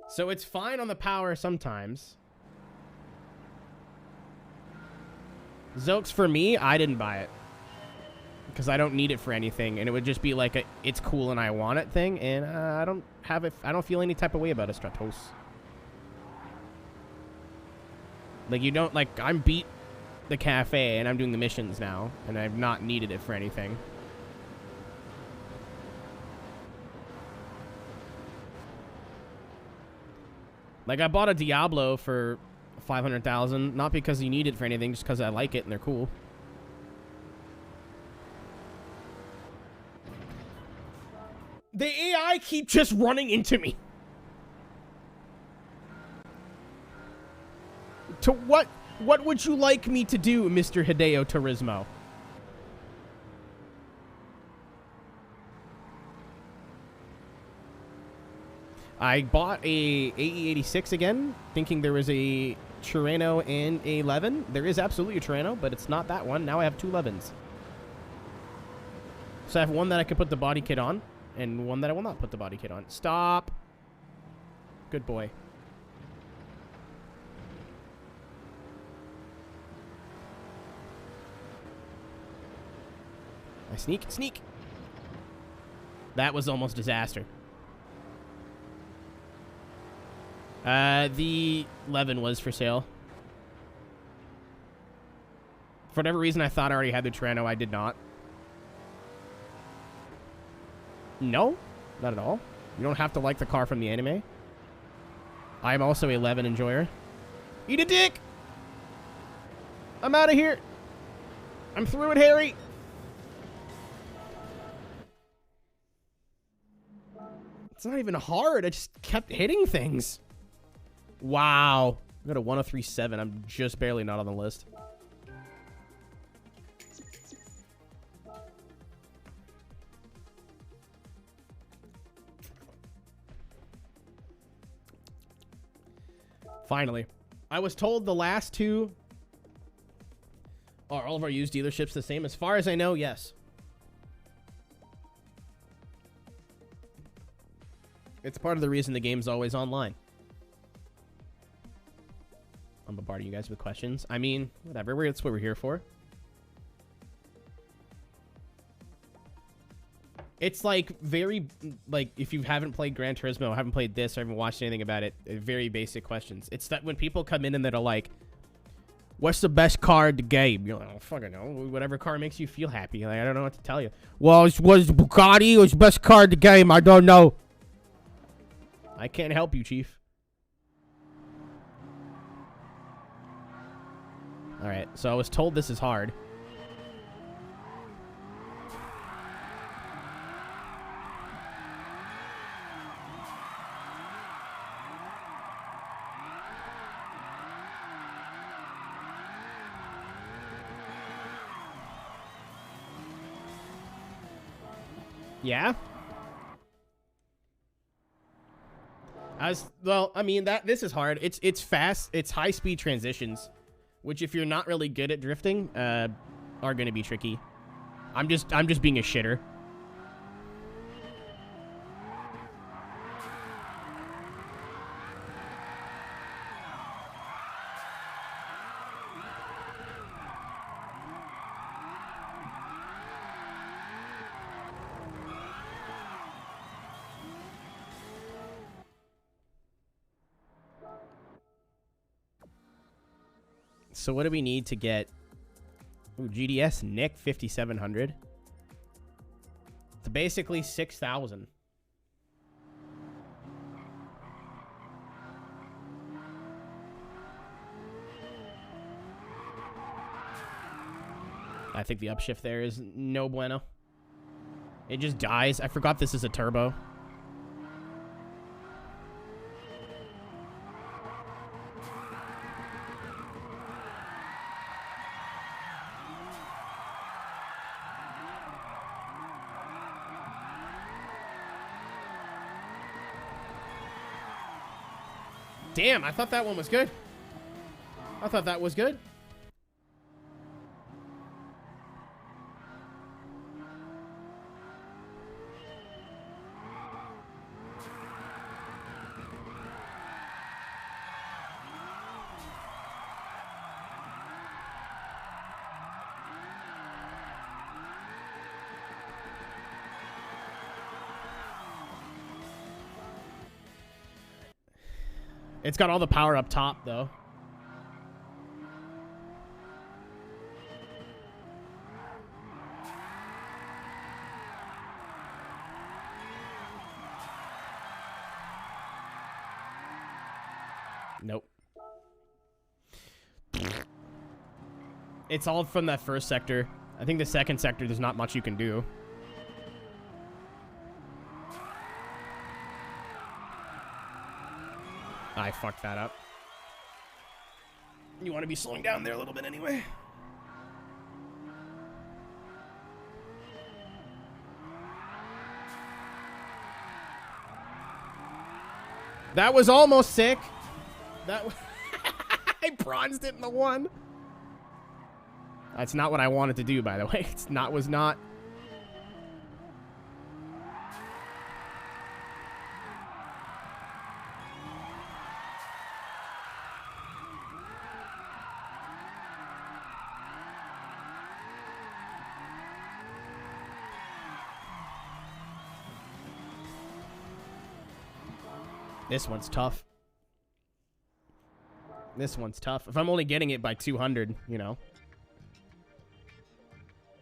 So it's fine on the power sometimes. Zokes, for me, I didn't buy it. Because I don't need it for anything. And it would just be like a, it's cool and I want it thing. And I don't have it. I don't feel any type of way about a Stratos. Like, you don't, like, I'm beat the cafe and I'm doing the missions now. And I've not needed it for anything. Like, I bought a Diablo for 500,000, not because you need it for anything, just because I like it and they're cool. The AI keep just running into me. To what would you like me to do, Mr. Hideo Turismo? I bought a AE86 again, thinking there was a Tirreno and a 11. There is absolutely a Tirreno, but it's not that one. Now I have two 11s. So I have one that I can put the body kit on, and one that I will not put the body kit on. Stop. Good boy. I sneak. That was almost disaster. The 11 was for sale. For whatever reason, I thought I already had the Tirreno. I did not. No, not at all. You don't have to like the car from the anime. I'm also a 11 enjoyer. Eat a dick! I'm out of here. I'm through it, Harry. It's not even hard. I just kept hitting things. Wow. I got a 1037. I'm just barely not on the list. Finally. I was told the last two are all of our used dealerships the same. As far as I know, yes. It's part of the reason the game's always online. I'm bombarding you guys with questions. I mean, whatever. That's what we're here for. It's like very, like, if you haven't played Gran Turismo, haven't played this, or haven't watched anything about it, very basic questions. It's that when people come in and they're like, what's the best car in the game? You're like, oh, fucking know. Whatever car makes you feel happy. Like, I don't know what to tell you. Well, was the Bugatti was the best car in the game? I don't know. I can't help you, Chief. All right, so I was told this is hard. Yeah? Well, I mean, this is hard. It's fast. It's high-speed transitions, which if you're not really good at drifting, are going to be tricky. I'm just being a shitter. So what do we need to get? Ooh, GDS Nick 5700. So basically 6,000. I think the upshift there is no bueno. It just dies. I forgot this is a turbo. Damn, I thought that one was good. I thought that was good. It's got all the power up top, though. Nope. It's all from that first sector. I think the second sector, there's not much you can do. I fucked that up. You want to be slowing down there a little bit anyway. That was almost sick. That I bronzed it in the one. That's not what I wanted to do, by the way. Was not. This one's tough. This one's tough. If I'm only getting it by 200, you know.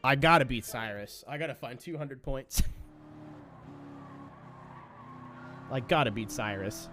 I gotta beat Cyrus. I gotta find 200 points. I gotta beat Cyrus.